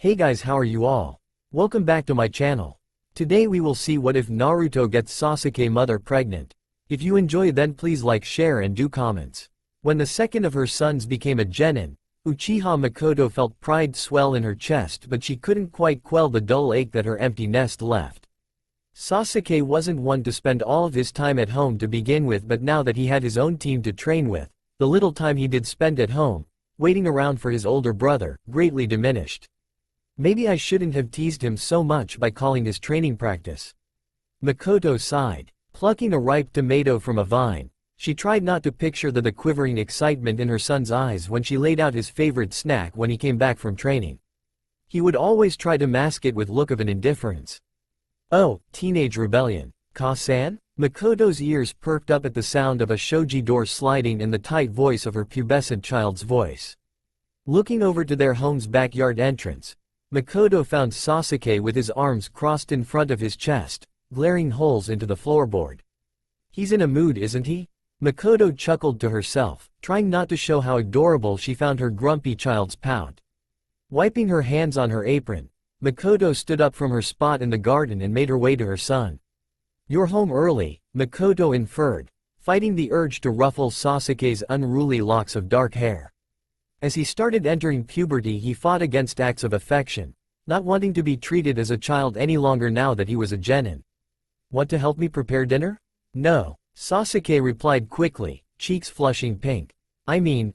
Hey guys, how are you all? Welcome back to my channel. Today we will see what if Naruto gets Sasuke mother pregnant. If you enjoy then please like, share and do comments. When the second of her sons became a genin, Uchiha Makoto felt pride swell in her chest, but she couldn't quite quell the dull ache that her empty nest left. Sasuke wasn't one to spend all of his time at home to begin with, but now that he had his own team to train with, the little time he did spend at home, waiting around for his older brother, greatly diminished. Maybe I shouldn't have teased him so much by calling his training practice. Makoto sighed. Plucking a ripe tomato from a vine, she tried not to picture the quivering excitement in her son's eyes when she laid out his favorite snack when he came back from training. He would always try to mask it with look of an indifference. Oh, teenage rebellion. Ka-san? Makoto's ears perked up at the sound of a shoji door sliding and the tight voice of her pubescent child's voice. Looking over to their home's backyard entrance, Makoto found Sasuke with his arms crossed in front of his chest, glaring holes into the floorboard. He's in a mood, isn't he? Makoto chuckled to herself, trying not to show how adorable she found her grumpy child's pout. Wiping her hands on her apron, Makoto stood up from her spot in the garden and made her way to her son. "You're home early," Makoto inferred, fighting the urge to ruffle Sasuke's unruly locks of dark hair. As he started entering puberty, he fought against acts of affection, not wanting to be treated as a child any longer now that he was a genin. "Want to help me prepare dinner?" "No," Sasuke replied quickly, cheeks flushing pink.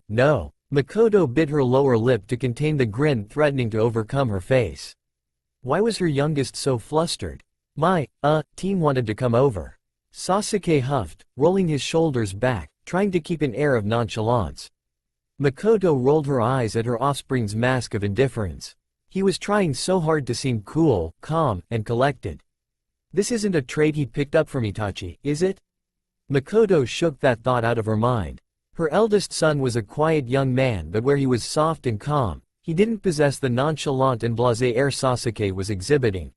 No." Makoto bit her lower lip to contain the grin threatening to overcome her face. Why was her youngest so flustered? Team wanted to come over." Sasuke huffed, rolling his shoulders back, trying to keep an air of nonchalance. Makoto rolled her eyes at her offspring's mask of indifference. He was trying so hard to seem cool, calm, and collected. This isn't a trait he picked up from Itachi, is it? Makoto shook that thought out of her mind. Her eldest son was a quiet young man, but where he was soft and calm, he didn't possess the nonchalant and blasé air Sasuke was exhibiting.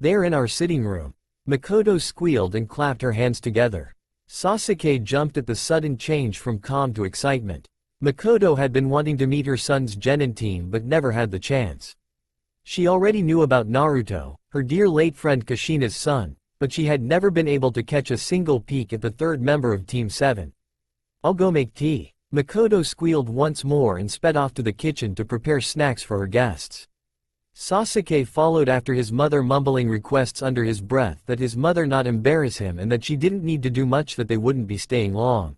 "They're in our sitting room." Makoto squealed and clapped her hands together. Sasuke jumped at the sudden change from calm to excitement. Makoto had been wanting to meet her son's genin team but never had the chance. She already knew about Naruto, her dear late friend Kushina's son, but she had never been able to catch a single peek at the third member of Team 7. "I'll go make tea." Makoto squealed once more and sped off to the kitchen to prepare snacks for her guests. Sasuke followed after his mother, mumbling requests under his breath that his mother not embarrass him and that she didn't need to do much, that they wouldn't be staying long.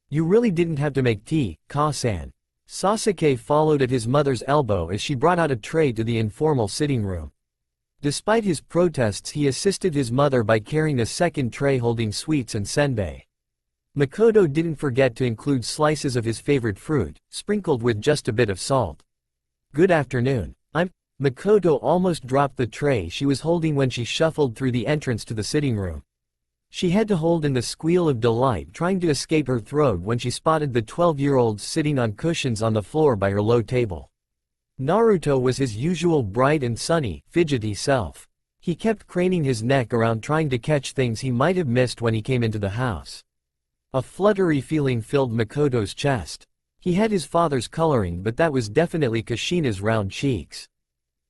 "You really didn't have to make tea, Ka-san." Sasuke followed at his mother's elbow as she brought out a tray to the informal sitting room. Despite his protests, he assisted his mother by carrying a second tray holding sweets and senbei. Makoto didn't forget to include slices of his favorite fruit, sprinkled with just a bit of salt. "Good afternoon. Makoto almost dropped the tray she was holding when she shuffled through the entrance to the sitting room. She had to hold in the squeal of delight trying to escape her throat when she spotted the 12-year-old sitting on cushions on the floor by her low table. Naruto was his usual bright and sunny, fidgety self. He kept craning his neck around trying to catch things he might have missed when he came into the house. A fluttery feeling filled Makoto's chest. He had his father's coloring, but that was definitely Kushina's round cheeks.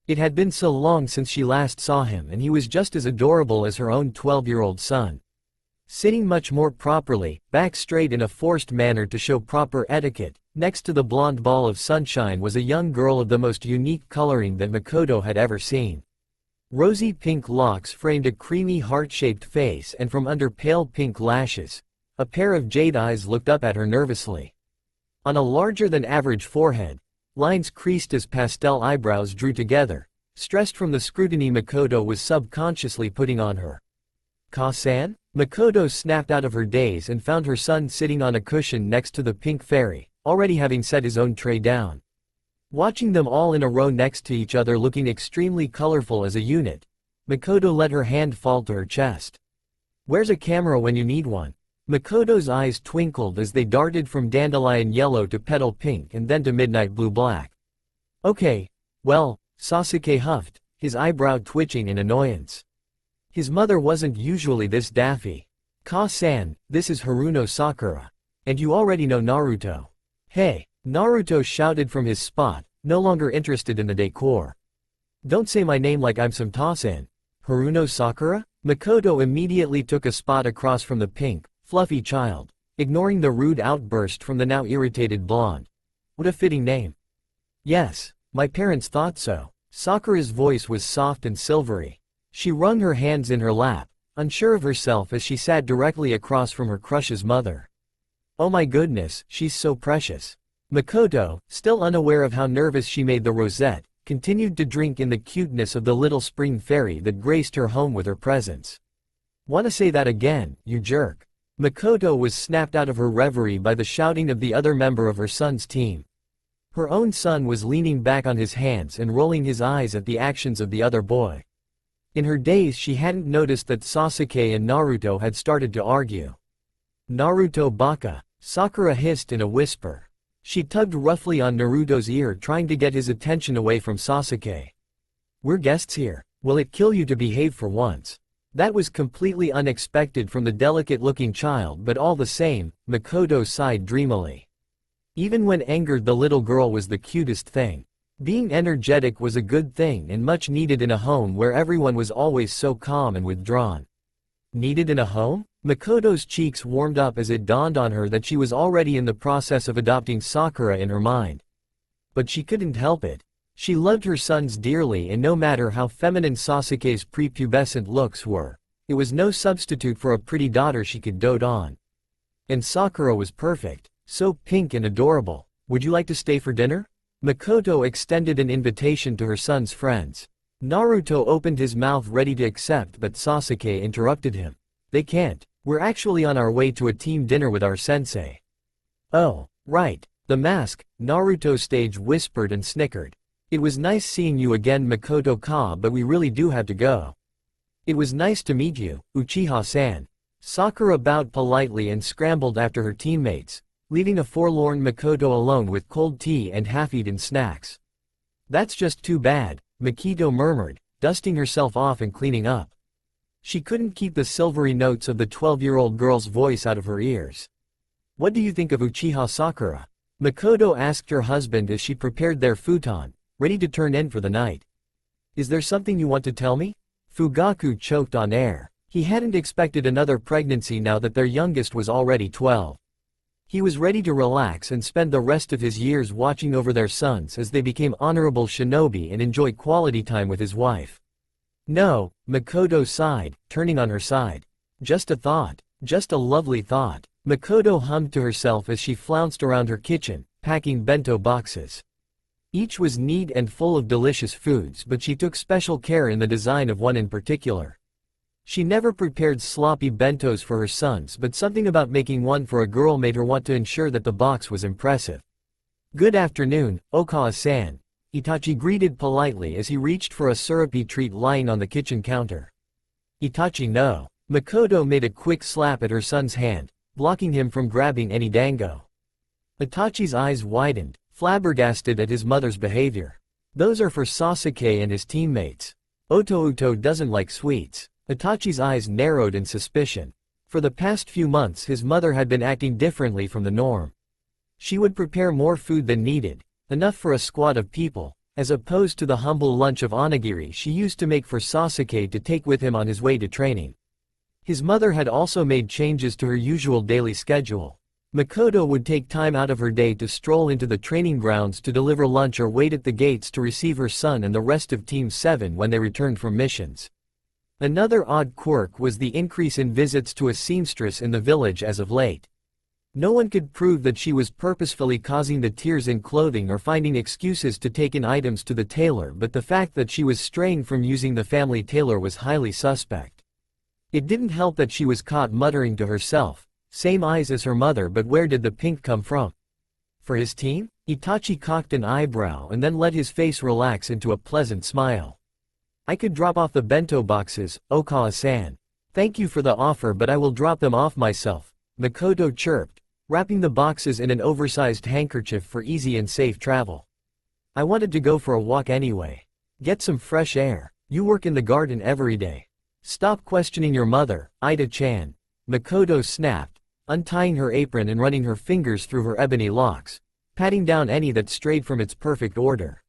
It had been so long since she last saw him, and he was just as adorable as her own 12-year-old son. Sitting much more properly, back straight in a forced manner to show proper etiquette, next to the blonde ball of sunshine was a young girl of the most unique coloring that Makoto had ever seen. Rosy pink locks framed a creamy heart-shaped face, and from under pale pink lashes, a pair of jade eyes looked up at her nervously. On a larger-than-average forehead, lines creased as pastel eyebrows drew together, stressed from the scrutiny Makoto was subconsciously putting on her. "Ka-san?" Makoto snapped out of her daze and found her son sitting on a cushion next to the pink fairy, already having set his own tray down. Watching them all in a row next to each other looking extremely colorful as a unit, Makoto let her hand fall to her chest. "Where's a camera when you need one?" Makoto's eyes twinkled as they darted from dandelion yellow to petal pink and then to midnight blue black. "Okay, well," Sasuke huffed, his eyebrow twitching in annoyance. His mother wasn't usually this daffy. "Ka-san, this is Haruno Sakura. And you already know Naruto." "Hey!" Naruto shouted from his spot, no longer interested in the decor. Don't say my name like I'm some toss-in. Haruno Sakura? Makoto immediately took a spot across from the pink, fluffy child, ignoring the rude outburst from the now irritated blonde. What a fitting name. Yes, my parents thought so. Sakura's voice was soft and silvery. She wrung her hands in her lap, unsure of herself as she sat directly across from her crush's mother. Oh my goodness, she's so precious. Makoto, still unaware of how nervous she made the rosette, continued to drink in the cuteness of the little spring fairy that graced her home with her presence. Wanna say that again, you jerk. Makoto was snapped out of her reverie by the shouting of the other member of her son's team. Her own son was leaning back on his hands and rolling his eyes at the actions of the other boy. In her daze she hadn't noticed that Sasuke and Naruto had started to argue. Naruto baka, Sakura hissed in a whisper. She tugged roughly on Naruto's ear trying to get his attention away from Sasuke. We're guests here. Will it kill you to behave for once? That was completely unexpected from the delicate-looking child, but all the same, Makoto sighed dreamily. Even when angered, the little girl was the cutest thing. Being energetic was a good thing and much needed in a home where everyone was always so calm and withdrawn. Needed in a home? Makoto's cheeks warmed up as it dawned on her that she was already in the process of adopting Sakura in her mind. But she couldn't help it. She loved her sons dearly, and no matter how feminine Sasuke's prepubescent looks were, it was no substitute for a pretty daughter she could dote on. And Sakura was perfect, so pink and adorable. Would you like to stay for dinner? Makoto extended an invitation to her son's friends. Naruto opened his mouth ready to accept, but Sasuke interrupted him. They can't. We're actually on our way to a team dinner with our sensei. Oh, right. The mask, Naruto stage whispered and snickered. It was nice seeing you again, Makoto-ka, but we really do have to go. It was nice to meet you, Uchiha-san. Sakura bowed politely and scrambled after her teammates, leaving a forlorn Makoto alone with cold tea and half-eaten snacks. That's just too bad, Makoto murmured, dusting herself off and cleaning up. She couldn't keep the silvery notes of the 12-year-old girl's voice out of her ears. What do you think of Uchiha Sakura? Makoto asked her husband as she prepared their futon, ready to turn in for the night. Is there something you want to tell me? Fugaku choked on air. He hadn't expected another pregnancy now that their youngest was already 12. He was ready to relax and spend the rest of his years watching over their sons as they became honorable shinobi and enjoy quality time with his wife. No, Makoto sighed, turning on her side. Just a thought. Just a lovely thought. Makoto hummed to herself as she flounced around her kitchen, packing bento boxes. Each was neat and full of delicious foods, but she took special care in the design of one in particular. She never prepared sloppy bentos for her sons, but something about making one for a girl made her want to ensure that the box was impressive. Good afternoon, Okawa-san. Itachi greeted politely as he reached for a syrupy treat lying on the kitchen counter. Itachi, no. Makoto made a quick slap at her son's hand, blocking him from grabbing any dango. Itachi's eyes widened, flabbergasted at his mother's behavior. Those are for Sasuke and his teammates. Otouto doesn't like sweets. Itachi's eyes narrowed in suspicion. For the past few months his mother had been acting differently from the norm. She would prepare more food than needed, enough for a squad of people, as opposed to the humble lunch of onigiri she used to make for Sasuke to take with him on his way to training. His mother had also made changes to her usual daily schedule. Makoto would take time out of her day to stroll into the training grounds to deliver lunch or wait at the gates to receive her son and the rest of Team 7 when they returned from missions. Another odd quirk was the increase in visits to a seamstress in the village as of late. No one could prove that she was purposefully causing the tears in clothing or finding excuses to take in items to the tailor, but the fact that she was straying from using the family tailor was highly suspect. It didn't help that she was caught muttering to herself, same eyes as her mother, but where did the pink come from? For his team? Itachi cocked an eyebrow and then let his face relax into a pleasant smile. I could drop off the bento boxes, Okawa-san. Thank you for the offer, but I will drop them off myself, Makoto chirped, wrapping the boxes in an oversized handkerchief for easy and safe travel. I wanted to go for a walk anyway. Get some fresh air. You work in the garden every day. Stop questioning your mother, Ida-chan. Makoto snapped, untying her apron and running her fingers through her ebony locks, patting down any that strayed from its perfect order.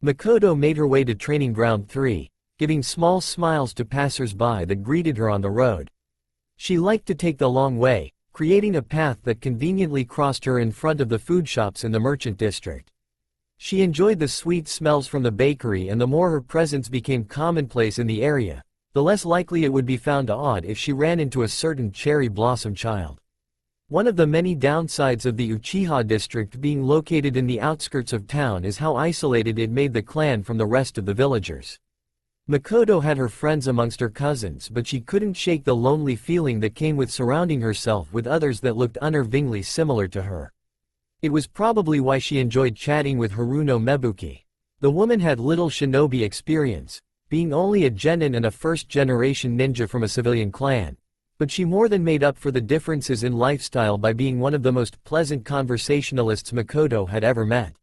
Makoto made her way to Training Ground 3, giving small smiles to passers-by that greeted her on the road. She liked to take the long way, creating a path that conveniently crossed her in front of the food shops in the merchant district. She enjoyed the sweet smells from the bakery, and the more her presence became commonplace in the area, the less likely it would be found odd if she ran into a certain cherry blossom child. One of the many downsides of the Uchiha district being located in the outskirts of town is how isolated it made the clan from the rest of the villagers. Makoto had her friends amongst her cousins, but she couldn't shake the lonely feeling that came with surrounding herself with others that looked unnervingly similar to her. It was probably why she enjoyed chatting with Haruno Mebuki. The woman had little shinobi experience, being only a genin and a first-generation ninja from a civilian clan, but she more than made up for the differences in lifestyle by being one of the most pleasant conversationalists Makoto had ever met.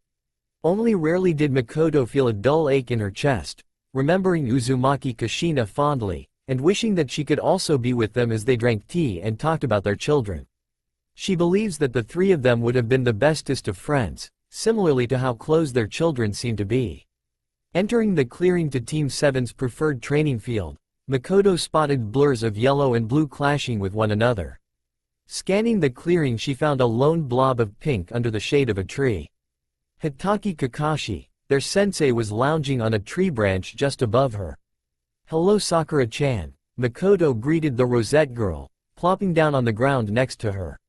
Only rarely did Makoto feel a dull ache in her chest, remembering Uzumaki Kushina fondly, and wishing that she could also be with them as they drank tea and talked about their children. She believes that the three of them would have been the bestest of friends, similarly to how close their children seemed to be. Entering the clearing to Team 7's preferred training field, Makoto spotted blurs of yellow and blue clashing with one another. Scanning the clearing, she found a lone blob of pink under the shade of a tree. Hitaki Kakashi, their sensei, was lounging on a tree branch just above her. "Hello, Sakura-chan," Makoto greeted the Rosette girl, plopping down on the ground next to her.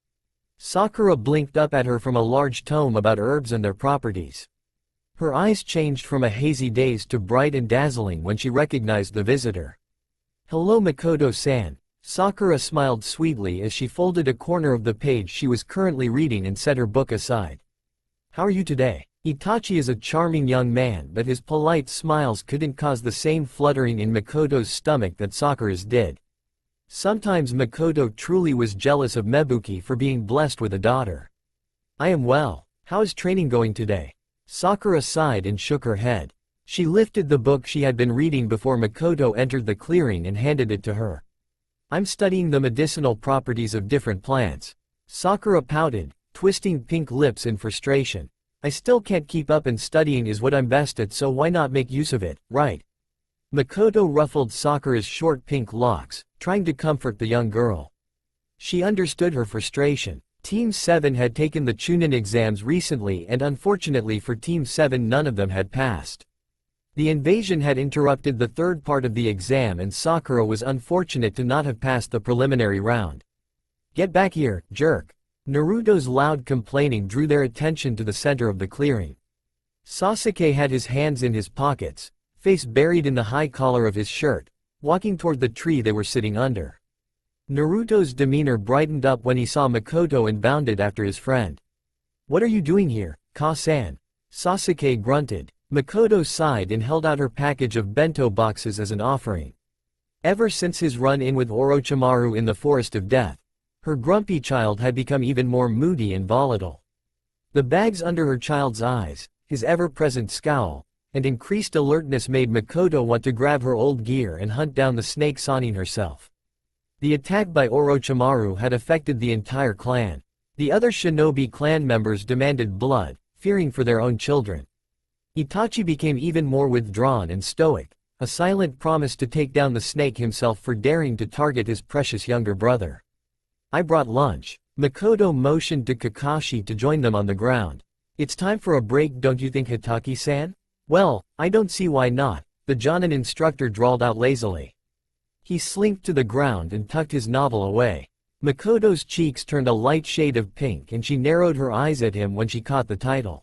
Sakura blinked up at her from a large tome about herbs and their properties. Her eyes changed from a hazy daze to bright and dazzling when she recognized the visitor. "Hello, Makoto-san," Sakura smiled sweetly as she folded a corner of the page she was currently reading and set her book aside. "How are you today?" Itachi is a charming young man, but his polite smiles couldn't cause the same fluttering in Makoto's stomach that Sakura's did. Sometimes Makoto truly was jealous of Mebuki for being blessed with a daughter. "I am well. How is training going today?" Sakura sighed and shook her head. She lifted the book she had been reading before Makoto entered the clearing and handed it to her. "I'm studying the medicinal properties of different plants." Sakura pouted, twisting pink lips in frustration. "I still can't keep up, and studying is what I'm best at, so why not make use of it, right?" Makoto ruffled Sakura's short pink locks, trying to comfort the young girl. She understood her frustration. Team 7 had taken the Chunin exams recently, and unfortunately for Team 7 none of them had passed. The invasion had interrupted the third part of the exam, and Sakura was unfortunate to not have passed the preliminary round. "Get back here, jerk." Naruto's loud complaining drew their attention to the center of the clearing. Sasuke had his hands in his pockets, face buried in the high collar of his shirt, walking toward the tree they were sitting under. Naruto's demeanor brightened up when he saw Makoto and bounded after his friend. "What are you doing here, Ka-san?" Sasuke grunted. Makoto sighed and held out her package of bento boxes as an offering. Ever since his run-in with Orochimaru in the Forest of Death, her grumpy child had become even more moody and volatile. The bags under her child's eyes, his ever-present scowl, and increased alertness made Makoto want to grab her old gear and hunt down the snake Sanin herself. The attack by Orochimaru had affected the entire clan. The other shinobi clan members demanded blood, fearing for their own children. Itachi became even more withdrawn and stoic, a silent promise to take down the snake himself for daring to target his precious younger brother. "I brought lunch." Makoto motioned to Kakashi to join them on the ground. "It's time for a break, don't you think, Hitaki-san?" "Well, I don't see why not," the Jonin instructor drawled out lazily. He slinked to the ground and tucked his novel away. Makoto's cheeks turned a light shade of pink, and she narrowed her eyes at him when she caught the title.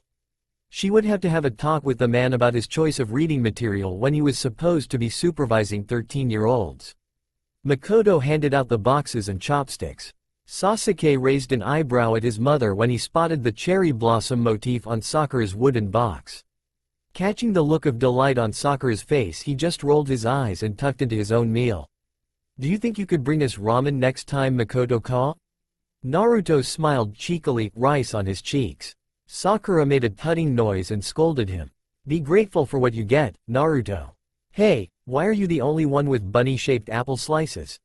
She would have to have a talk with the man about his choice of reading material when he was supposed to be supervising 13-year-olds. Makoto handed out the boxes and chopsticks. Sasuke raised an eyebrow at his mother when he spotted the cherry blossom motif on Sakura's wooden box. Catching the look of delight on Sakura's face, he just rolled his eyes and tucked into his own meal. "Do you think you could bring us ramen next time, Makoto-ka?" Naruto smiled cheekily, rice on his cheeks. Sakura made a tutting noise and scolded him. "Be grateful for what you get, Naruto." "Hey, why are you the only one with bunny-shaped apple slices?"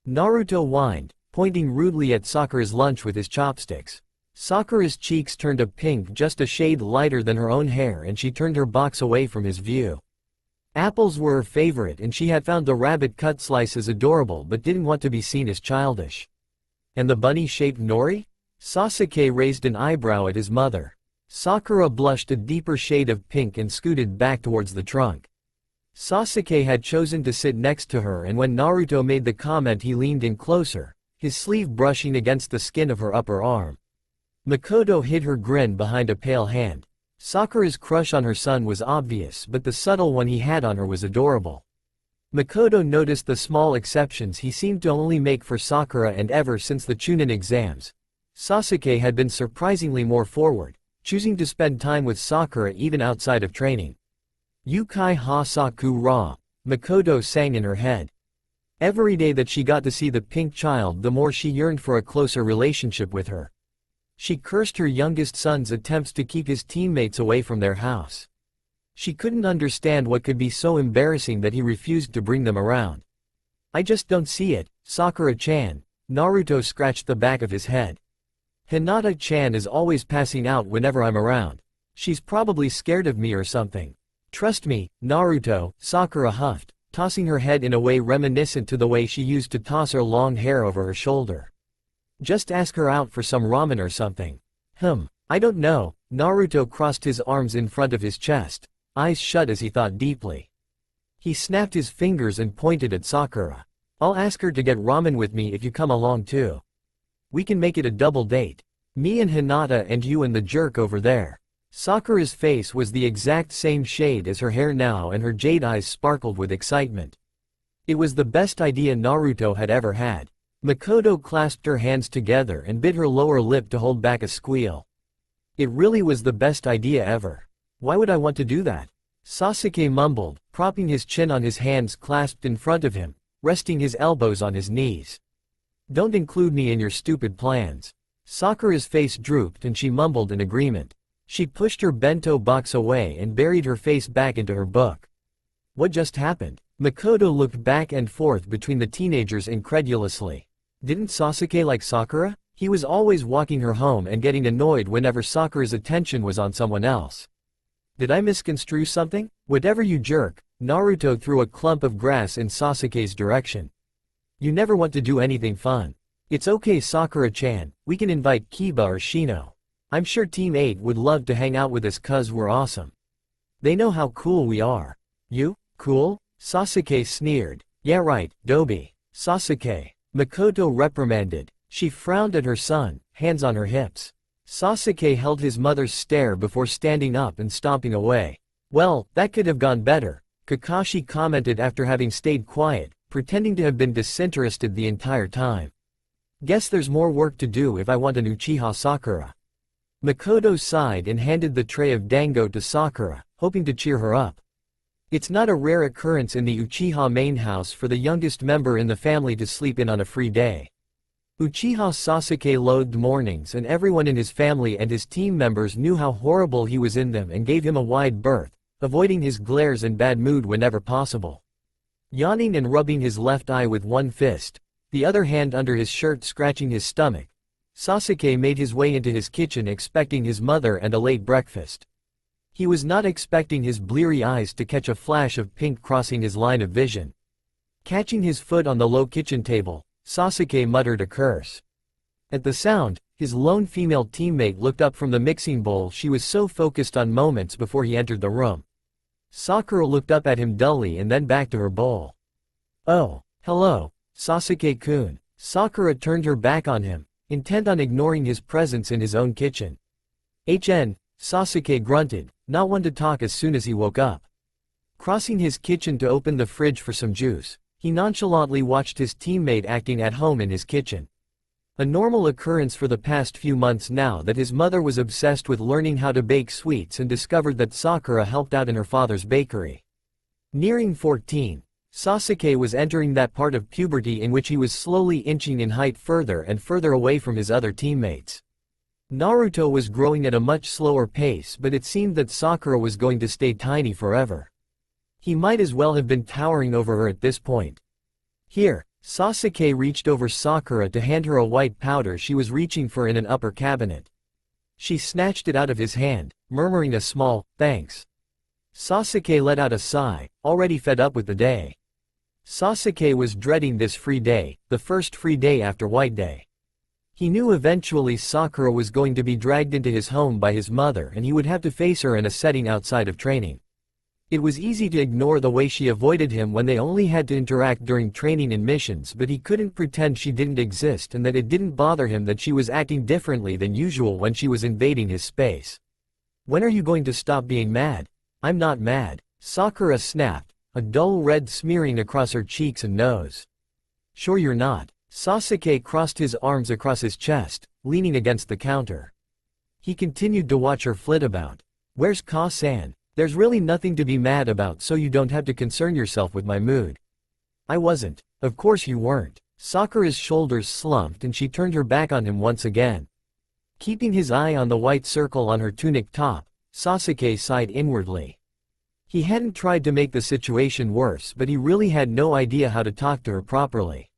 Naruto whined, pointing rudely at Sakura's lunch with his chopsticks. Sakura's cheeks turned a pink just a shade lighter than her own hair, and she turned her box away from his view. Apples were her favorite, and she had found the rabbit cut slices adorable but didn't want to be seen as childish. And the bunny-shaped nori? Sasuke raised an eyebrow at his mother. Sakura blushed a deeper shade of pink and scooted back towards the trunk. Sasuke had chosen to sit next to her, and when Naruto made the comment he leaned in closer, his sleeve brushing against the skin of her upper arm. Makoto hid her grin behind a pale hand. Sakura's crush on her son was obvious, but the subtle one he had on her was adorable. Makoto noticed the small exceptions he seemed to only make for Sakura, and ever since the Chunin exams, Sasuke had been surprisingly more forward, choosing to spend time with Sakura even outside of training. Yukai ha Sakura, Makoto sang in her head. Every day that she got to see the pink child, the more she yearned for a closer relationship with her. She cursed her youngest son's attempts to keep his teammates away from their house. She couldn't understand what could be so embarrassing that he refused to bring them around. I just don't see it, Sakura-chan. Naruto scratched the back of his head. Hinata-chan is always passing out whenever I'm around. She's probably scared of me or something. Trust me, Naruto, Sakura huffed, tossing her head in a way reminiscent to the way she used to toss her long hair over her shoulder. Just ask her out for some ramen or something. I don't know. Naruto crossed his arms in front of his chest, eyes shut as he thought deeply. He snapped his fingers and pointed at Sakura. I'll ask her to get ramen with me if you come along too. We can make it a double date. Me and Hinata and you and the jerk over there. Sakura's face was the exact same shade as her hair now, and her jade eyes sparkled with excitement. It was the best idea Naruto had ever had. Makoto clasped her hands together and bit her lower lip to hold back a squeal. It really was the best idea ever. Why would I want to do that? Sasuke mumbled, propping his chin on his hands clasped in front of him, resting his elbows on his knees. Don't include me in your stupid plans. Sakura's face drooped and she mumbled in agreement. She pushed her bento box away and buried her face back into her book. What just happened? Makoto looked back and forth between the teenagers incredulously. Didn't Sasuke like Sakura? He was always walking her home and getting annoyed whenever Sakura's attention was on someone else. Did I misconstrue something? Whatever, you jerk. Naruto threw a clump of grass in Sasuke's direction. You never want to do anything fun. It's okay, Sakura-chan, we can invite Kiba or Shino. I'm sure Team 8 would love to hang out with us cuz we're awesome. They know how cool we are. You? Cool? Sasuke sneered. Yeah right, Dobi. Sasuke. Makoto reprimanded. She frowned at her son, hands on her hips. Sasuke held his mother's stare before standing up and stomping away. Well, that could have gone better, Kakashi commented after having stayed quiet, pretending to have been disinterested the entire time. Guess there's more work to do if I want an Uchiha Sakura. Makoto sighed and handed the tray of dango to Sakura, hoping to cheer her up. It's not a rare occurrence in the Uchiha main house for the youngest member in the family to sleep in on a free day. Uchiha Sasuke loathed mornings, and everyone in his family and his team members knew how horrible he was in them and gave him a wide berth, avoiding his glares and bad mood whenever possible. Yawning and rubbing his left eye with one fist, the other hand under his shirt scratching his stomach, Sasuke made his way into his kitchen expecting his mother and a late breakfast. He was not expecting his bleary eyes to catch a flash of pink crossing his line of vision. Catching his foot on the low kitchen table, Sasuke muttered a curse. At the sound, his lone female teammate looked up from the mixing bowl she was so focused on moments before he entered the room. Sakura looked up at him dully and then back to her bowl. Oh, hello, Sasuke-kun. Sakura turned her back on him, intent on ignoring his presence in his own kitchen. Sasuke grunted, not one to talk as soon as he woke up. Crossing his kitchen to open the fridge for some juice, he nonchalantly watched his teammate acting at home in his kitchen. A normal occurrence for the past few months now that his mother was obsessed with learning how to bake sweets and discovered that Sakura helped out in her father's bakery. Nearing 14, Sasuke was entering that part of puberty in which he was slowly inching in height further and further away from his other teammates. Naruto was growing at a much slower pace, but it seemed that Sakura was going to stay tiny forever. He might as well have been towering over her at this point. Here, Sasuke reached over Sakura to hand her a white powder she was reaching for in an upper cabinet. She snatched it out of his hand, murmuring a small, thanks. Sasuke let out a sigh, already fed up with the day. Sasuke was dreading this free day, the first free day after White Day. He knew eventually Sakura was going to be dragged into his home by his mother and he would have to face her in a setting outside of training. It was easy to ignore the way she avoided him when they only had to interact during training and missions, but he couldn't pretend she didn't exist and that it didn't bother him that she was acting differently than usual when she was invading his space. When are you going to stop being mad? I'm not mad, Sakura snapped, a dull red smearing across her cheeks and nose. Sure you're not. Sasuke crossed his arms across his chest, leaning against the counter. He continued to watch her flit about. Where's Ka-san? There's really nothing to be mad about, so you don't have to concern yourself with my mood. I wasn't. Of course you weren't. Sakura's shoulders slumped and she turned her back on him once again. Keeping his eye on the white circle on her tunic top, Sasuke sighed inwardly. He hadn't tried to make the situation worse, but he really had no idea how to talk to her properly.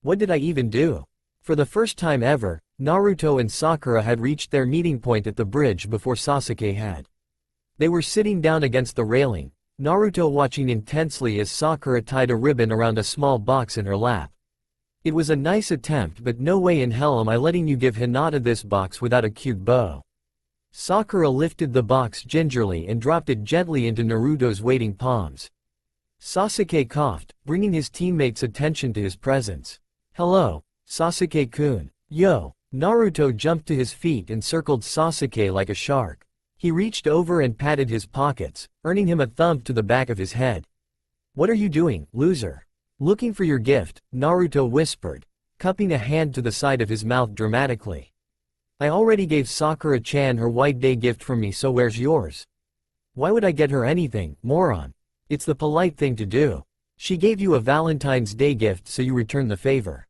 What did I even do? For the first time ever, Naruto and Sakura had reached their meeting point at the bridge before Sasuke had. They were sitting down against the railing, Naruto watching intensely as Sakura tied a ribbon around a small box in her lap. It was a nice attempt, but no way in hell am I letting you give Hinata this box without a cute bow. Sakura lifted the box gingerly and dropped it gently into Naruto's waiting palms. Sasuke coughed, bringing his teammates' attention to his presence. Hello, Sasuke-kun. Yo! Naruto jumped to his feet and circled Sasuke like a shark. He reached over and patted his pockets, earning him a thump to the back of his head. What are you doing, loser? Looking for your gift, Naruto whispered, cupping a hand to the side of his mouth dramatically. I already gave Sakura-chan her White Day gift from me, so where's yours? Why would I get her anything, moron? It's the polite thing to do. She gave you a Valentine's Day gift, so you return the favor.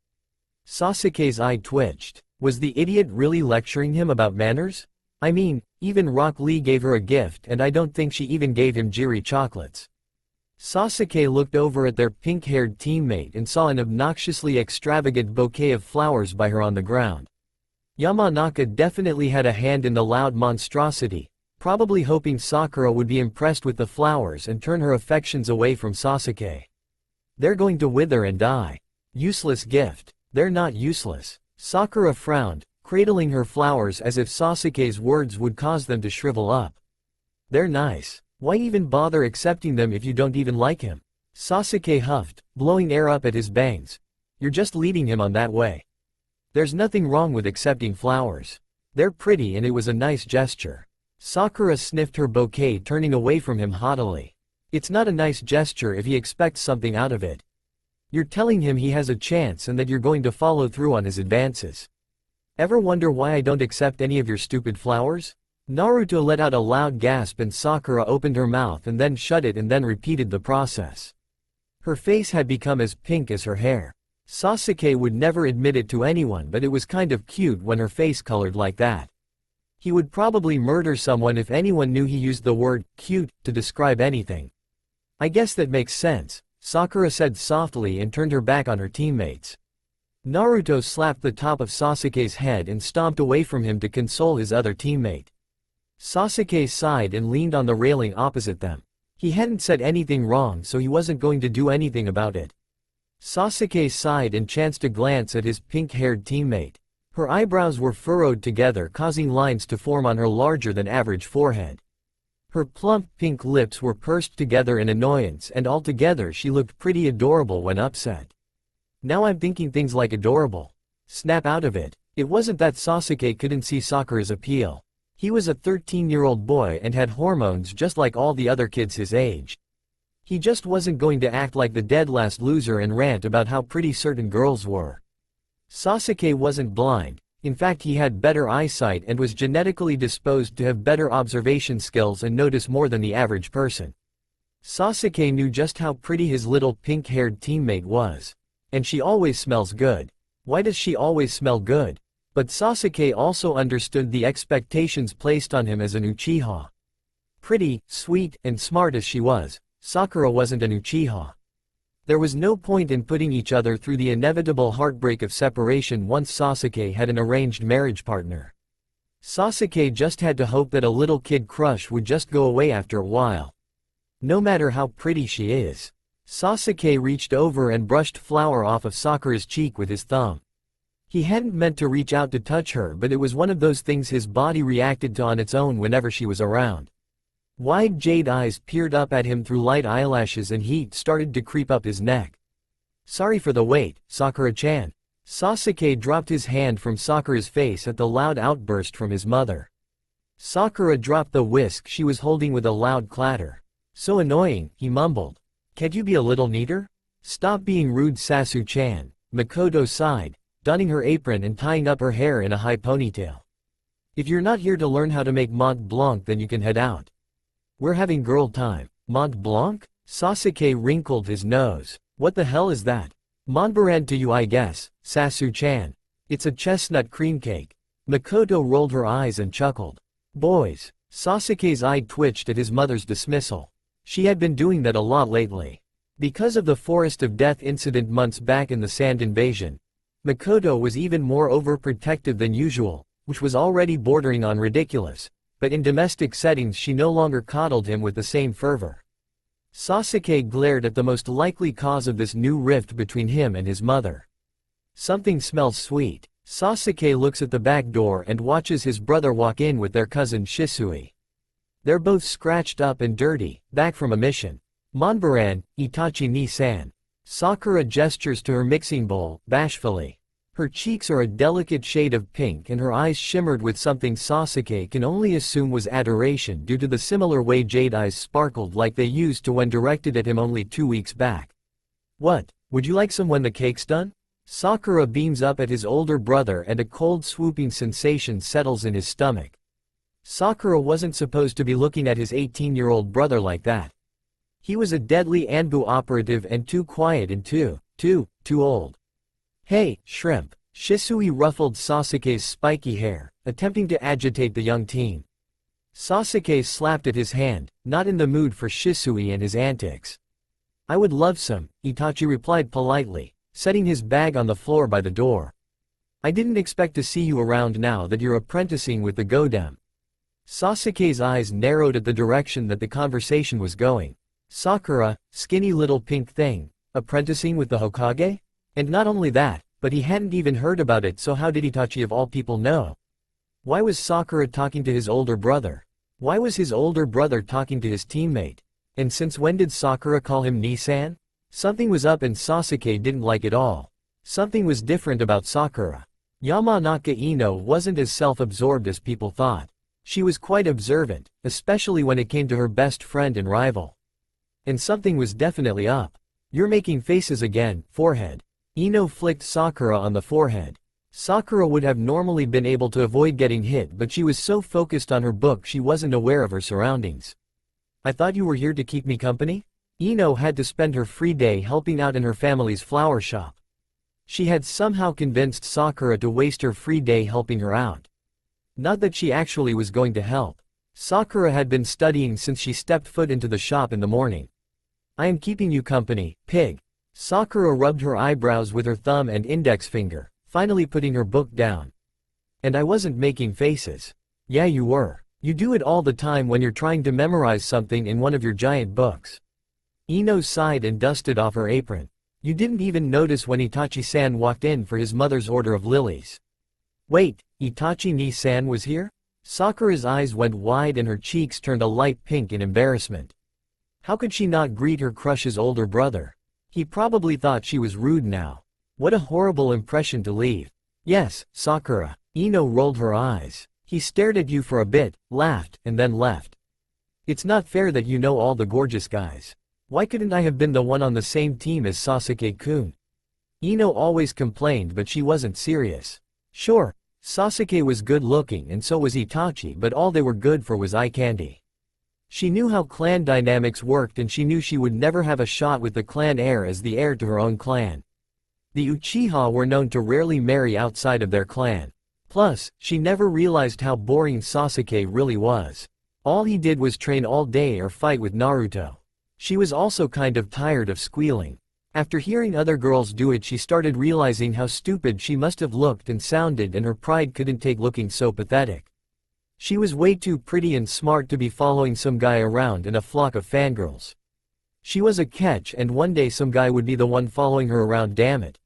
Sasuke's eye twitched. Was the idiot really lecturing him about manners? I mean, even Rock Lee gave her a gift and I don't think she even gave him Jiri chocolates. Sasuke looked over at their pink-haired teammate and saw an obnoxiously extravagant bouquet of flowers by her on the ground. Yamanaka definitely had a hand in the loud monstrosity, probably hoping Sakura would be impressed with the flowers and turn her affections away from Sasuke. They're going to wither and die. Useless gift. They're not useless. Sakura frowned, cradling her flowers as if Sasuke's words would cause them to shrivel up. They're nice. Why even bother accepting them if you don't even like him? Sasuke huffed, blowing air up at his bangs. You're just leading him on that way. There's nothing wrong with accepting flowers. They're pretty and it was a nice gesture. Sakura sniffed her bouquet, turning away from him haughtily. It's not a nice gesture if he expects something out of it. You're telling him he has a chance and that you're going to follow through on his advances. Ever wonder why I don't accept any of your stupid flowers? Naruto let out a loud gasp and Sakura opened her mouth and then shut it and then repeated the process. Her face had become as pink as her hair. Sasuke would never admit it to anyone, but it was kind of cute when her face colored like that. He would probably murder someone if anyone knew he used the word cute to describe anything. I guess that makes sense, Sakura said softly and turned her back on her teammates. Naruto slapped the top of Sasuke's head and stomped away from him to console his other teammate. Sasuke sighed and leaned on the railing opposite them. He hadn't said anything wrong, so he wasn't going to do anything about it. Sasuke sighed and chanced a glance at his pink-haired teammate. Her eyebrows were furrowed together, causing lines to form on her larger-than-average forehead. Her plump pink lips were pursed together in annoyance, and altogether she looked pretty adorable when upset. Now I'm thinking things like adorable. Snap out of it. It wasn't that Sasuke couldn't see Sakura's appeal. He was a 13-year-old boy and had hormones just like all the other kids his age. He just wasn't going to act like the dead last loser and rant about how pretty certain girls were. Sasuke wasn't blind. In fact, he had better eyesight and was genetically disposed to have better observation skills and notice more than the average person. Sasuke knew just how pretty his little pink-haired teammate was. And she always smells good. Why does she always smell good? But Sasuke also understood the expectations placed on him as an Uchiha. Pretty, sweet, and smart as she was, Sakura wasn't an Uchiha. There was no point in putting each other through the inevitable heartbreak of separation once Sasuke had an arranged marriage partner. Sasuke just had to hope that a little kid crush would just go away after a while. No matter how pretty she is. Sasuke reached over and brushed flour off of Sakura's cheek with his thumb. He hadn't meant to reach out to touch her, but it was one of those things his body reacted to on its own whenever she was around. Wide jade eyes peered up at him through light eyelashes and heat started to creep up his neck. Sorry for the wait, Sakura-chan. Sasuke dropped his hand from Sakura's face at the loud outburst from his mother. Sakura dropped the whisk she was holding with a loud clatter. So annoying, he mumbled. Can't you be a little neater? Stop being rude, Sasu-chan. Makoto sighed, donning her apron and tying up her hair in a high ponytail. If you're not here to learn how to make Mont Blanc, then you can head out. We're having girl time. Mont Blanc? Sasuke wrinkled his nose. What the hell is that? Montblanc to you, I guess, Sasu-chan. It's a chestnut cream cake. Makoto rolled her eyes and chuckled. Boys. Sasuke's eye twitched at his mother's dismissal. She had been doing that a lot lately. Because of the Forest of Death incident months back in the Sand Invasion, Makoto was even more overprotective than usual, which was already bordering on ridiculous, but in domestic settings she no longer coddled him with the same fervor. Sasuke glared at the most likely cause of this new rift between him and his mother. Something smells sweet. Sasuke looks at the back door and watches his brother walk in with their cousin Shisui. They're both scratched up and dirty, back from a mission. Monbaran, Itachi ni-san. Sakura gestures to her mixing bowl, bashfully. Her cheeks are a delicate shade of pink and her eyes shimmered with something Sasuke can only assume was adoration due to the similar way jade eyes sparkled like they used to when directed at him only 2 weeks back. What, would you like some when the cake's done? Sakura beams up at his older brother and a cold swooping sensation settles in his stomach. Sakura wasn't supposed to be looking at his 18-year-old brother like that. He was a deadly Anbu operative and too quiet and too old. Hey, shrimp. Shisui ruffled Sasuke's spiky hair, attempting to agitate the young teen. Sasuke slapped at his hand, not in the mood for Shisui and his antics. I would love some, Itachi replied politely, setting his bag on the floor by the door. I didn't expect to see you around now that you're apprenticing with the Godem. Sasuke's eyes narrowed at the direction that the conversation was going. Sakura, skinny little pink thing, apprenticing with the Hokage? And not only that, but he hadn't even heard about it, so how did Itachi of all people know? Why was Sakura talking to his older brother? Why was his older brother talking to his teammate? And since when did Sakura call him Ni-san? Something was up and Sasuke didn't like it all. Something was different about Sakura. Yamanaka Ino wasn't as self-absorbed as people thought. She was quite observant, especially when it came to her best friend and rival. And something was definitely up. You're making faces again, forehead. Ino flicked Sakura on the forehead. Sakura would have normally been able to avoid getting hit, but she was so focused on her book she wasn't aware of her surroundings. I thought you were here to keep me company? Ino had to spend her free day helping out in her family's flower shop. She had somehow convinced Sakura to waste her free day helping her out. Not that she actually was going to help. Sakura had been studying since she stepped foot into the shop in the morning. I am keeping you company, pig. Sakura rubbed her eyebrows with her thumb and index finger, finally putting her book down. And I wasn't making faces. Yeah, you were. You do it all the time when you're trying to memorize something in one of your giant books. Ino sighed and dusted off her apron. You didn't even notice when Itachi-san walked in for his mother's order of lilies. Wait, Itachi ni-san was here? Sakura's eyes went wide and her cheeks turned a light pink in embarrassment. How could she not greet her crush's older brother? He probably thought she was rude now. What a horrible impression to leave. Yes, Sakura. Ino rolled her eyes. He stared at you for a bit, laughed, and then left. It's not fair that you know all the gorgeous guys. Why couldn't I have been the one on the same team as Sasuke-kun? Ino always complained, but she wasn't serious. Sure, Sasuke was good looking and so was Itachi, but all they were good for was eye candy. She knew how clan dynamics worked and she knew she would never have a shot with the clan heir as the heir to her own clan. The Uchiha were known to rarely marry outside of their clan. Plus, she never realized how boring Sasuke really was. All he did was train all day or fight with Naruto. She was also kind of tired of squealing. After hearing other girls do it, she started realizing how stupid she must have looked and sounded, and her pride couldn't take looking so pathetic. She was way too pretty and smart to be following some guy around in a flock of fangirls. She was a catch, and one day some guy would be the one following her around, damn it.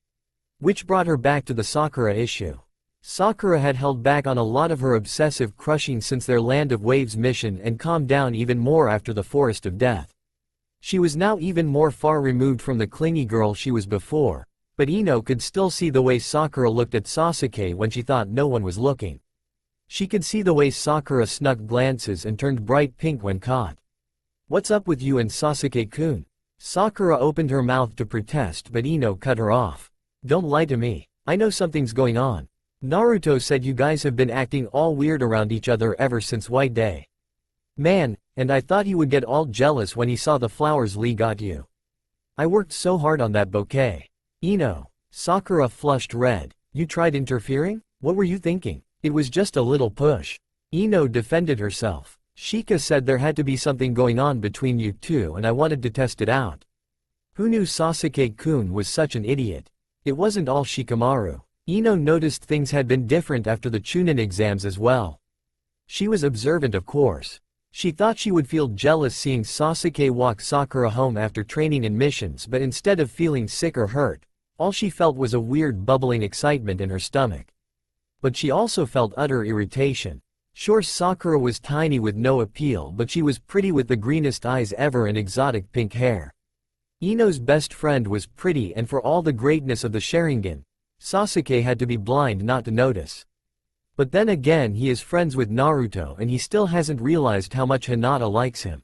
Which brought her back to the Sakura issue. Sakura had held back on a lot of her obsessive crushing since their Land of Waves mission and calmed down even more after the Forest of Death. She was now even more far removed from the clingy girl she was before, but Ino could still see the way Sakura looked at Sasuke when she thought no one was looking. She could see the way Sakura snuck glances and turned bright pink when caught. "What's up with you and Sasuke-kun?" Sakura opened her mouth to protest, but Ino cut her off. "Don't lie to me. I know something's going on. Naruto said you guys have been acting all weird around each other ever since White Day. Man, and I thought he would get all jealous when he saw the flowers Lee got you. I worked so hard on that bouquet." "Ino." Sakura flushed red. "You tried interfering? What were you thinking? It was just a little push." Ino defended herself. "Shika said there had to be something going on between you two and I wanted to test it out." Who knew Sasuke-kun was such an idiot? It wasn't all Shikamaru. Ino noticed things had been different after the Chunin exams as well. She was observant, of course. She thought she would feel jealous seeing Sasuke walk Sakura home after training and missions, but instead of feeling sick or hurt, all she felt was a weird bubbling excitement in her stomach. But she also felt utter irritation. Sure, Sakura was tiny with no appeal, but she was pretty with the greenest eyes ever and exotic pink hair. Ino's best friend was pretty, and for all the greatness of the Sharingan, Sasuke had to be blind not to notice. But then again, he is friends with Naruto and he still hasn't realized how much Hinata likes him.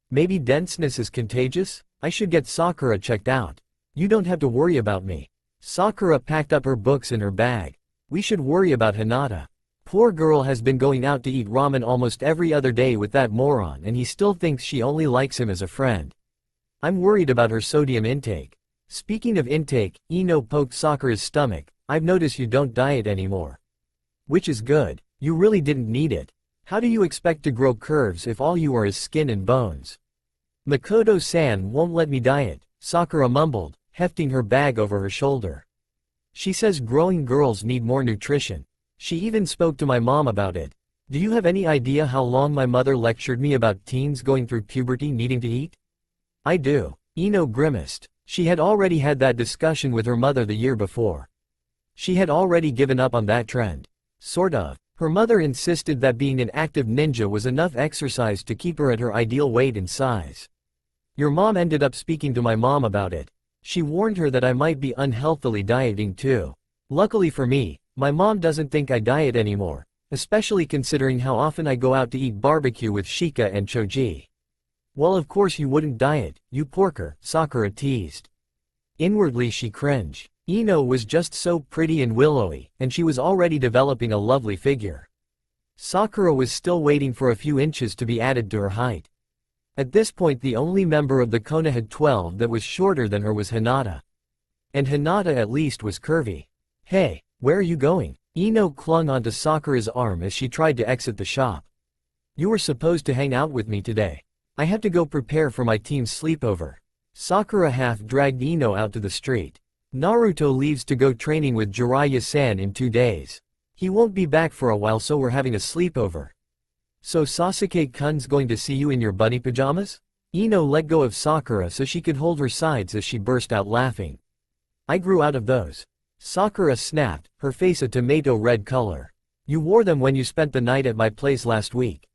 Maybe denseness is contagious? I should get Sakura checked out. You don't have to worry about me. Sakura packed up her books in her bag. We should worry about Hinata. Poor girl has been going out to eat ramen almost every other day with that moron, and he still thinks she only likes him as a friend. I'm worried about her sodium intake. Speaking of intake, Ino poked Sakura's stomach. I've noticed you don't diet anymore. Which is good. You really didn't need it. How do you expect to grow curves if all you are is skin and bones? Makoto-san won't let me diet, Sakura mumbled, hefting her bag over her shoulder. She says growing girls need more nutrition. She even spoke to my mom about it. Do you have any idea how long my mother lectured me about teens going through puberty needing to eat? I do. Ino grimaced. She had already had that discussion with her mother the year before. She had already given up on that trend. Sort of. Her mother insisted that being an active ninja was enough exercise to keep her at her ideal weight and size. Your mom ended up speaking to my mom about it. She warned her that I might be unhealthily dieting too. Luckily for me, my mom doesn't think I diet anymore, especially considering how often I go out to eat barbecue with Shika and Choji. Well, of course you wouldn't diet, you porker, Sakura teased. Inwardly she cringed. Ino was just so pretty and willowy, and she was already developing a lovely figure. Sakura was still waiting for a few inches to be added to her height. At this point the only member of the Konoha 12 that was shorter than her was Hinata. And Hinata at least was curvy. Hey, where are you going? Ino clung onto Sakura's arm as she tried to exit the shop. You were supposed to hang out with me today. I have to go prepare for my team's sleepover. Sakura half-dragged Ino out to the street. Naruto leaves to go training with Jiraiya-san in 2 days. He won't be back for a while, so we're having a sleepover. So Sasuke-kun's going to see you in your bunny pajamas? Ino let go of Sakura so she could hold her sides as she burst out laughing. I grew out of those. Sakura snapped, her face a tomato red color. You wore them when you spent the night at my place last week.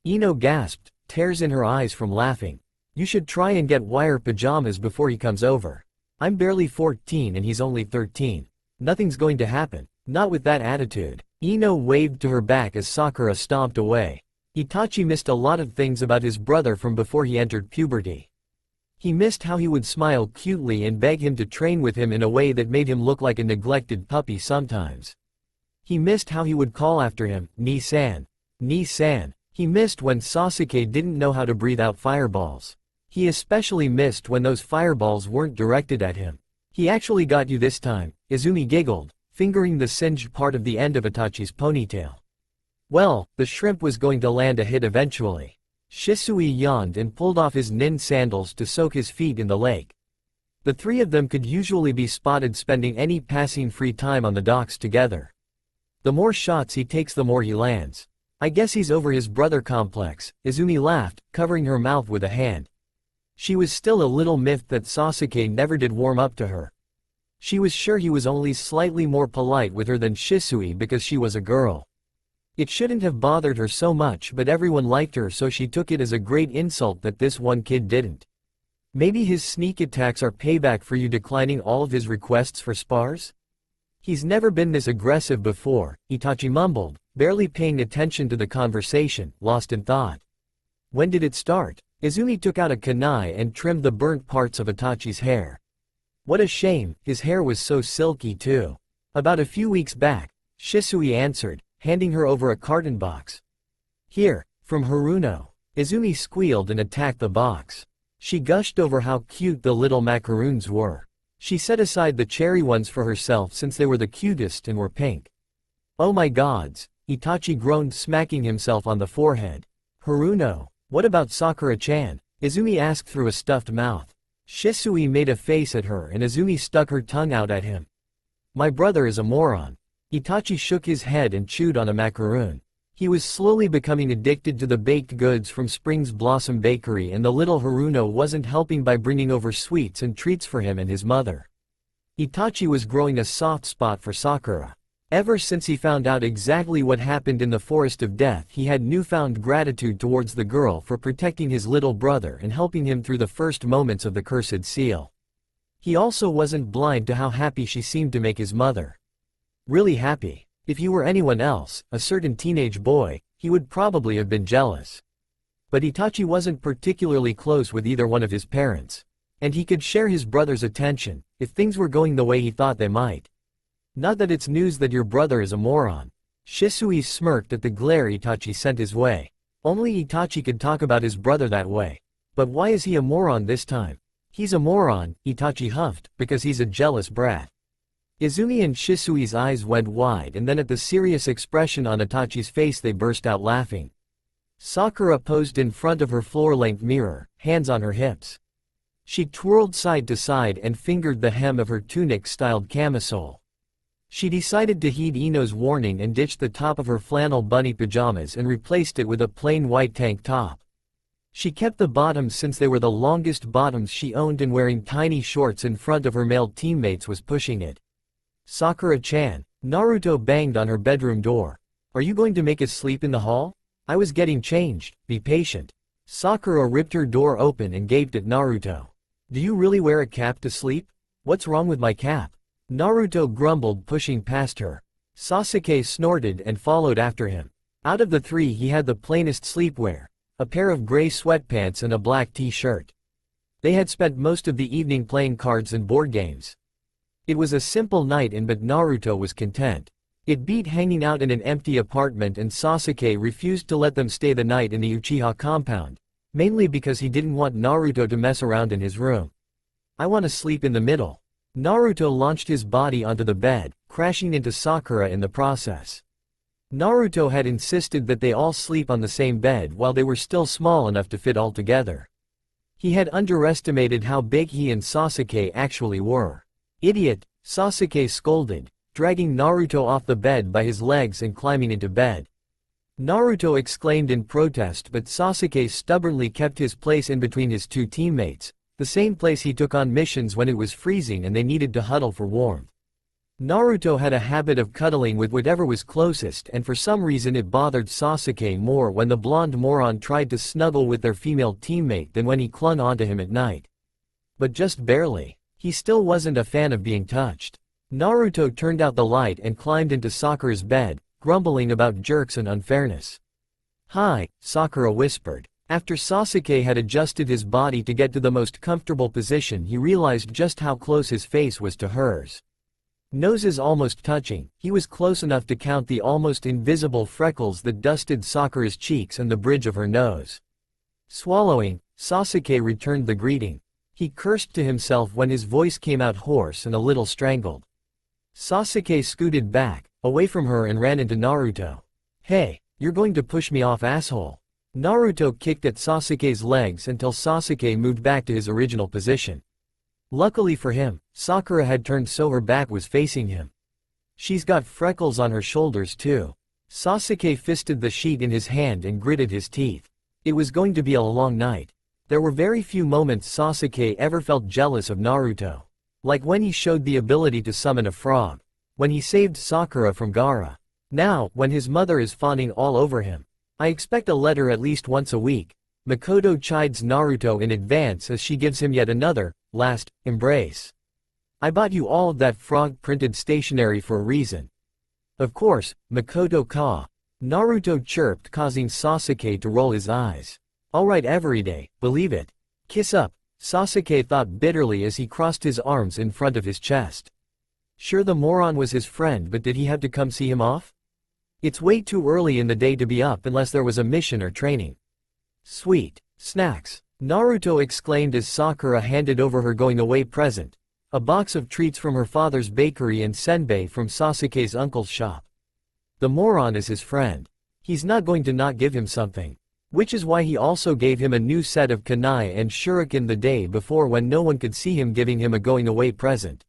Ino gasped, tears in her eyes from laughing. You should try and get wire pajamas before he comes over. I'm barely 14 and he's only 13. Nothing's going to happen. Not with that attitude. Ino waved to her back as Sakura stomped away. Itachi missed a lot of things about his brother from before he entered puberty. He missed how he would smile cutely and beg him to train with him in a way that made him look like a neglected puppy sometimes. He missed how he would call after him, Ni-san. Ni-san. He missed when Sasuke didn't know how to breathe out fireballs. He especially missed when those fireballs weren't directed at him. He actually got you this time, Izumi giggled, fingering the singed part of the end of Itachi's ponytail. Well, the shrimp was going to land a hit eventually. Shisui yawned and pulled off his nin sandals to soak his feet in the lake. The three of them could usually be spotted spending any passing free time on the docks together. The more shots he takes, the more he lands. I guess he's over his brother complex, Izumi laughed, covering her mouth with a hand. She was still a little miffed that Sasuke never did warm up to her. She was sure he was only slightly more polite with her than Shisui because she was a girl. It shouldn't have bothered her so much, but everyone liked her, so she took it as a great insult that this one kid didn't. Maybe his sneak attacks are payback for you declining all of his requests for spars? He's never been this aggressive before, Itachi mumbled, barely paying attention to the conversation, lost in thought. When did it start? Izumi took out a kunai and trimmed the burnt parts of Itachi's hair. What a shame, his hair was so silky too. About a few weeks back, Shisui answered, handing her over a carton box. Here, from Haruno. Izumi squealed and attacked the box. She gushed over how cute the little macaroons were. She set aside the cherry ones for herself since they were the cutest and were pink. Oh my gods, Itachi groaned, smacking himself on the forehead. Haruno, what about Sakura-chan? Izumi asked through a stuffed mouth. Shisui made a face at her and Izumi stuck her tongue out at him. My brother is a moron. Itachi shook his head and chewed on a macaroon. He was slowly becoming addicted to the baked goods from Spring's Blossom Bakery, and the little Haruno wasn't helping by bringing over sweets and treats for him and his mother. Itachi was growing a soft spot for Sakura. Ever since he found out exactly what happened in the Forest of Death, he had newfound gratitude towards the girl for protecting his little brother and helping him through the first moments of the Cursed Seal. He also wasn't blind to how happy she seemed to make his mother. Really happy. If he were anyone else, a certain teenage boy, he would probably have been jealous. But Itachi wasn't particularly close with either one of his parents. And he could share his brother's attention, if things were going the way he thought they might. Not that it's news that your brother is a moron. Shisui smirked at the glare Itachi sent his way. Only Itachi could talk about his brother that way. But why is he a moron this time? He's a moron, Itachi huffed, because he's a jealous brat. Izumi and Shisui's eyes went wide, and then at the serious expression on Itachi's face they burst out laughing. Sakura posed in front of her floor-length mirror, hands on her hips. She twirled side to side and fingered the hem of her tunic-styled camisole. She decided to heed Ino's warning and ditched the top of her flannel bunny pajamas and replaced it with a plain white tank top. She kept the bottoms since they were the longest bottoms she owned, and wearing tiny shorts in front of her male teammates was pushing it. Sakura-chan. Naruto banged on her bedroom door. Are you going to make us sleep in the hall? I was getting changed, be patient. Sakura ripped her door open and gaped at Naruto. Do you really wear a cap to sleep? What's wrong with my cap? Naruto grumbled, pushing past her. Sasuke snorted and followed after him. Out of the three he had the plainest sleepwear, a pair of gray sweatpants and a black t-shirt. They had spent most of the evening playing cards and board games. It was a simple night in, but Naruto was content. It beat hanging out in an empty apartment, and Sasuke refused to let them stay the night in the Uchiha compound, mainly because he didn't want Naruto to mess around in his room. I want to sleep in the middle. Naruto launched his body onto the bed, crashing into Sakura in the process. Naruto had insisted that they all sleep on the same bed while they were still small enough to fit all together. He had underestimated how big he and Sasuke actually were. Idiot, Sasuke scolded, dragging Naruto off the bed by his legs and climbing into bed. Naruto exclaimed in protest, but Sasuke stubbornly kept his place in between his two teammates, the same place he took on missions when it was freezing and they needed to huddle for warmth. Naruto had a habit of cuddling with whatever was closest, and for some reason it bothered Sasuke more when the blonde moron tried to snuggle with their female teammate than when he clung onto him at night. But just barely. He still wasn't a fan of being touched. Naruto turned out the light and climbed into Sakura's bed, grumbling about jerks and unfairness. Hi, Sakura whispered. After Sasuke had adjusted his body to get to the most comfortable position, he realized just how close his face was to hers. Noses almost touching, he was close enough to count the almost invisible freckles that dusted Sakura's cheeks and the bridge of her nose. Swallowing, Sasuke returned the greeting. He cursed to himself when his voice came out hoarse and a little strangled. Sasuke scooted back, away from her, and ran into Naruto. Hey, you're going to push me off, asshole. Naruto kicked at Sasuke's legs until Sasuke moved back to his original position. Luckily for him, Sakura had turned so her back was facing him. She's got freckles on her shoulders too. Sasuke fisted the sheet in his hand and gritted his teeth. It was going to be a long night. There were very few moments Sasuke ever felt jealous of Naruto. Like when he showed the ability to summon a frog. When he saved Sakura from Gaara. Now, when his mother is fawning all over him. I expect a letter at least once a week. Makoto chides Naruto in advance as she gives him yet another, last, embrace. I bought you all of that frog-printed stationery for a reason. Of course, Makoto-ka. Naruto chirped, causing Sasuke to roll his eyes. Alright every day, believe it. Kiss up, Sasuke thought bitterly as he crossed his arms in front of his chest. Sure, the moron was his friend, but did he have to come see him off? It's way too early in the day to be up unless there was a mission or training. Sweet snacks, Naruto exclaimed as Sakura handed over her going-away present. A box of treats from her father's bakery and senbei from Sasuke's uncle's shop. The moron is his friend. He's not going to not give him something. Which is why he also gave him a new set of kunai and shuriken the day before when no one could see him giving him a going-away present.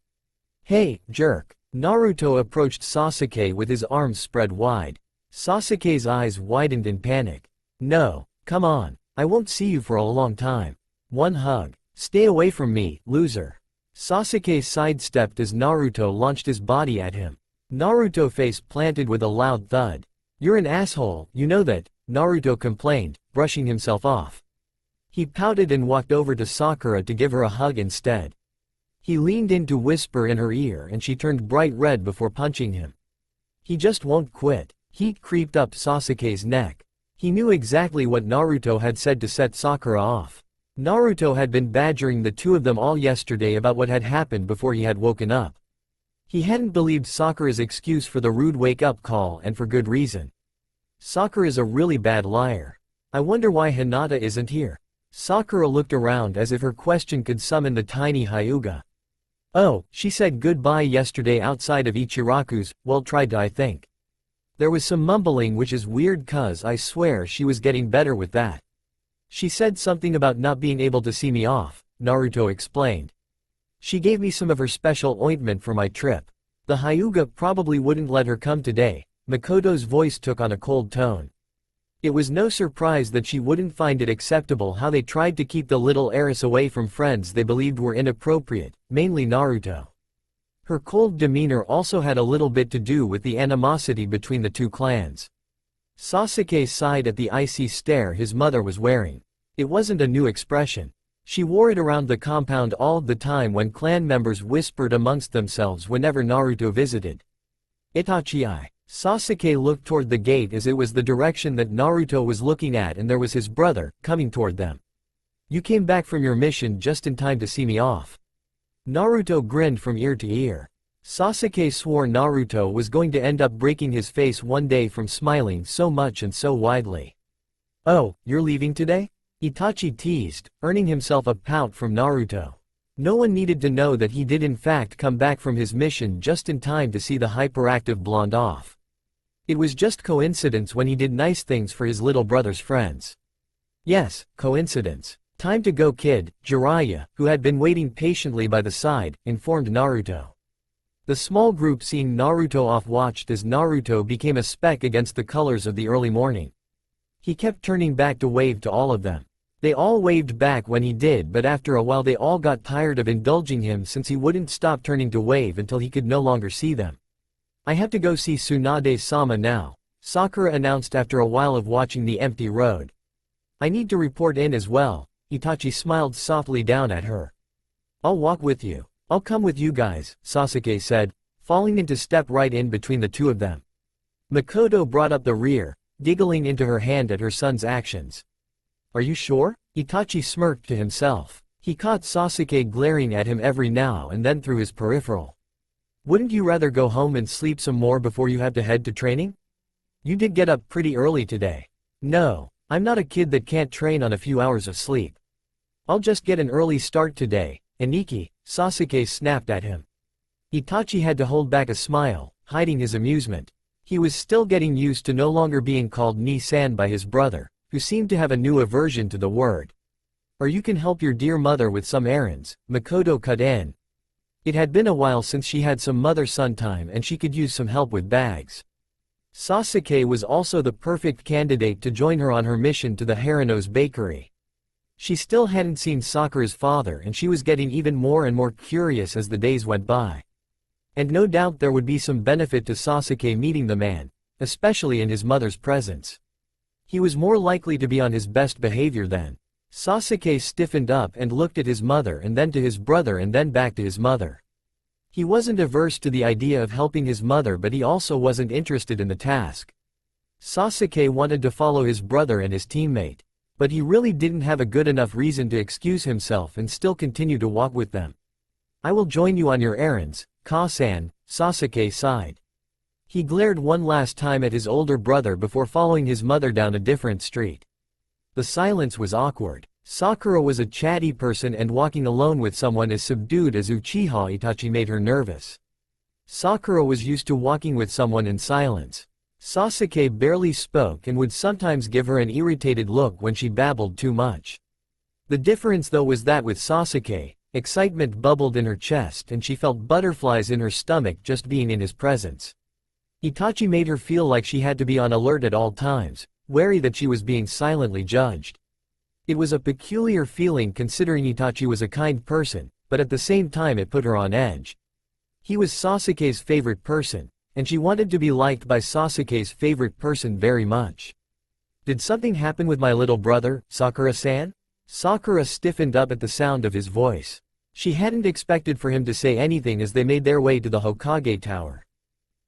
Hey, jerk. Naruto approached Sasuke with his arms spread wide. Sasuke's eyes widened in panic. No, come on. I won't see you for a long time. One hug. Stay away from me, loser. Sasuke sidestepped as Naruto launched his body at him. Naruto face planted with a loud thud. You're an asshole, you know that, Naruto complained, brushing himself off. He pouted and walked over to Sakura to give her a hug instead. He leaned in to whisper in her ear and she turned bright red before punching him. He just won't quit. Heat creeped up Sasuke's neck. He knew exactly what Naruto had said to set Sakura off. Naruto had been badgering the two of them all yesterday about what had happened before he had woken up. He hadn't believed Sakura's excuse for the rude wake-up call, and for good reason. Sakura's a really bad liar. I wonder why Hinata isn't here. Sakura looked around as if her question could summon the tiny Hyuga. Oh, she said goodbye yesterday outside of Ichiraku's, well tried I think. There was some mumbling, which is weird cuz I swear she was getting better with that. She said something about not being able to see me off, Naruto explained. She gave me some of her special ointment for my trip. The Hyuga probably wouldn't let her come today. Makoto's voice took on a cold tone. It was no surprise that she wouldn't find it acceptable how they tried to keep the little heiress away from friends they believed were inappropriate, mainly Naruto. Her cold demeanor also had a little bit to do with the animosity between the two clans. Sasuke sighed at the icy stare his mother was wearing. It wasn't a new expression. She wore it around the compound all the time when clan members whispered amongst themselves whenever Naruto visited. Itachi. Sasuke looked toward the gate as it was the direction that Naruto was looking at, and there was his brother, coming toward them. You came back from your mission just in time to see me off. Naruto grinned from ear to ear. Sasuke swore Naruto was going to end up breaking his face one day from smiling so much and so widely. Oh, you're leaving today? Itachi teased, earning himself a pout from Naruto. No one needed to know that he did in fact come back from his mission just in time to see the hyperactive blonde off. It was just coincidence when he did nice things for his little brother's friends. Yes, coincidence. Time to go, kid, Jiraiya, who had been waiting patiently by the side, informed Naruto. The small group seeing Naruto off watched as Naruto became a speck against the colors of the early morning. He kept turning back to wave to all of them. They all waved back when he did, but after a while they all got tired of indulging him since he wouldn't stop turning to wave until he could no longer see them. I have to go see Tsunade-sama now, Sakura announced after a while of watching the empty road. I need to report in as well. Itachi smiled softly down at her. I'll walk with you. I'll come with you guys, Sasuke said, falling into step right in between the two of them. Makoto brought up the rear, giggling into her hand at her son's actions. Are you sure? Itachi smirked to himself. He caught Sasuke glaring at him every now and then through his peripheral. Wouldn't you rather go home and sleep some more before you have to head to training? You did get up pretty early today. No, I'm not a kid that can't train on a few hours of sleep. I'll just get an early start today, Aniki, Sasuke snapped at him. Itachi had to hold back a smile, hiding his amusement. He was still getting used to no longer being called Ni-san by his brother, who seemed to have a new aversion to the word. Or you can help your dear mother with some errands, Makoto cut in. It had been a while since she had some mother-son time and she could use some help with bags. Sasuke was also the perfect candidate to join her on her mission to the Harano's bakery. She still hadn't seen Sakura's father and she was getting even more and more curious as the days went by. And no doubt there would be some benefit to Sasuke meeting the man, especially in his mother's presence. He was more likely to be on his best behavior then. Sasuke stiffened up and looked at his mother and then to his brother and then back to his mother. He wasn't averse to the idea of helping his mother, but he also wasn't interested in the task. Sasuke wanted to follow his brother and his teammate, but he really didn't have a good enough reason to excuse himself and still continue to walk with them. "I will join you on your errands, Ka-san," Sasuke sighed. He glared one last time at his older brother before following his mother down a different street. The silence was awkward. Sakura was a chatty person and walking alone with someone as subdued as Uchiha Itachi made her nervous. Sakura was used to walking with someone in silence. Sasuke barely spoke and would sometimes give her an irritated look when she babbled too much. The difference though was that with Sasuke, excitement bubbled in her chest and she felt butterflies in her stomach just being in his presence. Itachi made her feel like she had to be on alert at all times, wary that she was being silently judged. It was a peculiar feeling considering Itachi was a kind person, but at the same time it put her on edge. He was Sasuke's favorite person, and she wanted to be liked by Sasuke's favorite person very much. "Did something happen with my little brother, Sakura-san?" Sakura stiffened up at the sound of his voice. She hadn't expected for him to say anything as they made their way to the Hokage Tower.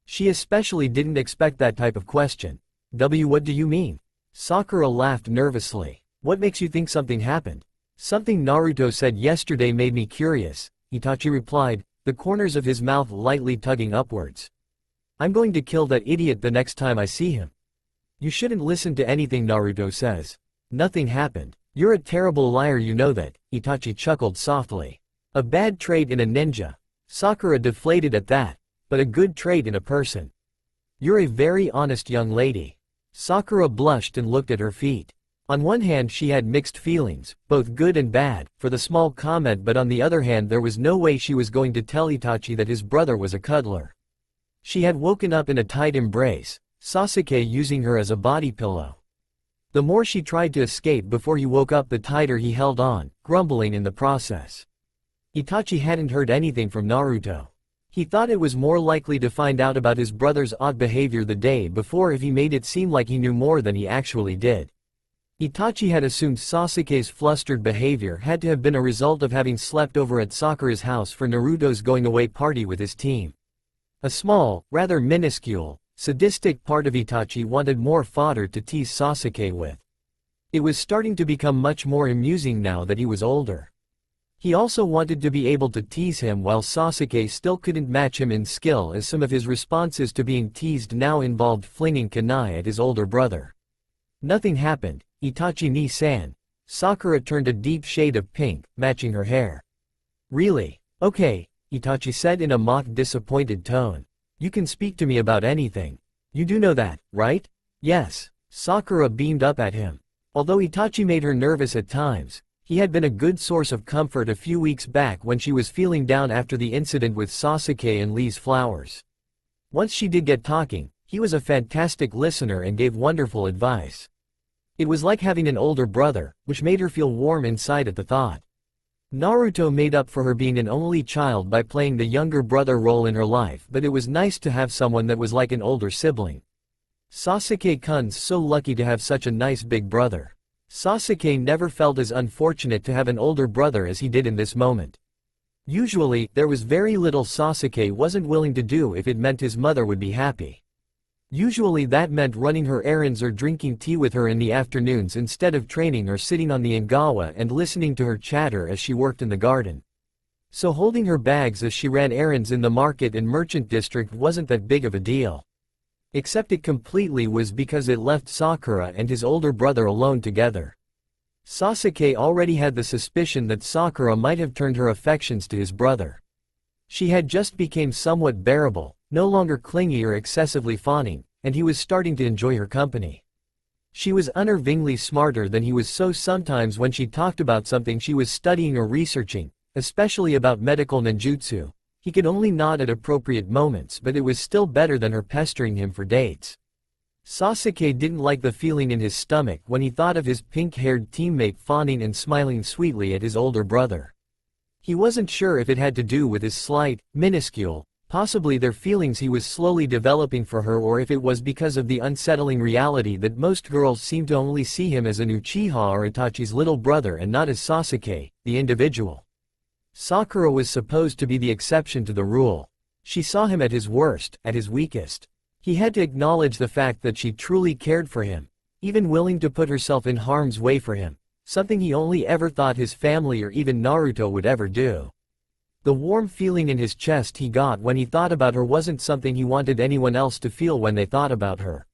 She especially didn't expect that type of question. What do you mean?" Sakura laughed nervously. "What makes you think something happened?" "Something Naruto said yesterday made me curious," Itachi replied, the corners of his mouth lightly tugging upwards. "I'm going to kill that idiot the next time I see him." "You shouldn't listen to anything Naruto says. Nothing happened. You're a terrible liar, you know that," Itachi chuckled softly. "A bad trait in a ninja." Sakura deflated at that. "But a good trait in a person. You're a very honest young lady." Sakura blushed and looked at her feet. On one hand she had mixed feelings, both good and bad, for the small comment, but on the other hand there was no way she was going to tell Itachi that his brother was a cuddler. She had woken up in a tight embrace, Sasuke using her as a body pillow. The more she tried to escape before he woke up, the tighter he held on, grumbling in the process. Itachi hadn't heard anything from Naruto. He thought it was more likely to find out about his brother's odd behavior the day before if he made it seem like he knew more than he actually did. Itachi had assumed Sasuke's flustered behavior had to have been a result of having slept over at Sakura's house for Naruto's going-away party with his team. A small, rather minuscule, sadistic part of Itachi wanted more fodder to tease Sasuke with. It was starting to become much more amusing now that he was older. He also wanted to be able to tease him while Sasuke still couldn't match him in skill, as some of his responses to being teased now involved flinging kunai at his older brother. "Nothing happened, Itachi-ni-san." Sakura turned a deep shade of pink, matching her hair. "Really? Okay," Itachi said in a mock disappointed tone. "You can speak to me about anything. You do know that, right?" "Yes." Sakura beamed up at him. Although Itachi made her nervous at times, he had been a good source of comfort a few weeks back when she was feeling down after the incident with Sasuke and Lee's flowers. Once she did get talking, he was a fantastic listener and gave wonderful advice. It was like having an older brother, which made her feel warm inside at the thought. Naruto made up for her being an only child by playing the younger brother role in her life, but it was nice to have someone that was like an older sibling. Sasuke-kun's so lucky to have such a nice big brother. Sasuke never felt as unfortunate to have an older brother as he did in this moment. Usually, there was very little Sasuke wasn't willing to do if it meant his mother would be happy. Usually that meant running her errands or drinking tea with her in the afternoons instead of training or sitting on the Ingawa and listening to her chatter as she worked in the garden. So holding her bags as she ran errands in the market and merchant district wasn't that big of a deal. Except it completely was because it left Sakura and his older brother alone together. Sasuke already had the suspicion that Sakura might have turned her affections to his brother. She had just become somewhat bearable, no longer clingy or excessively fawning, and he was starting to enjoy her company. She was unnervingly smarter than he was, so sometimes when she talked about something she was studying or researching, especially about medical ninjutsu, he could only nod at appropriate moments, but it was still better than her pestering him for dates. Sasuke didn't like the feeling in his stomach when he thought of his pink-haired teammate fawning and smiling sweetly at his older brother. He wasn't sure if it had to do with his slight, minuscule, possibly their feelings he was slowly developing for her, or if it was because of the unsettling reality that most girls seem to only see him as an Uchiha or Itachi's little brother and not as Sasuke, the individual. Sakura was supposed to be the exception to the rule. She saw him at his worst, at his weakest. He had to acknowledge the fact that she truly cared for him, even willing to put herself in harm's way for him, something he only ever thought his family or even Naruto would ever do. The warm feeling in his chest he got when he thought about her wasn't something he wanted anyone else to feel when they thought about her.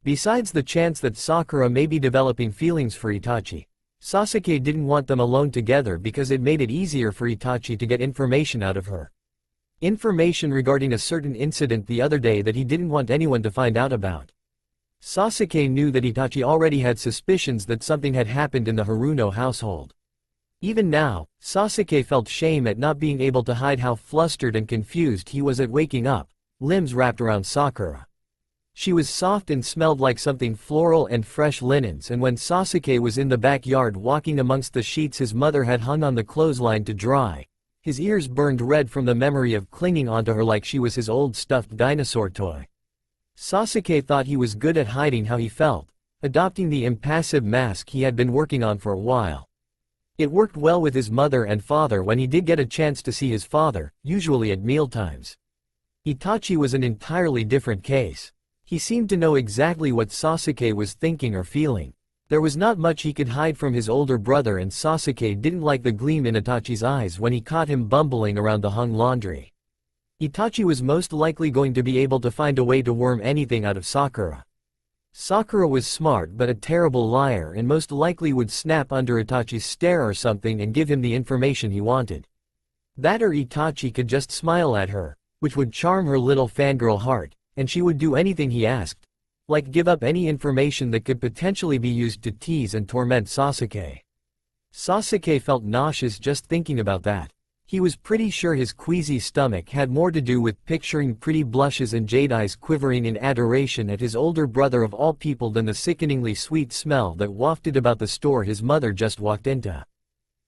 Besides the chance that Sakura may be developing feelings for Itachi, Sasuke didn't want them alone together because it made it easier for Itachi to get information out of her. Information regarding a certain incident the other day that he didn't want anyone to find out about. Sasuke knew that Itachi already had suspicions that something had happened in the Haruno household. Even now, Sasuke felt shame at not being able to hide how flustered and confused he was at waking up, limbs wrapped around Sakura. She was soft and smelled like something floral and fresh linens, and when Sasuke was in the backyard walking amongst the sheets his mother had hung on the clothesline to dry, his ears burned red from the memory of clinging onto her like she was his old stuffed dinosaur toy. Sasuke thought he was good at hiding how he felt, adopting the impassive mask he had been working on for a while. It worked well with his mother and father when he did get a chance to see his father, usually at mealtimes. Itachi was an entirely different case. He seemed to know exactly what Sasuke was thinking or feeling. There was not much he could hide from his older brother, and Sasuke didn't like the gleam in Itachi's eyes when he caught him bumbling around the hung laundry. Itachi was most likely going to be able to find a way to worm anything out of Sakura. Sakura was smart but a terrible liar and most likely would snap under Itachi's stare or something and give him the information he wanted. That or Itachi could just smile at her, which would charm her little fangirl heart, and she would do anything he asked, like give up any information that could potentially be used to tease and torment Sasuke. Sasuke felt nauseous just thinking about that. He was pretty sure his queasy stomach had more to do with picturing pretty blushes and jade eyes quivering in adoration at his older brother of all people than the sickeningly sweet smell that wafted about the store his mother just walked into.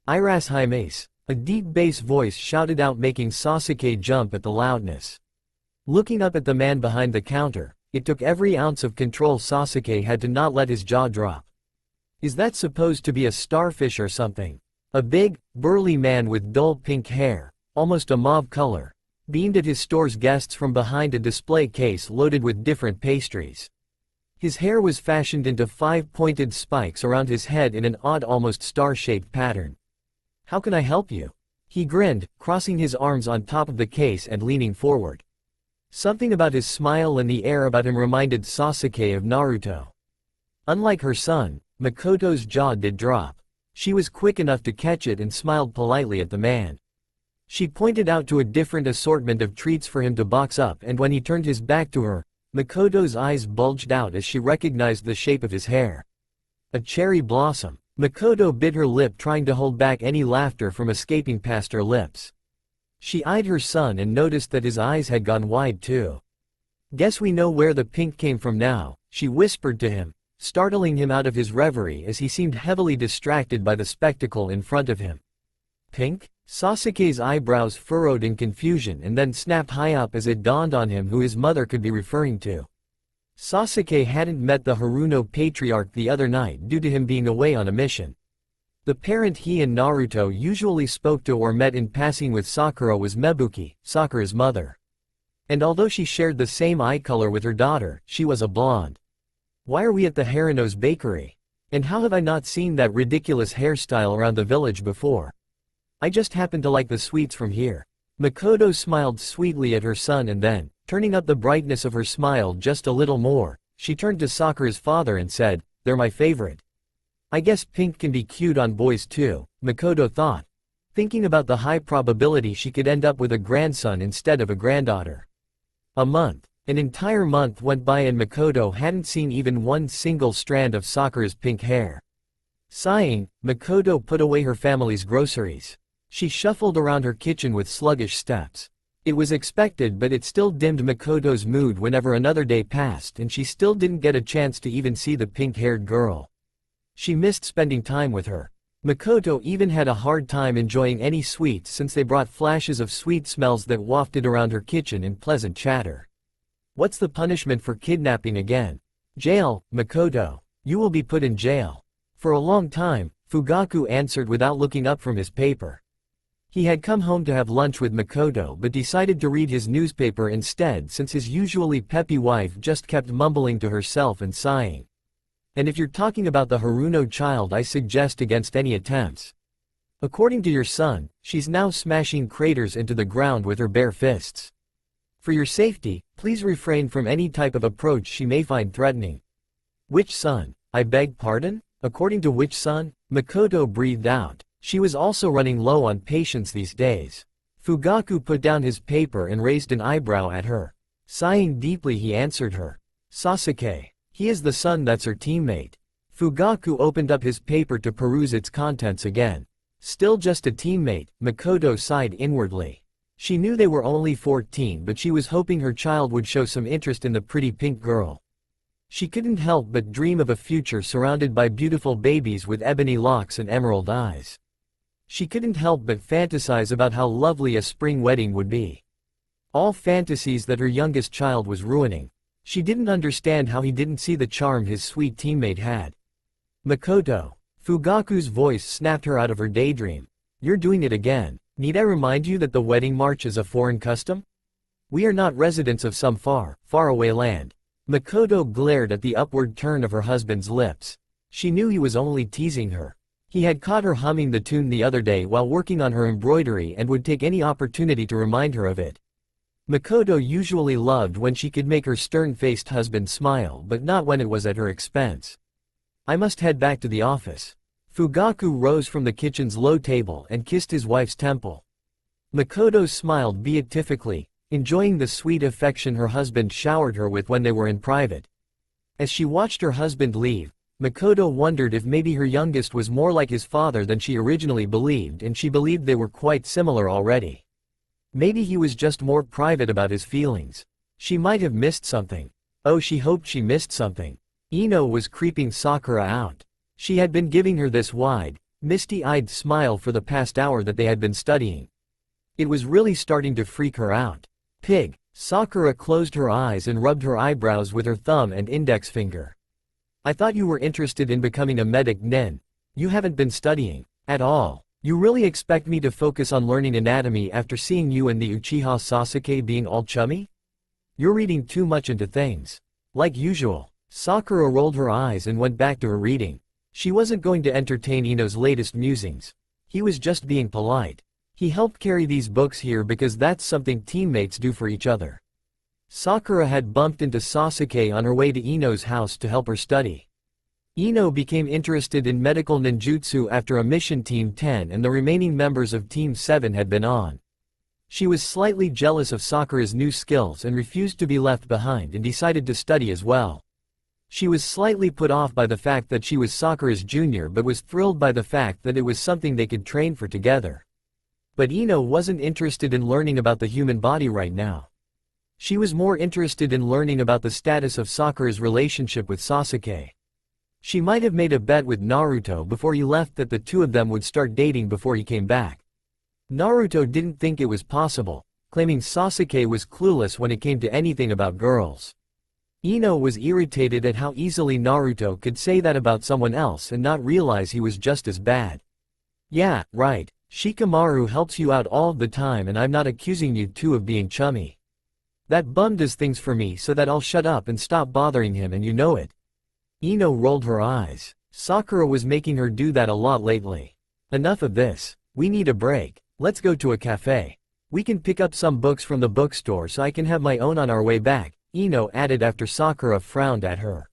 "Iras Himace," a deep bass voice shouted out, making Sasuke jump at the loudness. Looking up at the man behind the counter, it took every ounce of control Sasuke had to not let his jaw drop. Is that supposed to be a starfish or something? A big, burly man with dull pink hair, almost a mauve color, beamed at his store's guests from behind a display case loaded with different pastries. His hair was fashioned into 5 pointed spikes around his head in an odd, almost star-shaped pattern. "How can I help you?" He grinned, crossing his arms on top of the case and leaning forward. Something about his smile and the air about him reminded Sasuke of Naruto. Unlike her son, Makoto's jaw did drop. She was quick enough to catch it and smiled politely at the man. She pointed out to a different assortment of treats for him to box up, and when he turned his back to her, Makoto's eyes bulged out as she recognized the shape of his hair. A cherry blossom. Makoto bit her lip, trying to hold back any laughter from escaping past her lips. She eyed her son and noticed that his eyes had gone wide too. "Guess we know where the pink came from now," she whispered to him, startling him out of his reverie as he seemed heavily distracted by the spectacle in front of him. "Pink?" Sasuke's eyebrows furrowed in confusion and then snapped high up as it dawned on him who his mother could be referring to. Sasuke hadn't met the Haruno patriarch the other night due to him being away on a mission. The parent he and Naruto usually spoke to or met in passing with Sakura was Mebuki, Sakura's mother. And although she shared the same eye color with her daughter, she was a blonde. "Why are we at the Haruno's bakery? And how have I not seen that ridiculous hairstyle around the village before? I just happen to like the sweets from here." Makoto smiled sweetly at her son and then, turning up the brightness of her smile just a little more, she turned to Sakura's father and said, "They're my favorite." I guess pink can be cute on boys too, Makoto thought, thinking about the high probability she could end up with a grandson instead of a granddaughter. An entire month went by and Makoto hadn't seen even one single strand of Sakura's pink hair. Sighing, Makoto put away her family's groceries. She shuffled around her kitchen with sluggish steps. It was expected, but it still dimmed Makoto's mood whenever another day passed and she still didn't get a chance to even see the pink-haired girl. She missed spending time with her. Makoto even had a hard time enjoying any sweets since they brought flashes of sweet smells that wafted around her kitchen in pleasant chatter. What's the punishment for kidnapping again? Jail, Makoto. You will be put in jail. For a long time, Fugaku answered without looking up from his paper. He had come home to have lunch with Makoto but decided to read his newspaper instead since his usually peppy wife just kept mumbling to herself and sighing. And if you're talking about the Haruno child, I suggest against any attempts. According to your son, she's now smashing craters into the ground with her bare fists. For your safety, please refrain from any type of approach she may find threatening. Which son? I beg pardon? According to which son? Makoto breathed out. She was also running low on patience these days. Fugaku put down his paper and raised an eyebrow at her. Sighing deeply, he answered her. Sasuke. He is the son that's her teammate. Fugaku opened up his paper to peruse its contents again. Still just a teammate, Makoto sighed inwardly. She knew they were only 14, but she was hoping her child would show some interest in the pretty pink girl. She couldn't help but dream of a future surrounded by beautiful babies with ebony locks and emerald eyes. She couldn't help but fantasize about how lovely a spring wedding would be. All fantasies that her youngest child was ruining. She didn't understand how he didn't see the charm his sweet teammate had. Makoto. Fugaku's voice snapped her out of her daydream. You're doing it again. Need I remind you that the wedding march is a foreign custom? We are not residents of some far, far away land. Makoto glared at the upward turn of her husband's lips. She knew he was only teasing her. He had caught her humming the tune the other day while working on her embroidery and would take any opportunity to remind her of it. Makoto usually loved when she could make her stern-faced husband smile, but not when it was at her expense. I must head back to the office. Fugaku rose from the kitchen's low table and kissed his wife's temple. Makoto smiled beatifically, enjoying the sweet affection her husband showered her with when they were in private. As she watched her husband leave, Makoto wondered if maybe her youngest was more like his father than she originally believed, and she believed they were quite similar already. Maybe he was just more private about his feelings. She might have missed something. Oh, she hoped she missed something. Ino was creeping Sakura out. She had been giving her this wide, misty-eyed smile for the past hour that they had been studying. It was really starting to freak her out. Pig. Sakura closed her eyes and rubbed her eyebrows with her thumb and index finger. I thought you were interested in becoming a medic, Nen. You haven't been studying. At all. You really expect me to focus on learning anatomy after seeing you and the Uchiha Sasuke being all chummy? You're reading too much into things. Like usual. Sakura rolled her eyes and went back to her reading. She wasn't going to entertain Ino's latest musings. He was just being polite. He helped carry these books here because that's something teammates do for each other. Sakura had bumped into Sasuke on her way to Ino's house to help her study. Ino became interested in medical ninjutsu after a mission Team 10 and the remaining members of Team 7 had been on. She was slightly jealous of Sakura's new skills and refused to be left behind and decided to study as well. She was slightly put off by the fact that she was Sakura's junior but was thrilled by the fact that it was something they could train for together. But Ino wasn't interested in learning about the human body right now. She was more interested in learning about the status of Sakura's relationship with Sasuke. She might have made a bet with Naruto before he left that the two of them would start dating before he came back. Naruto didn't think it was possible, claiming Sasuke was clueless when it came to anything about girls. Ino was irritated at how easily Naruto could say that about someone else and not realize he was just as bad. Yeah, right. Shikamaru helps you out all the time and I'm not accusing you two of being chummy. That bum does things for me so that I'll shut up and stop bothering him, and you know it. Ino rolled her eyes. Sakura was making her do that a lot lately. Enough of this. We need a break. Let's go to a cafe. We can pick up some books from the bookstore so I can have my own on our way back, Ino added after Sakura frowned at her.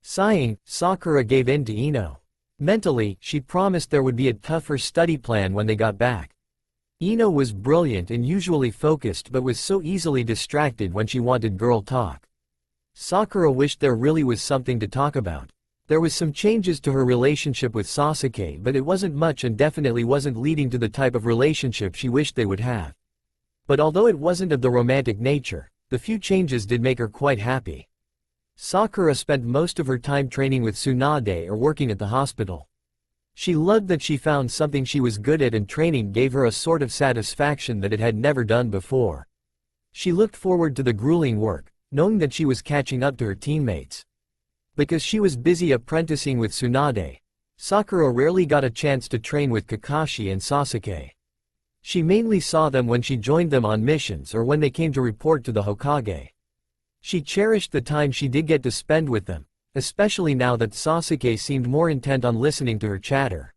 Sighing, Sakura gave in to Ino. Mentally, she promised there would be a tougher study plan when they got back. Ino was brilliant and usually focused but was so easily distracted when she wanted girl talk. Sakura wished there really was something to talk about. There was some changes to her relationship with Sasuke, but it wasn't much and definitely wasn't leading to the type of relationship she wished they would have. But although it wasn't of the romantic nature, the few changes did make her quite happy. Sakura spent most of her time training with Tsunade or working at the hospital. She loved that she found something she was good at, and training gave her a sort of satisfaction that it had never done before. She looked forward to the grueling work, knowing that she was catching up to her teammates. Because she was busy apprenticing with Tsunade, Sakura rarely got a chance to train with Kakashi and Sasuke. She mainly saw them when she joined them on missions or when they came to report to the Hokage. She cherished the time she did get to spend with them, especially now that Sasuke seemed more intent on listening to her chatter.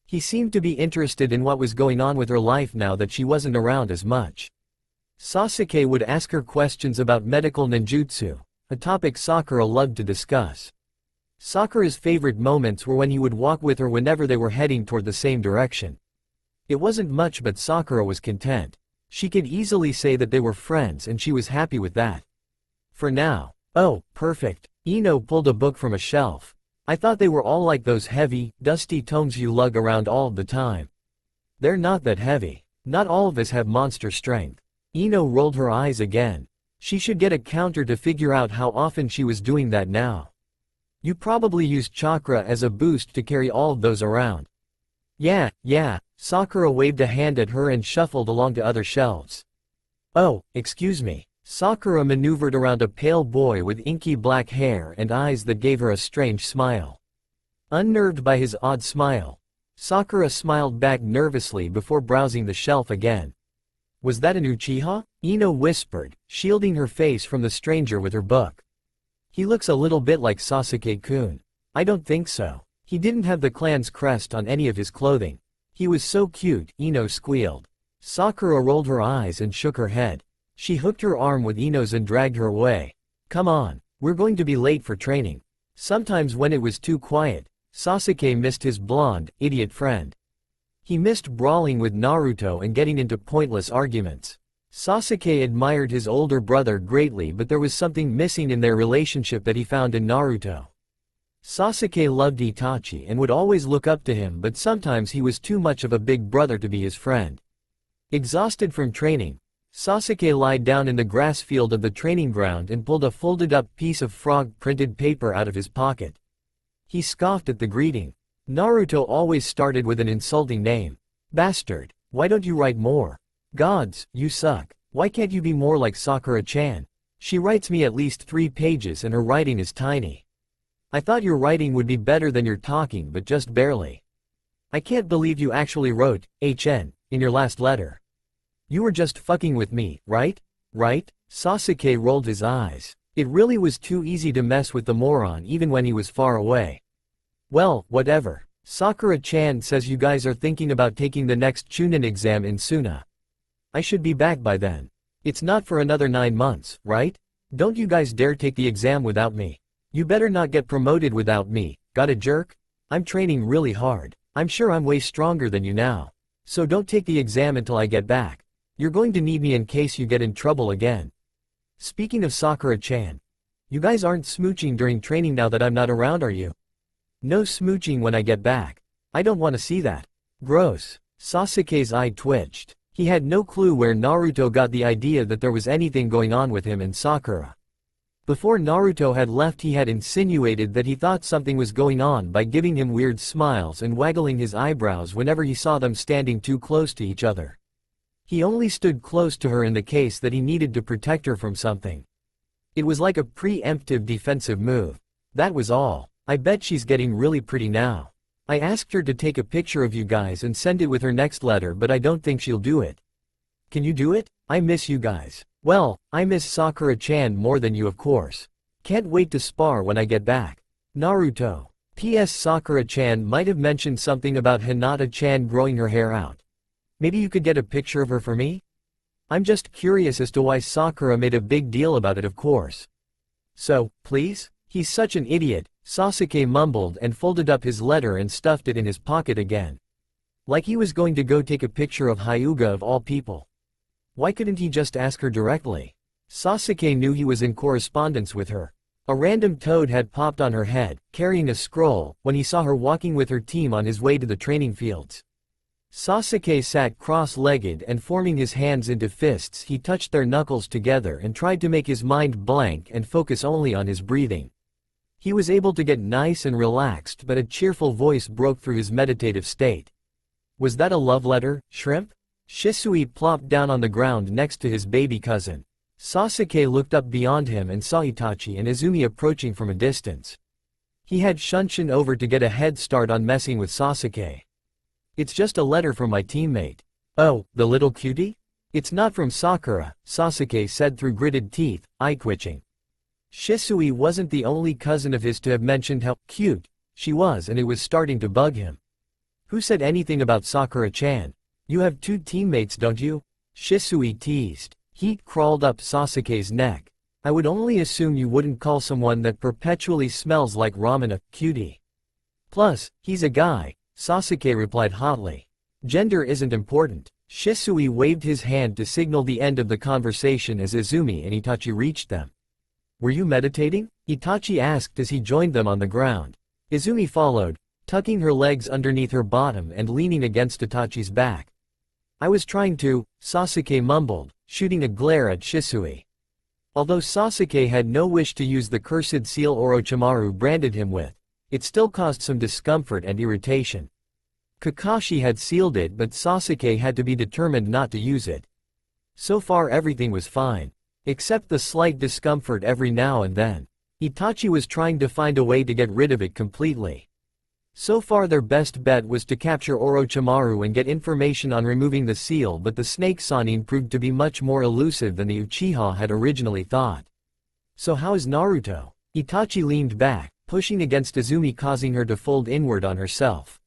He seemed to be interested in what was going on with her life now that she wasn't around as much. Sasuke would ask her questions about medical ninjutsu, a topic Sakura loved to discuss. Sakura's favorite moments were when he would walk with her whenever they were heading toward the same direction. It wasn't much, but Sakura was content. She could easily say that they were friends, and she was happy with that. For now. Oh, perfect. Ino pulled a book from a shelf. I thought they were all like those heavy, dusty tomes you lug around all the time. They're not that heavy. Not all of us have monster strength. Ino rolled her eyes again. She should get a counter to figure out how often she was doing that now. You probably used chakra as a boost to carry all of those around. Yeah. Sakura waved a hand at her and shuffled along to other shelves. Oh, excuse me. Sakura maneuvered around a pale boy with inky black hair and eyes that gave her a strange smile. Unnerved by his odd smile, Sakura smiled back nervously before browsing the shelf again. Was that an Uchiha? Ino whispered, shielding her face from the stranger with her book. He looks a little bit like Sasuke-kun. I don't think so. He didn't have the clan's crest on any of his clothing. He was so cute, Ino squealed. Sakura rolled her eyes and shook her head. She hooked her arm with Ino's and dragged her away. Come on, we're going to be late for training. Sometimes when it was too quiet, Sasuke missed his blonde, idiot friend. He missed brawling with Naruto and getting into pointless arguments. Sasuke admired his older brother greatly, but there was something missing in their relationship that he found in Naruto. Sasuke loved Itachi and would always look up to him, but sometimes he was too much of a big brother to be his friend. Exhausted from training, Sasuke lied down in the grass field of the training ground and pulled a folded-up piece of frog-printed paper out of his pocket. He scoffed at the greeting. Naruto always started with an insulting name. Bastard, why don't you write more? Gods, you suck. Why can't you be more like Sakura-chan? She writes me at least 3 pages and her writing is tiny. I thought your writing would be better than your talking, but just barely. I can't believe you actually wrote, HN, in your last letter. You were just fucking with me, right? Right? Sasuke rolled his eyes. It really was too easy to mess with the moron even when he was far away. Well, whatever. Sakura-chan says you guys are thinking about taking the next Chunin exam in Suna. I should be back by then. It's not for another 9 months, right? Don't you guys dare take the exam without me. You better not get promoted without me, got a jerk? I'm training really hard. I'm sure I'm way stronger than you now. So don't take the exam until I get back. You're going to need me in case you get in trouble again. Speaking of Sakura-chan, you guys aren't smooching during training now that I'm not around, are you? No smooching when I get back. I don't want to see that. Gross. Sasuke's eye twitched. He had no clue where Naruto got the idea that there was anything going on with him and Sakura. Before Naruto had left, he had insinuated that he thought something was going on by giving him weird smiles and waggling his eyebrows whenever he saw them standing too close to each other. He only stood close to her in the case that he needed to protect her from something. It was like a preemptive defensive move. That was all. I bet she's getting really pretty now. I asked her to take a picture of you guys and send it with her next letter, but I don't think she'll do it. Can you do it? I miss you guys. Well, I miss Sakura-chan more than you, of course. Can't wait to spar when I get back. Naruto. P.S. Sakura-chan might have mentioned something about Hinata-chan growing her hair out. Maybe you could get a picture of her for me? I'm just curious as to why Sakura made a big deal about it, of course. So, please? He's such an idiot, Sasuke mumbled and folded up his letter and stuffed it in his pocket again. Like he was going to go take a picture of Hyuga of all people. Why couldn't he just ask her directly? Sasuke knew he was in correspondence with her. A random toad had popped on her head, carrying a scroll, when he saw her walking with her team on his way to the training fields. Sasuke sat cross-legged and forming his hands into fists he touched their knuckles together and tried to make his mind blank and focus only on his breathing. He was able to get nice and relaxed, but a cheerful voice broke through his meditative state. Was that a love letter, shrimp? Shisui plopped down on the ground next to his baby cousin. Sasuke looked up beyond him and saw Itachi and Izumi approaching from a distance. He had Shunshin over to get a head start on messing with Sasuke. It's just a letter from my teammate. Oh, the little cutie? It's not from Sakura, Sasuke said through gritted teeth, eye-twitching. Shisui wasn't the only cousin of his to have mentioned how cute she was, and it was starting to bug him. Who said anything about Sakura-chan? You have two teammates, don't you? Shisui teased. Heat crawled up Sasuke's neck. I would only assume you wouldn't call someone that perpetually smells like ramen a cutie. Plus, he's a guy, Sasuke replied hotly. Gender isn't important. Shisui waved his hand to signal the end of the conversation as Izumi and Itachi reached them. Were you meditating? Itachi asked as he joined them on the ground. Izumi followed, tucking her legs underneath her bottom and leaning against Itachi's back. I was trying to, Sasuke mumbled, shooting a glare at Shisui. Although Sasuke had no wish to use the cursed seal Orochimaru branded him with, it still caused some discomfort and irritation. Kakashi had sealed it, but Sasuke had to be determined not to use it. So far everything was fine, except the slight discomfort every now and then. Itachi was trying to find a way to get rid of it completely. So far their best bet was to capture Orochimaru and get information on removing the seal, but the snake Sannin proved to be much more elusive than the Uchiha had originally thought. So how is Naruto? Itachi leaned back, pushing against Izumi, causing her to fold inward on herself.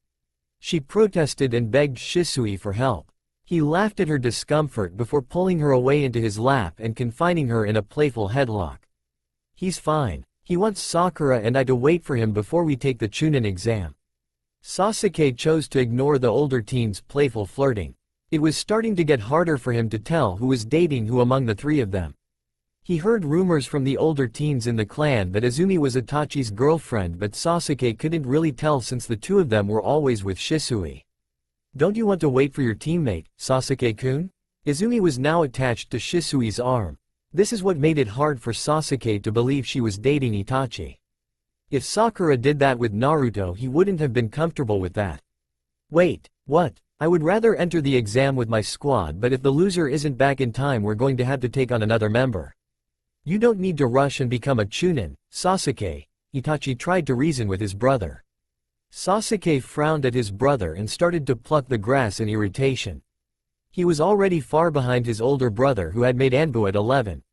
She protested and begged Shisui for help. He laughed at her discomfort before pulling her away into his lap and confining her in a playful headlock. He's fine. He wants Sakura and I to wait for him before we take the Chunin exam. Sasuke chose to ignore the older teen's playful flirting. It was starting to get harder for him to tell who was dating who among the three of them. He heard rumors from the older teens in the clan that Izumi was Itachi's girlfriend, but Sasuke couldn't really tell since the two of them were always with Shisui. Don't you want to wait for your teammate, Sasuke-kun? Izumi was now attached to Shisui's arm. This is what made it hard for Sasuke to believe she was dating Itachi. If Sakura did that with Naruto, he wouldn't have been comfortable with that. Wait, what? I would rather enter the exam with my squad, but if the loser isn't back in time, we're going to have to take on another member. You don't need to rush and become a Chunin, Sasuke, Itachi tried to reason with his brother. Sasuke frowned at his brother and started to pluck the grass in irritation. He was already far behind his older brother, who had made Anbu at 11.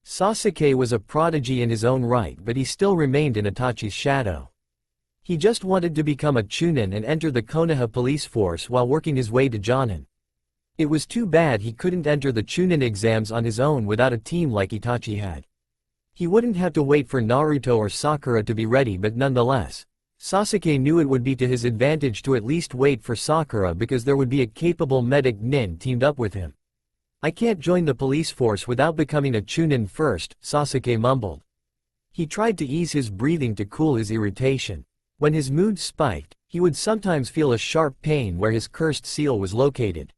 Sasuke was a prodigy in his own right, but he still remained in Itachi's shadow. He just wanted to become a Chunin and enter the Konoha police force while working his way to Jonin. It was too bad he couldn't enter the Chunin exams on his own without a team like Itachi had. He wouldn't have to wait for Naruto or Sakura to be ready, but nonetheless, Sasuke knew it would be to his advantage to at least wait for Sakura because there would be a capable medic nin teamed up with him. I can't join the police force without becoming a Chunin first, Sasuke mumbled. He tried to ease his breathing to cool his irritation. When his mood spiked, he would sometimes feel a sharp pain where his cursed seal was located.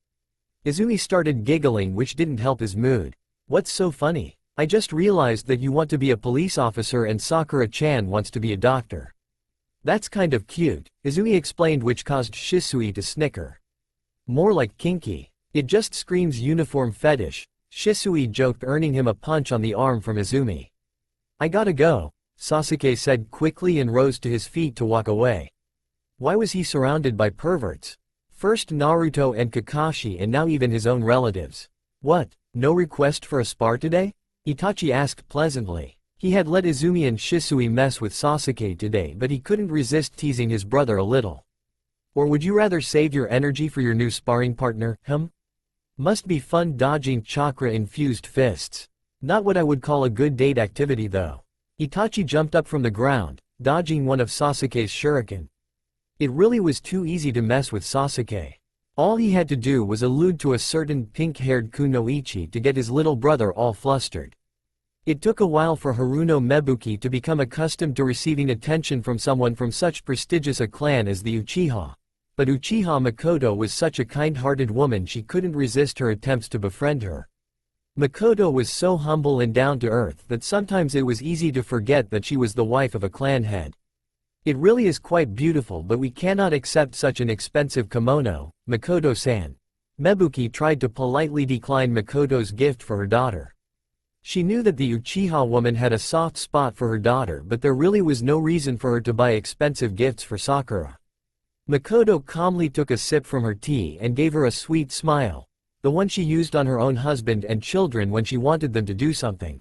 Izumi started giggling, which didn't help his mood. What's so funny? I just realized that you want to be a police officer and Sakura-chan wants to be a doctor. That's kind of cute, Izumi explained, which caused Shisui to snicker. More like kinky. It just screams uniform fetish, Shisui joked, earning him a punch on the arm from Izumi. I gotta go, Sasuke said quickly and rose to his feet to walk away. Why was he surrounded by perverts? First Naruto and Kakashi, and now even his own relatives. What, no request for a spar today? Itachi asked pleasantly. He had let Izumi and Shisui mess with Sasuke today, but he couldn't resist teasing his brother a little. Or would you rather save your energy for your new sparring partner, Must be fun dodging chakra-infused fists. Not what I would call a good date activity though. Itachi jumped up from the ground, dodging one of Sasuke's shuriken. It really was too easy to mess with Sasuke. All he had to do was allude to a certain pink-haired kunoichi to get his little brother all flustered. It took a while for Ino and Mebuki to become accustomed to receiving attention from someone from such prestigious a clan as the Uchiha. But Uchiha Makoto was such a kind-hearted woman she couldn't resist her attempts to befriend her. Makoto was so humble and down-to-earth that sometimes it was easy to forget that she was the wife of a clan head. It really is quite beautiful, but we cannot accept such an expensive kimono, Makoto-san. Mebuki tried to politely decline Makoto's gift for her daughter. She knew that the Uchiha woman had a soft spot for her daughter, but there really was no reason for her to buy expensive gifts for Sakura. Makoto calmly took a sip from her tea and gave her a sweet smile, the one she used on her own husband and children when she wanted them to do something.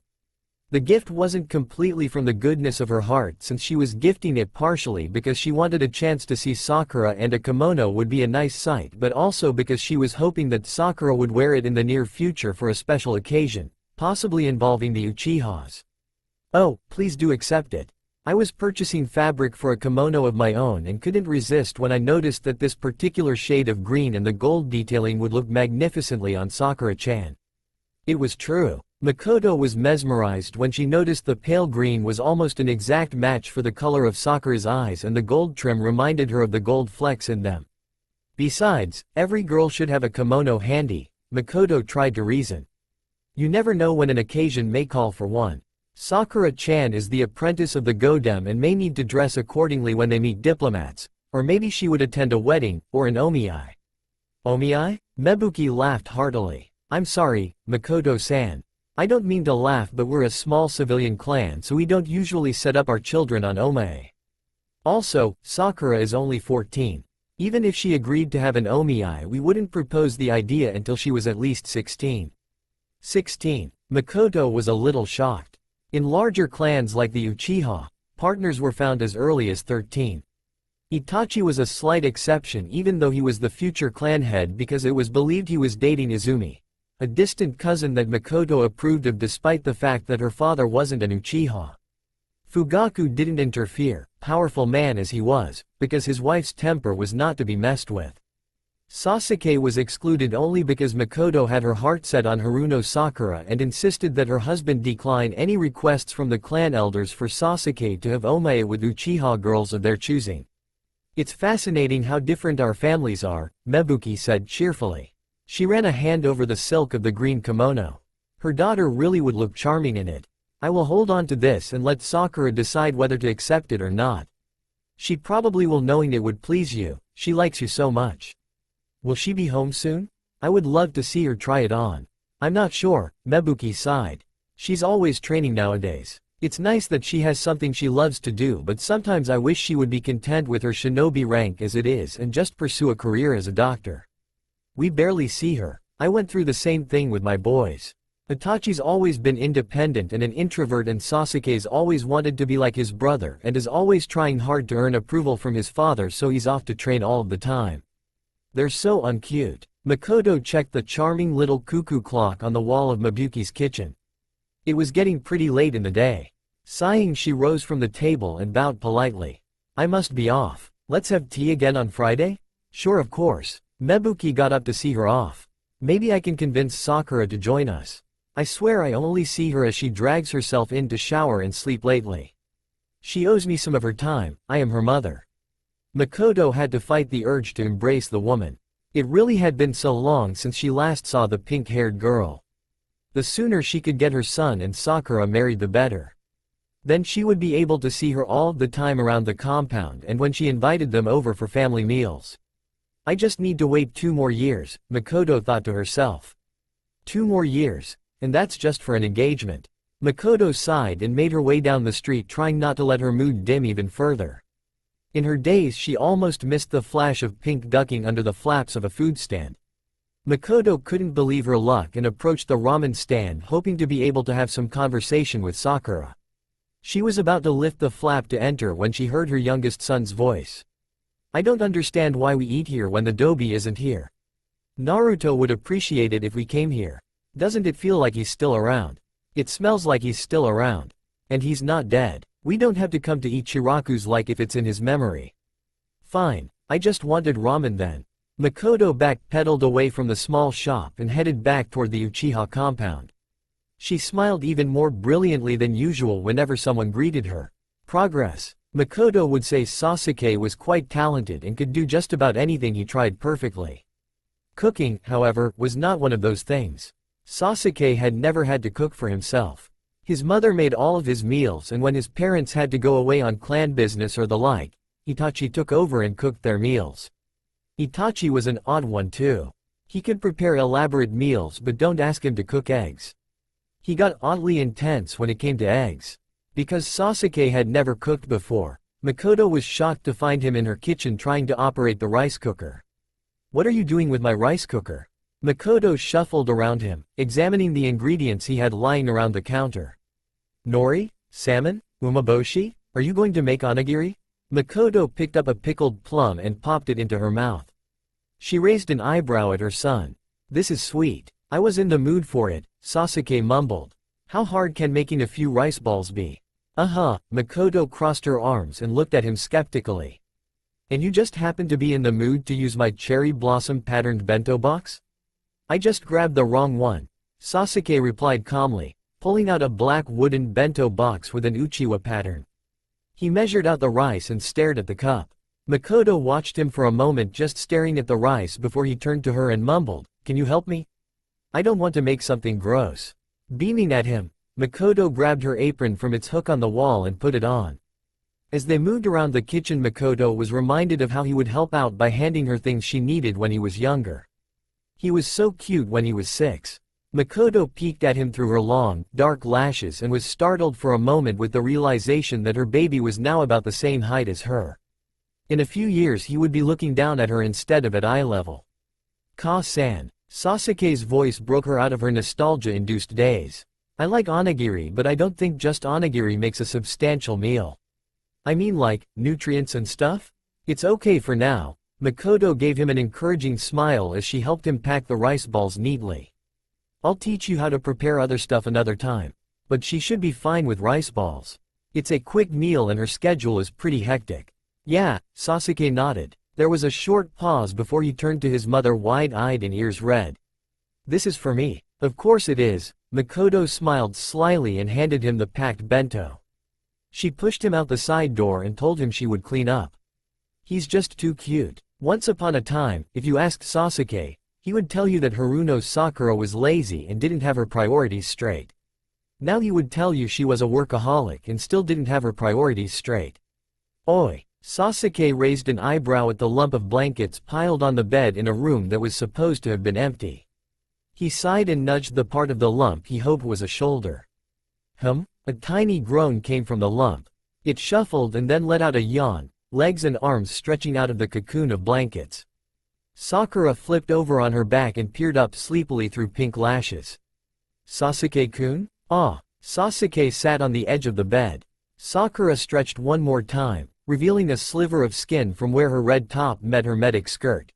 The gift wasn't completely from the goodness of her heart, since she was gifting it partially because she wanted a chance to see Sakura and a kimono would be a nice sight, but also because she was hoping that Sakura would wear it in the near future for a special occasion, possibly involving the Uchihas. "Oh, please do accept it. I was purchasing fabric for a kimono of my own and couldn't resist when I noticed that this particular shade of green and the gold detailing would look magnificently on Sakura-chan." It was true. Makoto was mesmerized when she noticed the pale green was almost an exact match for the color of Sakura's eyes, and the gold trim reminded her of the gold flecks in them. Besides, every girl should have a kimono handy, Makoto tried to reason. You never know when an occasion may call for one. Sakura-chan is the apprentice of the Godem and may need to dress accordingly when they meet diplomats, or maybe she would attend a wedding, or an omiai. Omiai? Mebuki laughed heartily. "I'm sorry, Makoto-san. I don't mean to laugh, but we're a small civilian clan, so we don't usually set up our children on omiai. Also, Sakura is only 14. Even if she agreed to have an omiai, we wouldn't propose the idea until she was at least 16. 16. Makoto was a little shocked. In larger clans like the Uchiha, partners were found as early as 13. Itachi was a slight exception, even though he was the future clan head, because it was believed he was dating Izumi, a distant cousin that Makoto approved of despite the fact that her father wasn't an Uchiha. Fugaku didn't interfere, powerful man as he was, because his wife's temper was not to be messed with. Sasuke was excluded only because Makoto had her heart set on Haruno Sakura and insisted that her husband decline any requests from the clan elders for Sasuke to have omiya with Uchiha girls of their choosing. "It's fascinating how different our families are," Mebuki said cheerfully. She ran a hand over the silk of the green kimono. Her daughter really would look charming in it. "I will hold on to this and let Sakura decide whether to accept it or not. She probably will, knowing it would please you, she likes you so much." "Will she be home soon? I would love to see her try it on." "I'm not sure," Mebuki sighed. "She's always training nowadays. It's nice that she has something she loves to do, but sometimes I wish she would be content with her shinobi rank as it is and just pursue a career as a doctor. We barely see her. I went through the same thing with my boys. Itachi's always been independent and an introvert, and Sasuke's always wanted to be like his brother and is always trying hard to earn approval from his father, so he's off to train all of the time. They're so uncute." Makoto checked the charming little cuckoo clock on the wall of Mebuki's kitchen. It was getting pretty late in the day. Sighing, she rose from the table and bowed politely. "I must be off. Let's have tea again on Friday?" "Sure, of course." Mebuki got up to see her off. "Maybe I can convince Sakura to join us. I swear I only see her as she drags herself in to shower and sleep lately. She owes me some of her time. I am her mother." Makoto had to fight the urge to embrace the woman. It really had been so long since she last saw the pink-haired girl. The sooner she could get her son and Sakura married, the better. Then she would be able to see her all the time around the compound and when she invited them over for family meals. "I just need to wait 2 more years, Makoto thought to herself. 2 more years, and that's just for an engagement. Makoto sighed and made her way down the street, trying not to let her mood dim even further. In her daze she almost missed the flash of pink ducking under the flaps of a food stand. Makoto couldn't believe her luck and approached the ramen stand, hoping to be able to have some conversation with Sakura. She was about to lift the flap to enter when she heard her youngest son's voice. "I don't understand why we eat here when the dobi isn't here. Naruto would appreciate it if we came here. Doesn't it feel like he's still around? It smells like he's still around. And he's not dead. We don't have to come to eat Shiraku's like if it's in his memory." "Fine, I just wanted ramen then." Makoto backpedaled away from the small shop and headed back toward the Uchiha compound. She smiled even more brilliantly than usual whenever someone greeted her. "Progress." Makoto would say Sasuke was quite talented and could do just about anything he tried perfectly. Cooking, however, was not one of those things. Sasuke had never had to cook for himself. His mother made all of his meals, and when his parents had to go away on clan business or the like, Itachi took over and cooked their meals. Itachi was an odd one too. He could prepare elaborate meals, but don't ask him to cook eggs. He got oddly intense when it came to eggs. Because Sasuke had never cooked before, Makoto was shocked to find him in her kitchen trying to operate the rice cooker. "What are you doing with my rice cooker?" Makoto shuffled around him, examining the ingredients he had lying around the counter. "Nori? Salmon? Umeboshi? Are you going to make onigiri?" Makoto picked up a pickled plum and popped it into her mouth. She raised an eyebrow at her son. "This is sweet. I was in the mood for it," Sasuke mumbled. "How hard can making a few rice balls be?" Makoto crossed her arms and looked at him skeptically. "And you just happened to be in the mood to use my cherry blossom patterned bento box?" "I just grabbed the wrong one," Sasuke replied calmly, pulling out a black wooden bento box with an uchiwa pattern. He measured out the rice and stared at the cup. Makoto watched him for a moment, just staring at the rice, before he turned to her and mumbled, "Can you help me? I don't want to make something gross." Beaming at him, Makoto grabbed her apron from its hook on the wall and put it on. As they moved around the kitchen, Makoto was reminded of how he would help out by handing her things she needed when he was younger. He was so cute when he was 6. Makoto peeked at him through her long, dark lashes and was startled for a moment with the realization that her baby was now about the same height as her. In a few years he would be looking down at her instead of at eye level. "Ka-san." Sasuke's voice broke her out of her nostalgia-induced daze. "I like onigiri, but I don't think just onigiri makes a substantial meal. I mean, like, nutrients and stuff? It's okay for now." Makoto gave him an encouraging smile as she helped him pack the rice balls neatly. "I'll teach you how to prepare other stuff another time. But she should be fine with rice balls. It's a quick meal and her schedule is pretty hectic." "Yeah," Sasuke nodded. There was a short pause before he turned to his mother, wide-eyed and ears red. "This is for me." "Of course it is." Makoto smiled slyly and handed him the packed bento. She pushed him out the side door and told him she would clean up. "He's just too cute." Once upon a time, if you asked Sasuke, he would tell you that Haruno Sakura was lazy and didn't have her priorities straight. Now he would tell you she was a workaholic and still didn't have her priorities straight. "Oi!" Sasuke raised an eyebrow at the lump of blankets piled on the bed in a room that was supposed to have been empty. He sighed and nudged the part of the lump he hoped was a shoulder. A tiny groan came from the lump. It shuffled and then let out a yawn, legs and arms stretching out of the cocoon of blankets. Sakura flipped over on her back and peered up sleepily through pink lashes. "Sasuke-kun?" "Ah." Sasuke sat on the edge of the bed. Sakura stretched one more time, revealing a sliver of skin from where her red top met her medic skirt.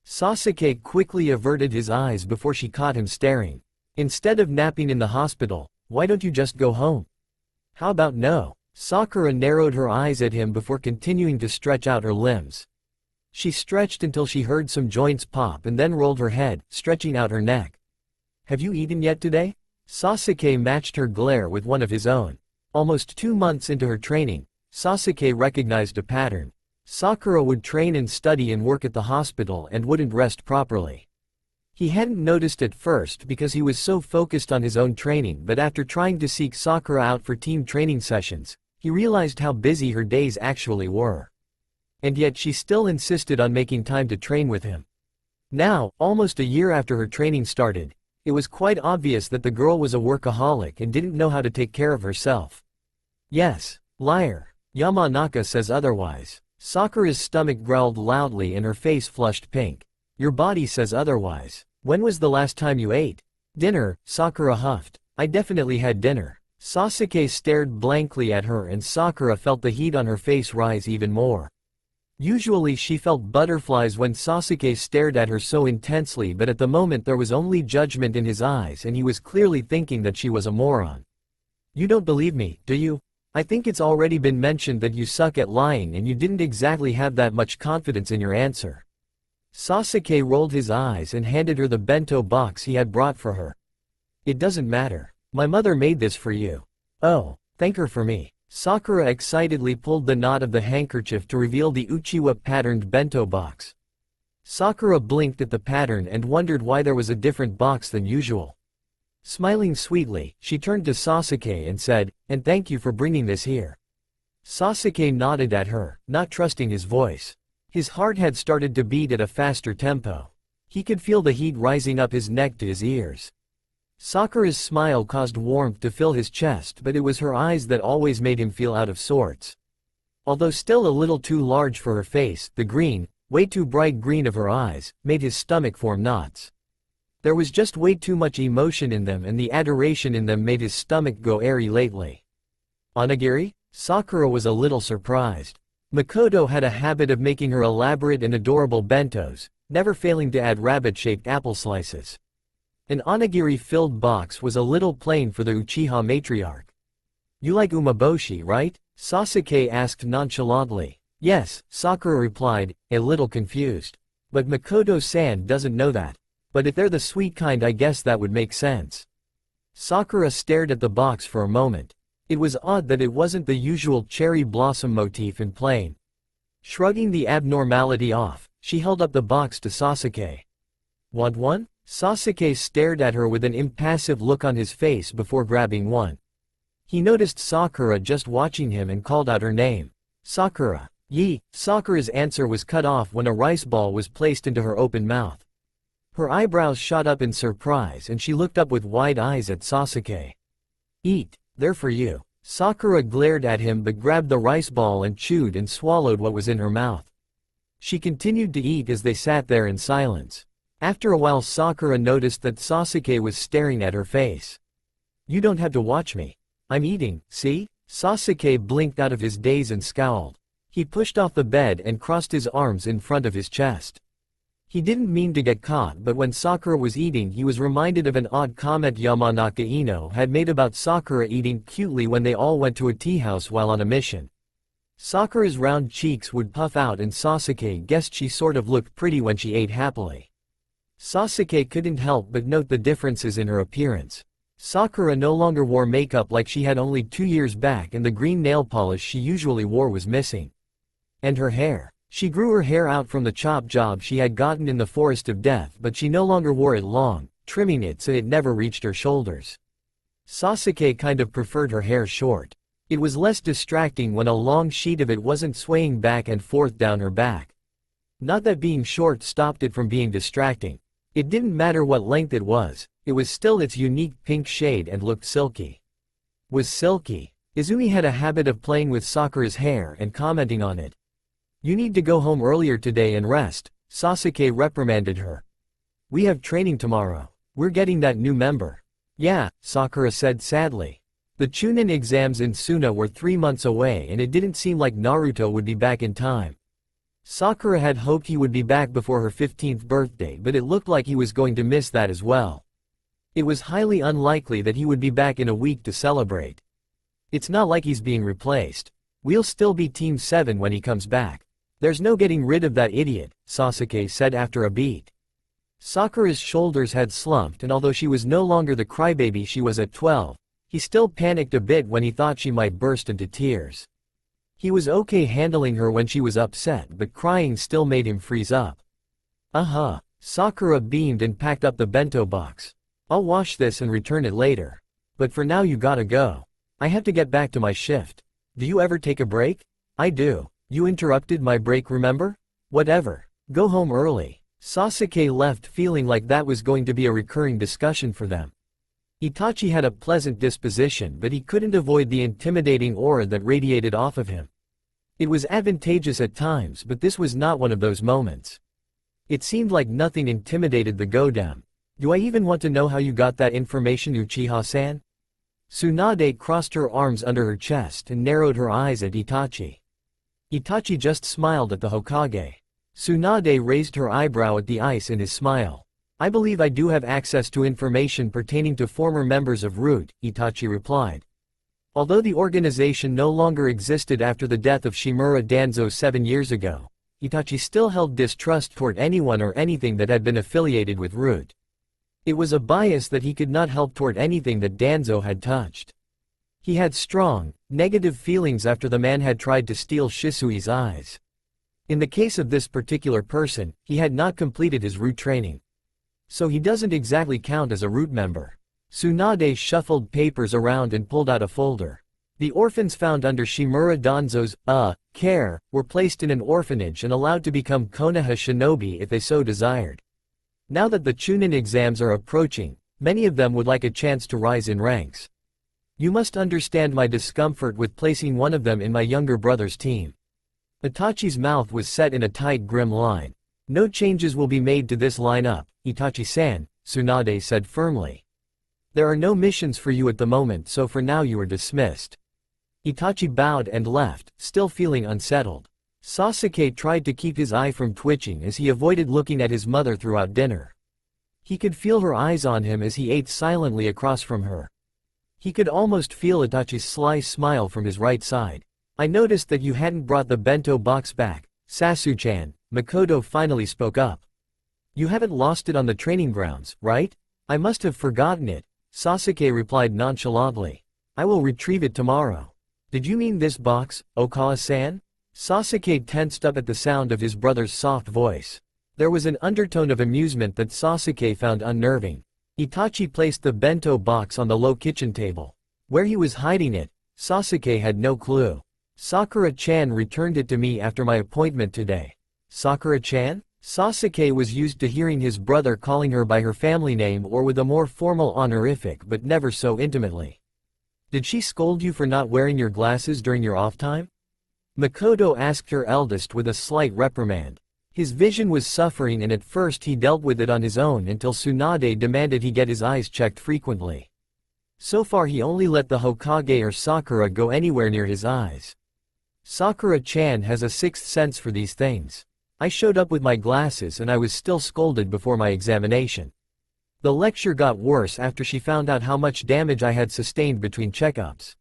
Sasuke quickly averted his eyes before she caught him staring. "Instead of napping in the hospital, why don't you just go home?" "How about no?" Sakura narrowed her eyes at him before continuing to stretch out her limbs. She stretched until she heard some joints pop and then rolled her head, stretching out her neck. "Have you eaten yet today?" Sasuke matched her glare with one of his own. Almost 2 months into her training, Sasuke recognized a pattern. Sakura would train and study and work at the hospital and wouldn't rest properly. He hadn't noticed at first because he was so focused on his own training, but after trying to seek Sakura out for team training sessions, he realized how busy her days actually were. And yet she still insisted on making time to train with him. Now, almost a year after her training started, it was quite obvious that the girl was a workaholic and didn't know how to take care of herself. "Yes, liar. Yamanaka says otherwise." Sakura's stomach growled loudly and her face flushed pink. "Your body says otherwise. When was the last time you ate?" "Dinner," Sakura huffed. "I definitely had dinner." Sasuke stared blankly at her and Sakura felt the heat on her face rise even more. Usually she felt butterflies when Sasuke stared at her so intensely, but at the moment there was only judgment in his eyes and he was clearly thinking that she was a moron. "You don't believe me, do you? I think it's already been mentioned that you suck at lying and you didn't exactly have that much confidence in your answer." Sasuke rolled his eyes and handed her the bento box he had brought for her. "It doesn't matter. My mother made this for you." "Oh, thank her for me." Sakura excitedly pulled the knot of the handkerchief to reveal the Uchiwa-patterned bento box. Sakura blinked at the pattern and wondered why there was a different box than usual. Smiling sweetly, she turned to Sasuke and said, "And thank you for bringing this here." Sasuke nodded at her, not trusting his voice. His heart had started to beat at a faster tempo. He could feel the heat rising up his neck to his ears. Sakura's smile caused warmth to fill his chest, but it was her eyes that always made him feel out of sorts. Although still a little too large for her face, the green, way too bright green of her eyes, made his stomach form knots. There was just way too much emotion in them, and the adoration in them made his stomach go airy lately. Onigiri? Sakura was a little surprised. Makoto had a habit of making her elaborate and adorable bentos, never failing to add rabbit-shaped apple slices. An onigiri-filled box was a little plain for the Uchiha matriarch. "You like umeboshi, right?" Sasuke asked nonchalantly. "Yes," Sakura replied, a little confused. "But Makoto-san doesn't know that. But if they're the sweet kind, I guess that would make sense." Sakura stared at the box for a moment. It was odd that it wasn't the usual cherry blossom motif and plain. Shrugging the abnormality off, she held up the box to Sasuke. "Want one?" Sasuke stared at her with an impassive look on his face before grabbing one. He noticed Sakura just watching him and called out her name. "Sakura." "Yee." Sakura's answer was cut off when a rice ball was placed into her open mouth. Her eyebrows shot up in surprise and she looked up with wide eyes at Sasuke. "Eat, they're for you." Sakura glared at him but grabbed the rice ball and chewed and swallowed what was in her mouth. She continued to eat as they sat there in silence. After a while Sakura noticed that Sasuke was staring at her face. "You don't have to watch me. I'm eating, see?" Sasuke blinked out of his daze and scowled. He pushed off the bed and crossed his arms in front of his chest. He didn't mean to get caught, but when Sakura was eating he was reminded of an odd comment Yamanaka Ino had made about Sakura eating cutely when they all went to a tea house while on a mission. Sakura's round cheeks would puff out and Sasuke guessed she sort of looked pretty when she ate happily. Sasuke couldn't help but note the differences in her appearance. Sakura no longer wore makeup like she had only 2 years back, and the green nail polish she usually wore was missing. And her hair. She grew her hair out from the chop job she had gotten in the Forest of Death, but she no longer wore it long, trimming it so it never reached her shoulders. Sasuke kind of preferred her hair short. It was less distracting when a long sheet of it wasn't swaying back and forth down her back. Not that being short stopped it from being distracting. It didn't matter what length it was still its unique pink shade and looked silky. Was silky. Izumi had a habit of playing with Sakura's hair and commenting on it. "You need to go home earlier today and rest," Sasuke reprimanded her. "We have training tomorrow. We're getting that new member." "Yeah," Sakura said sadly. The Chunin exams in Suna were 3 months away and it didn't seem like Naruto would be back in time. Sakura had hoped he would be back before her 15th birthday, but it looked like he was going to miss that as well. It was highly unlikely that he would be back in a week to celebrate. "It's not like he's being replaced. We'll still be Team 7 when he comes back. There's no getting rid of that idiot," Sasuke said after a beat. Sakura's shoulders had slumped, and although she was no longer the crybaby she was at 12, he still panicked a bit when he thought she might burst into tears. He was okay handling her when she was upset, but crying still made him freeze up. Sakura beamed and packed up the bento box. "I'll wash this and return it later. But for now you gotta go. I have to get back to my shift." "Do you ever take a break?" "I do. You interrupted my break, remember?" "Whatever. Go home early." Sasuke left feeling like that was going to be a recurring discussion for them. Itachi had a pleasant disposition, but he couldn't avoid the intimidating aura that radiated off of him. It was advantageous at times, but this was not one of those moments. It seemed like nothing intimidated the Godam. "Do I even want to know how you got that information, Uchiha-san?" Tsunade crossed her arms under her chest and narrowed her eyes at Itachi. Itachi just smiled at the Hokage. Tsunade raised her eyebrow at the ice in his smile. "I believe I do have access to information pertaining to former members of Root," Itachi replied. Although the organization no longer existed after the death of Shimura Danzo 7 years ago, Itachi still held distrust toward anyone or anything that had been affiliated with Root. It was a bias that he could not help toward anything that Danzo had touched. He had strong, negative feelings after the man had tried to steal Shisui's eyes. In the case of this particular person, he had not completed his root training. So he doesn't exactly count as a root member. Tsunade shuffled papers around and pulled out a folder. The orphans found under Shimura Danzo's care were placed in an orphanage and allowed to become Konoha shinobi if they so desired. Now that the Chunin exams are approaching, many of them would like a chance to rise in ranks. You must understand my discomfort with placing one of them in my younger brother's team. Itachi's mouth was set in a tight grim line. No changes will be made to this lineup, Itachi-san, Tsunade said firmly. There are no missions for you at the moment, so for now you are dismissed. Itachi bowed and left, still feeling unsettled. Sasuke tried to keep his eye from twitching as he avoided looking at his mother throughout dinner. He could feel her eyes on him as he ate silently across from her. He could almost feel Itachi's sly smile from his right side. I noticed that you hadn't brought the bento box back, Sasuke-chan, Makoto finally spoke up. You haven't lost it on the training grounds, right? I must have forgotten it, Sasuke replied nonchalantly. I will retrieve it tomorrow. Did you mean this box, Okawa-san? Sasuke tensed up at the sound of his brother's soft voice. There was an undertone of amusement that Sasuke found unnerving. Itachi placed the bento box on the low kitchen table. Where he was hiding it, Sasuke had no clue. Sakura-chan returned it to me after my appointment today. Sakura-chan? Sasuke was used to hearing his brother calling her by her family name or with a more formal honorific, but never so intimately. Did she scold you for not wearing your glasses during your off time? Makoto asked her eldest with a slight reprimand. His vision was suffering and at first he dealt with it on his own until Tsunade demanded he get his eyes checked frequently. So far he only let the Hokage or Sakura go anywhere near his eyes. Sakura-chan has a sixth sense for these things. I showed up with my glasses and I was still scolded before my examination. The lecture got worse after she found out how much damage I had sustained between checkups.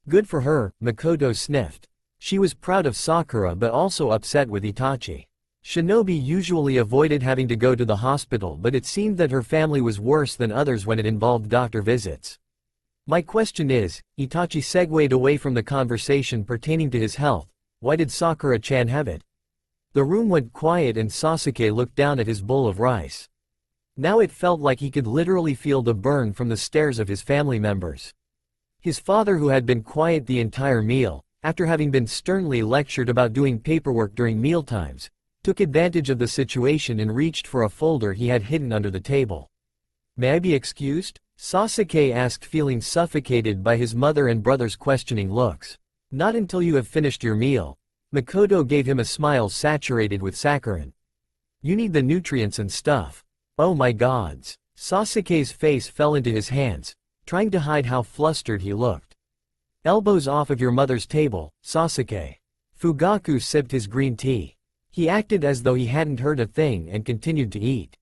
Good for her, Makoto sniffed. She was proud of Sakura but also upset with Itachi. Shinobi usually avoided having to go to the hospital, but it seemed that her family was worse than others when it involved doctor visits. My question is, Itachi segued away from the conversation pertaining to his health, why did Sakura-chan have it? The room went quiet and Sasuke looked down at his bowl of rice. Now it felt like he could literally feel the burn from the stares of his family members. His father, who had been quiet the entire meal, after having been sternly lectured about doing paperwork during mealtimes, took advantage of the situation and reached for a folder he had hidden under the table. May I be excused? Sasuke asked, feeling suffocated by his mother and brother's questioning looks. Not until you have finished your meal. Makoto gave him a smile saturated with saccharin. You need the nutrients and stuff. Oh my gods. Sasuke's face fell into his hands, trying to hide how flustered he looked. Elbows off of your mother's table, Sasuke. Fugaku sipped his green tea. He acted as though he hadn't heard a thing and continued to eat.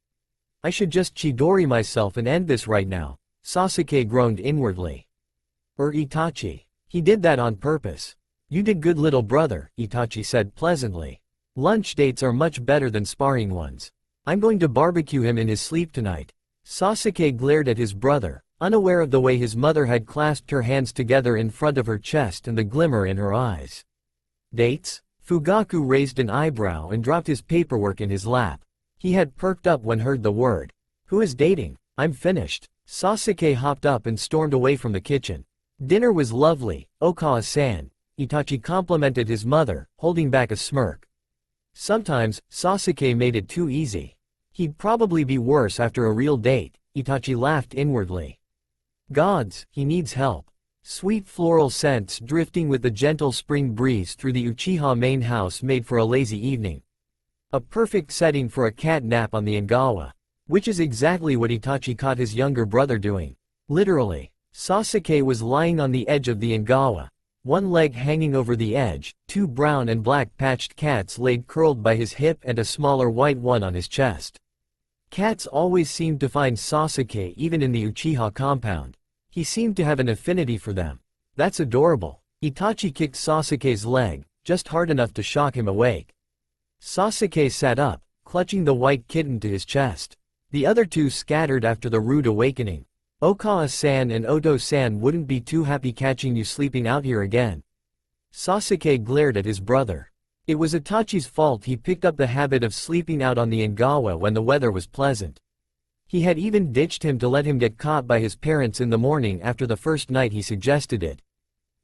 I should just Chidori myself and end this right now, Sasuke groaned inwardly. Itachi. He did that on purpose. You did good, little brother, Itachi said pleasantly. Lunch dates are much better than sparring ones. I'm going to barbecue him in his sleep tonight. Sasuke glared at his brother, unaware of the way his mother had clasped her hands together in front of her chest and the glimmer in her eyes. Dates? Fugaku raised an eyebrow and dropped his paperwork in his lap. He had perked up when heard the word. Who is dating? I'm finished. Sasuke hopped up and stormed away from the kitchen. Dinner was lovely, Okawa-san, Itachi complimented his mother, holding back a smirk. Sometimes, Sasuke made it too easy. He'd probably be worse after a real date, Itachi laughed inwardly. Gods, he needs help. Sweet floral scents drifting with the gentle spring breeze through the Uchiha main house made for a lazy evening. A perfect setting for a cat nap on the Ingawa. Which is exactly what Itachi caught his younger brother doing. Literally. Sasuke was lying on the edge of the Ingawa. One leg hanging over the edge, two brown and black patched cats laid curled by his hip and a smaller white one on his chest. Cats always seemed to find Sasuke even in the Uchiha compound. He seemed to have an affinity for them. That's adorable. Itachi kicked Sasuke's leg, just hard enough to shock him awake. Sasuke sat up, clutching the white kitten to his chest. The other two scattered after the rude awakening. Okawa-san and Oto-san wouldn't be too happy catching you sleeping out here again. Sasuke glared at his brother. It was Itachi's fault he picked up the habit of sleeping out on the Ingawa when the weather was pleasant. He had even ditched him to let him get caught by his parents in the morning after the first night he suggested it.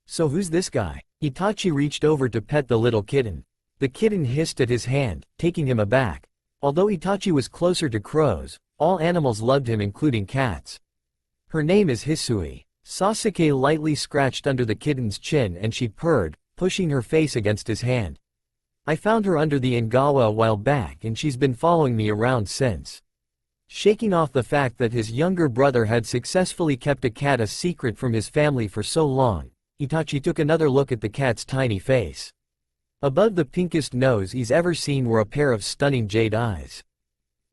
So who's this guy? Itachi reached over to pet the little kitten. The kitten hissed at his hand, taking him aback. Although Itachi was closer to crows, all animals loved him including cats. Her name is Hisui. Sasuke lightly scratched under the kitten's chin and she purred, pushing her face against his hand. I found her under the Ingawa a while back and she's been following me around since. Shaking off the fact that his younger brother had successfully kept a cat a secret from his family for so long, Itachi took another look at the cat's tiny face. Above the pinkest nose he's ever seen were a pair of stunning jade eyes.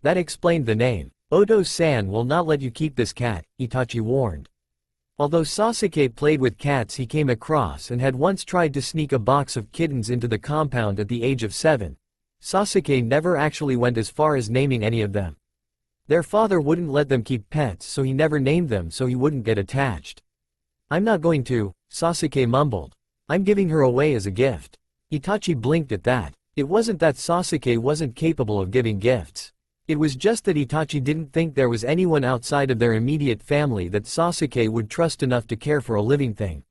That explained the name. Oto-san will not let you keep this cat, Itachi warned. Although Sasuke played with cats he came across and had once tried to sneak a box of kittens into the compound at the age of 7, Sasuke never actually went as far as naming any of them. Their father wouldn't let them keep pets so he never named them so he wouldn't get attached. I'm not going to, Sasuke mumbled. I'm giving her away as a gift. Itachi blinked at that. It wasn't that Sasuke wasn't capable of giving gifts. It was just that Itachi didn't think there was anyone outside of their immediate family that Sasuke would trust enough to care for a living thing.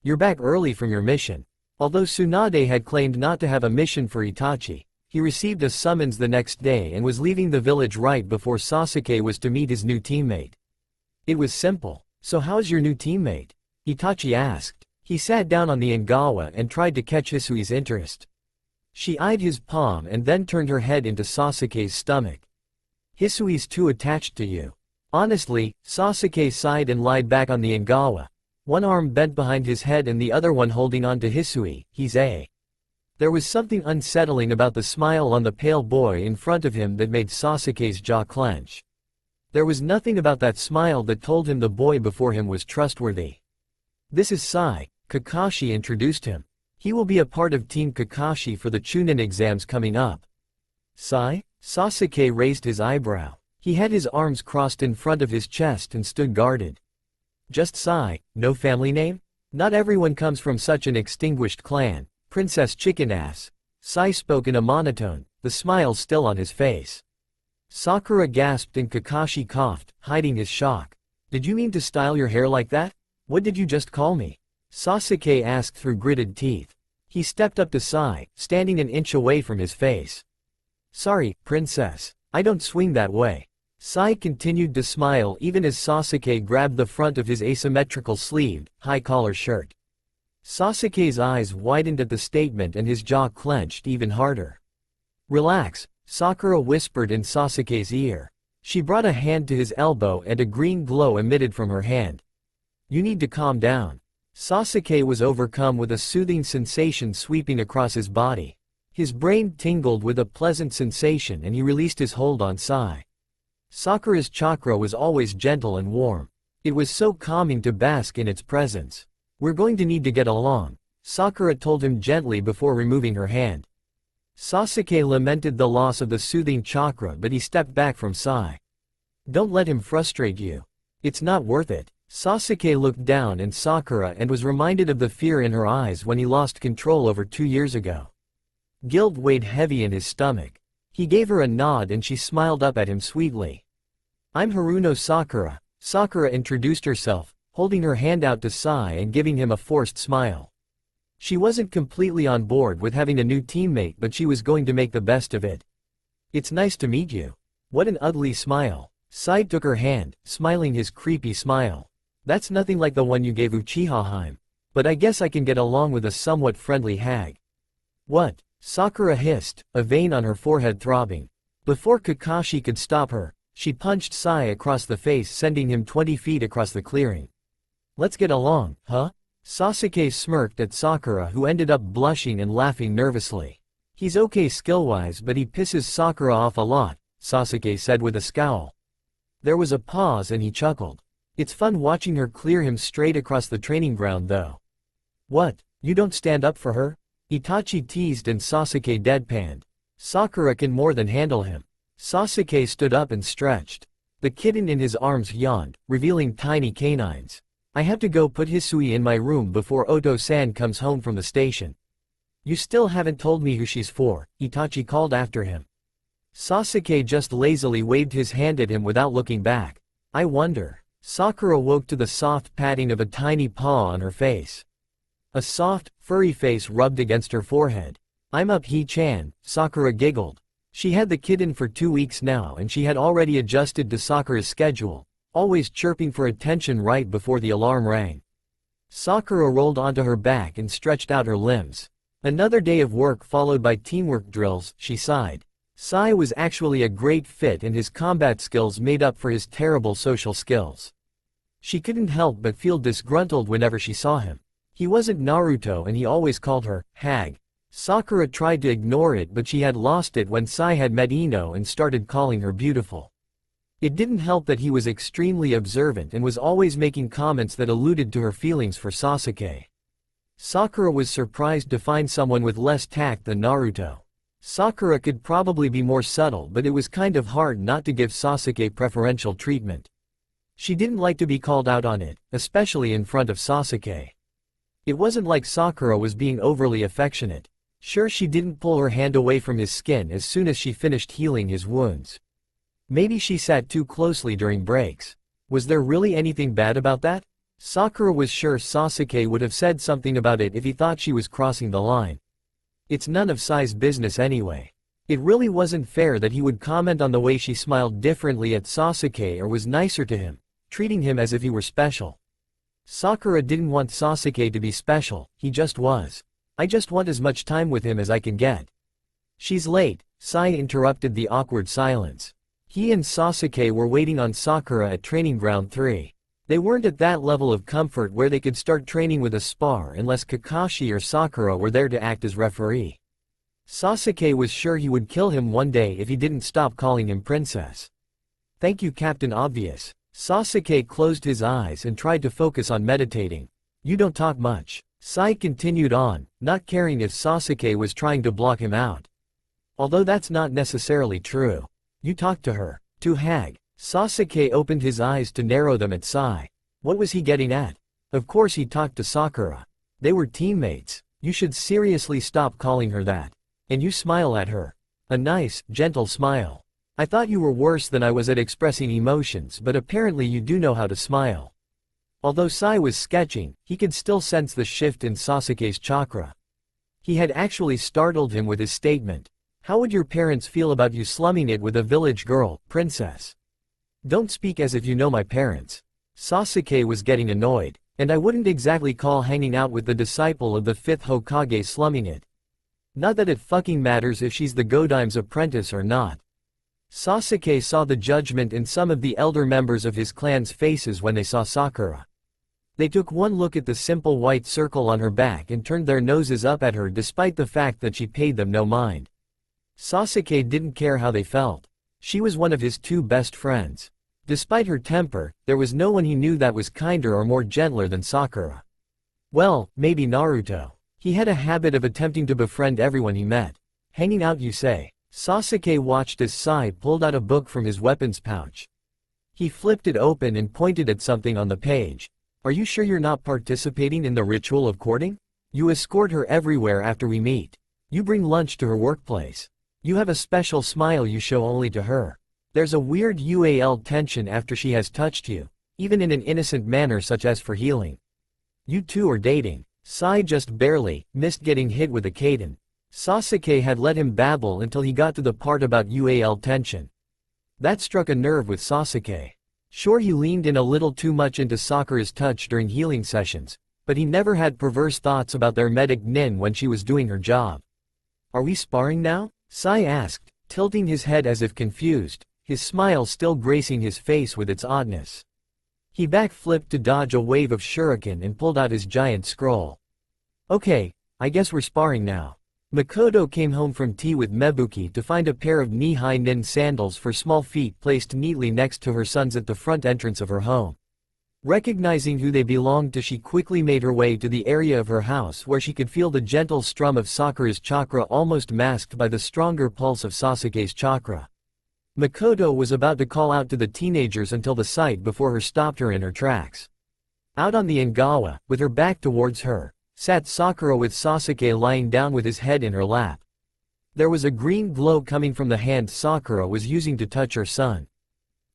You're back early from your mission. Although Tsunade had claimed not to have a mission for Itachi, he received a summons the next day and was leaving the village right before Sasuke was to meet his new teammate. It was simple. So how's your new teammate? Itachi asked. He sat down on the Ingawa and tried to catch Hisui's interest. She eyed his palm and then turned her head into Sasuke's stomach. Hisui's too attached to you. Honestly, Sasuke sighed and lied back on the Ingawa. One arm bent behind his head and the other one holding on to Hisui. He's a. There was something unsettling about the smile on the pale boy in front of him that made Sasuke's jaw clench. There was nothing about that smile that told him the boy before him was trustworthy. This is Sai, Kakashi introduced him. He will be a part of Team Kakashi for the Chunin exams coming up. Sai? Sasuke raised his eyebrow. He had his arms crossed in front of his chest and stood guarded. Just Sai, no family name? Not everyone comes from such an extinguished clan. Princess Chicken Ass. Sai spoke in a monotone, the smile still on his face. Sakura gasped and Kakashi coughed, hiding his shock. Did you mean to style your hair like that? What did you just call me? Sasuke asked through gritted teeth. He stepped up to Sai, standing an inch away from his face. Sorry, princess. I don't swing that way. Sai continued to smile even as Sasuke grabbed the front of his asymmetrical sleeved, high-collar shirt. Sasuke's eyes widened at the statement and his jaw clenched even harder. Relax, Sakura whispered in Sasuke's ear. She brought a hand to his elbow and a green glow emitted from her hand. You need to calm down. Sasuke was overcome with a soothing sensation sweeping across his body. His brain tingled with a pleasant sensation and he released his hold on Sai. Sakura's chakra was always gentle and warm. It was so calming to bask in its presence. We're going to need to get along, Sakura told him gently before removing her hand. Sasuke lamented the loss of the soothing chakra but he stepped back from Sai. Don't let him frustrate you. It's not worth it. Sasuke looked down at Sakura and was reminded of the fear in her eyes when he lost control over 2 years ago. Guilt weighed heavy in his stomach. He gave her a nod and she smiled up at him sweetly. I'm Haruno Sakura. Sakura introduced herself, holding her hand out to Sai and giving him a forced smile. She wasn't completely on board with having a new teammate but she was going to make the best of it. It's nice to meet you. What an ugly smile. Sai took her hand, smiling his creepy smile. That's nothing like the one you gave Uchiha Haim. But I guess I can get along with a somewhat friendly hag. What? Sakura hissed, a vein on her forehead throbbing. Before Kakashi could stop her, she punched Sai across the face sending him 20 feet across the clearing. Let's get along, huh? Sasuke smirked at Sakura who ended up blushing and laughing nervously. He's okay skill-wise but he pisses Sakura off a lot, Sasuke said with a scowl. There was a pause and he chuckled. It's fun watching her clear him straight across the training ground though. What, you don't stand up for her? Itachi teased and Sasuke deadpanned. Sakura can more than handle him. Sasuke stood up and stretched. The kitten in his arms yawned, revealing tiny canines. I have to go put Hisui in my room before Oto-san comes home from the station. You still haven't told me who she's for, Itachi called after him. Sasuke just lazily waved his hand at him without looking back. I wonder. Sakura woke to the soft patting of a tiny paw on her face. A soft, furry face rubbed against her forehead. I'm up He-chan, Sakura giggled. She had the kitten for 2 weeks now and she had already adjusted to Sakura's schedule, always chirping for attention right before the alarm rang. Sakura rolled onto her back and stretched out her limbs. Another day of work followed by teamwork drills, she sighed. Sai was actually a great fit and his combat skills made up for his terrible social skills. She couldn't help but feel disgruntled whenever she saw him. He wasn't Naruto and he always called her, Hag. Sakura tried to ignore it but she had lost it when Sai had met Ino and started calling her beautiful. It didn't help that he was extremely observant and was always making comments that alluded to her feelings for Sasuke. Sakura was surprised to find someone with less tact than Naruto. Sakura could probably be more subtle but it was kind of hard not to give Sasuke preferential treatment. She didn't like to be called out on it, especially in front of Sasuke. It wasn't like Sakura was being overly affectionate. Sure, she didn't pull her hand away from his skin as soon as she finished healing his wounds. Maybe she sat too closely during breaks. Was there really anything bad about that? Sakura was sure Sasuke would have said something about it if he thought she was crossing the line. It's none of Sai's business anyway. It really wasn't fair that he would comment on the way she smiled differently at Sasuke or was nicer to him, treating him as if he were special. Sakura didn't want Sasuke to be special, he just was. I just want as much time with him as I can get. She's late, Sai interrupted the awkward silence. He and Sasuke were waiting on Sakura at Training Ground 3. They weren't at that level of comfort where they could start training with a spar unless Kakashi or Sakura were there to act as referee. Sasuke was sure he would kill him one day if he didn't stop calling him princess. Thank you, Captain Obvious. Sasuke closed his eyes and tried to focus on meditating. You don't talk much. Sai continued on, not caring if Sasuke was trying to block him out. Although that's not necessarily true. You talked to her. To Hag. Sasuke opened his eyes to narrow them at Sai. What was he getting at? Of course he talked to Sakura. They were teammates. You should seriously stop calling her that. And you smile at her. A nice, gentle smile. I thought you were worse than I was at expressing emotions, but apparently you do know how to smile. Although Sai was sketching, he could still sense the shift in Sasuke's chakra. He had actually startled him with his statement. How would your parents feel about you slumming it with a village girl, princess? Don't speak as if you know my parents. Sasuke was getting annoyed, and I wouldn't exactly call hanging out with the disciple of the 5th Hokage slumming it. Not that it fucking matters if she's the Godime's apprentice or not. Sasuke saw the judgment in some of the elder members of his clan's faces when they saw Sakura. They took one look at the simple white circle on her back and turned their noses up at her despite the fact that she paid them no mind. Sasuke didn't care how they felt. She was one of his 2 best friends. Despite her temper, there was no one he knew that was kinder or more gentler than Sakura. Well, maybe Naruto. He had a habit of attempting to befriend everyone he met. Hanging out, you say? Sasuke watched as Sai pulled out a book from his weapons pouch. He flipped it open and pointed at something on the page. Are you sure you're not participating in the ritual of courting? You escort her everywhere after we meet. You bring lunch to her workplace. You have a special smile you show only to her. There's a weird UAL tension after she has touched you, even in an innocent manner such as for healing. You two are dating. Sai just barely missed getting hit with a Kaden. Sasuke had let him babble until he got to the part about UAL tension. That struck a nerve with Sasuke. Sure, he leaned in a little too much into Sakura's touch during healing sessions, but he never had perverse thoughts about their medic Nin when she was doing her job. Are we sparring now? Sai asked, tilting his head as if confused, his smile still gracing his face with its oddness. He backflipped to dodge a wave of shuriken and pulled out his giant scroll. Okay, I guess we're sparring now. Makoto came home from tea with Mebuki to find a pair of knee-high Nin sandals for small feet placed neatly next to her son's at the front entrance of her home. Recognizing who they belonged to, she quickly made her way to the area of her house where she could feel the gentle strum of Sakura's chakra almost masked by the stronger pulse of Sasuke's chakra. Makoto was about to call out to the teenagers until the sight before her stopped her in her tracks. Out on the Ingawa, with her back towards her, sat Sakura with Sasuke lying down with his head in her lap. There was a green glow coming from the hand Sakura was using to touch her son.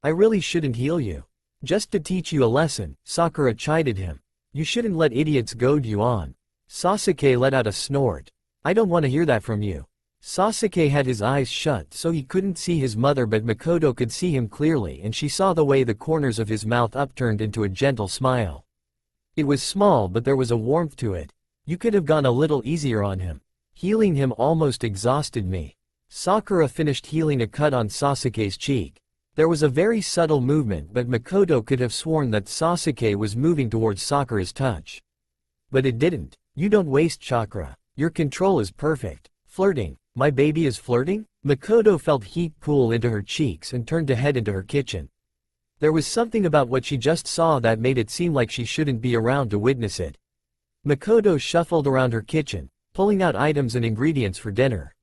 "I really shouldn't heal you. Just to teach you a lesson," Sakura chided him. "You shouldn't let idiots goad you on." Sasuke let out a snort. "I don't want to hear that from you." Sasuke had his eyes shut so he couldn't see his mother, but Makoto could see him clearly, and she saw the way the corners of his mouth upturned into a gentle smile. It was small, but there was a warmth to it. "You could have gone a little easier on him. Healing him almost exhausted me." Sakura finished healing a cut on Sasuke's cheek. There was a very subtle movement, but Makoto could have sworn that Sasuke was moving towards Sakura's touch. But it didn't. "You don't waste chakra. Your control is perfect." "Flirting? My baby is flirting?" Makoto felt heat pool into her cheeks and turned to head into her kitchen. There was something about what she just saw that made it seem like she shouldn't be around to witness it. Makoto shuffled around her kitchen, pulling out items and ingredients for dinner.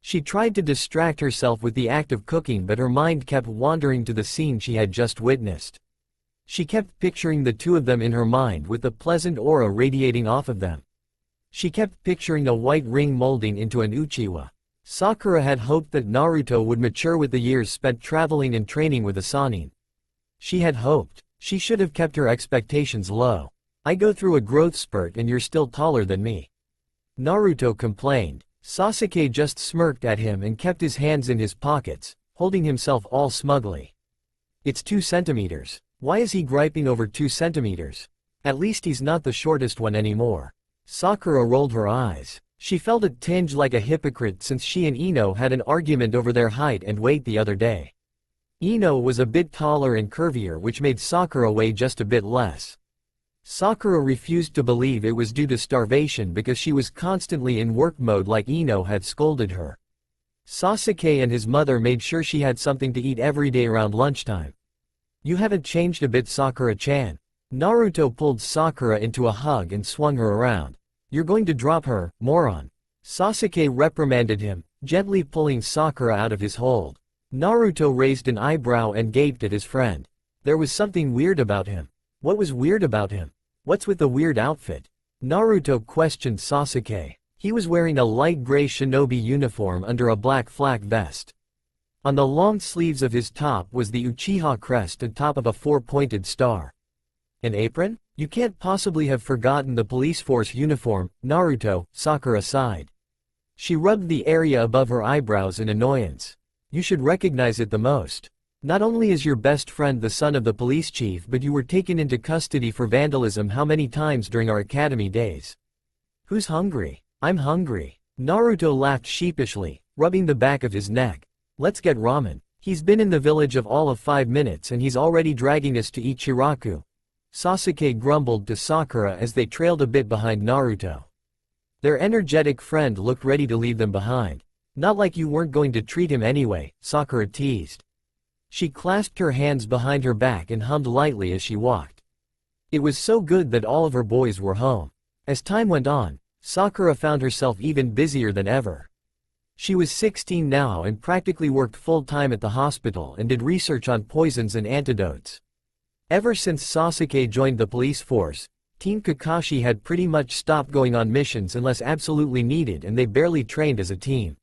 She tried to distract herself with the act of cooking, but her mind kept wandering to the scene she had just witnessed. She kept picturing the two of them in her mind with the pleasant aura radiating off of them. She kept picturing a white ring molding into an Uchiwa. Sakura had hoped that Naruto would mature with the years spent traveling and training with a Sannin. She had hoped. She should have kept her expectations low. "I go through a growth spurt and you're still taller than me," Naruto complained. Sasuke just smirked at him and kept his hands in his pockets, holding himself all smugly. "It's 2 centimeters. Why is he griping over 2 centimeters? At least he's not the shortest one anymore." Sakura rolled her eyes. She felt a tinge like a hypocrite since she and Ino had an argument over their height and weight the other day. Ino was a bit taller and curvier, which made Sakura weigh just a bit less. Sakura refused to believe it was due to starvation because she was constantly in work mode like Ino had scolded her. Sasuke and his mother made sure she had something to eat every day around lunchtime. "You haven't changed a bit, Sakura-chan." Naruto pulled Sakura into a hug and swung her around. "You're going to drop her, moron." Sasuke reprimanded him, gently pulling Sakura out of his hold. Naruto raised an eyebrow and gaped at his friend. There was something weird about him. What was weird about him? What's with the weird outfit? Naruto questioned Sasuke. He was wearing a light gray shinobi uniform under a black flak vest. On the long sleeves of his top was the Uchiha crest atop of a 4-pointed star. "An apron? You can't possibly have forgotten the police force uniform, Naruto," Sakura sighed. She rubbed the area above her eyebrows in annoyance. "You should recognize it the most. Not only is your best friend the son of the police chief, but you were taken into custody for vandalism how many times during our academy days?" "Who's hungry?" "I'm hungry." Naruto laughed sheepishly, rubbing the back of his neck. "Let's get ramen. He's been in the village of all of 5 minutes and he's already dragging us to eat Chiraku." Sasuke grumbled to Sakura as they trailed a bit behind Naruto. Their energetic friend looked ready to leave them behind. "Not like you weren't going to treat him anyway," Sakura teased. She clasped her hands behind her back and hummed lightly as she walked. It was so good that all of her boys were home. As time went on, Sakura found herself even busier than ever. She was 16 now and practically worked full-time at the hospital and did research on poisons and antidotes. Ever since Sasuke joined the police force, Team Kakashi had pretty much stopped going on missions unless absolutely needed, and they barely trained as a team.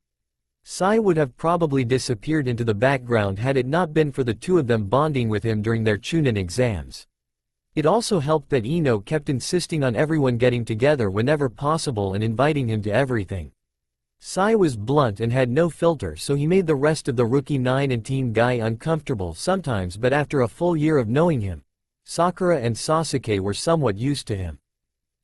Sai would have probably disappeared into the background had it not been for the two of them bonding with him during their Chunin exams. It also helped that Ino kept insisting on everyone getting together whenever possible and inviting him to everything. Sai was blunt and had no filter, so he made the rest of the rookie 9 and teen guy uncomfortable sometimes, but after a full year of knowing him, Sakura and Sasuke were somewhat used to him.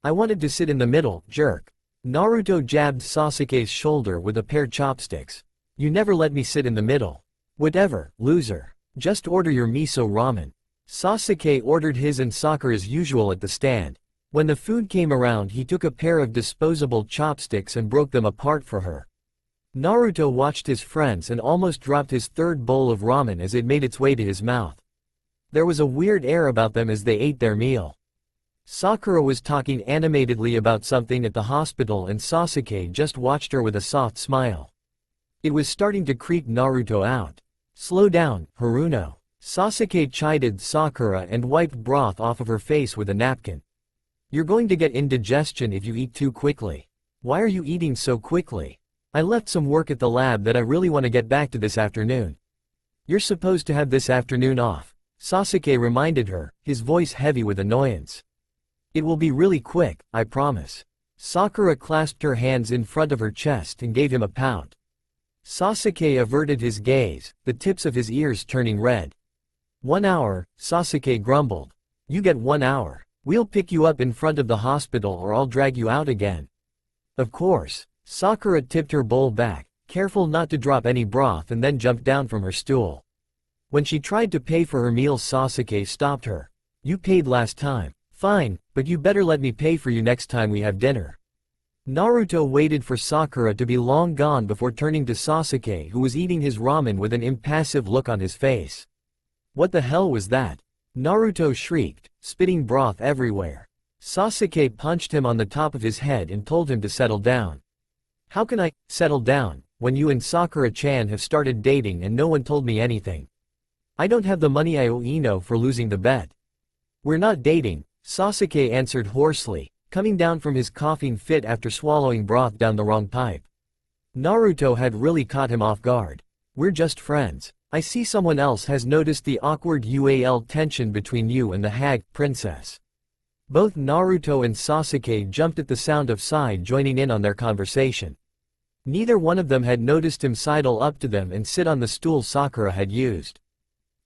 "I wanted to sit in the middle, jerk." Naruto jabbed Sasuke's shoulder with a pair of chopsticks. "You never let me sit in the middle." "Whatever, loser. Just order your miso ramen." Sasuke ordered his and Sakura's usual at the stand. When the food came around, he took a pair of disposable chopsticks and broke them apart for her. Naruto watched his friends and almost dropped his third bowl of ramen as it made its way to his mouth. There was a weird air about them as they ate their meal. Sakura was talking animatedly about something at the hospital and Sasuke just watched her with a soft smile. It was starting to creep Naruto out. Slow down, Haruno. Sasuke chided Sakura and wiped broth off of her face with a napkin. You're going to get indigestion if you eat too quickly. Why are you eating so quickly? I left some work at the lab that I really want to get back to this afternoon. You're supposed to have this afternoon off, Sasuke reminded her, his voice heavy with annoyance. It will be really quick, I promise. Sakura clasped her hands in front of her chest and gave him a pout. Sasuke averted his gaze, the tips of his ears turning red. 1 hour, Sasuke grumbled. You get 1 hour. We'll pick you up in front of the hospital or I'll drag you out again. Of course. Sakura tipped her bowl back, careful not to drop any broth, and then jumped down from her stool. When she tried to pay for her meals, Sasuke stopped her. You paid last time. Fine, but you better let me pay for you next time we have dinner. Naruto waited for Sakura to be long gone before turning to Sasuke, who was eating his ramen with an impassive look on his face. What the hell was that? Naruto shrieked, spitting broth everywhere. Sasuke punched him on the top of his head and told him to settle down. How can I settle down when you and Sakura-chan have started dating and no one told me anything? I don't have the money I owe Ino for losing the bet. We're not dating, Sasuke answered hoarsely, coming down from his coughing fit after swallowing broth down the wrong pipe. Naruto had really caught him off guard. We're just friends. I see someone else has noticed the awkward UAL tension between you and the hag, princess. Both Naruto and Sasuke jumped at the sound of Sai joining in on their conversation. Neither one of them had noticed him sidle up to them and sit on the stool Sakura had used.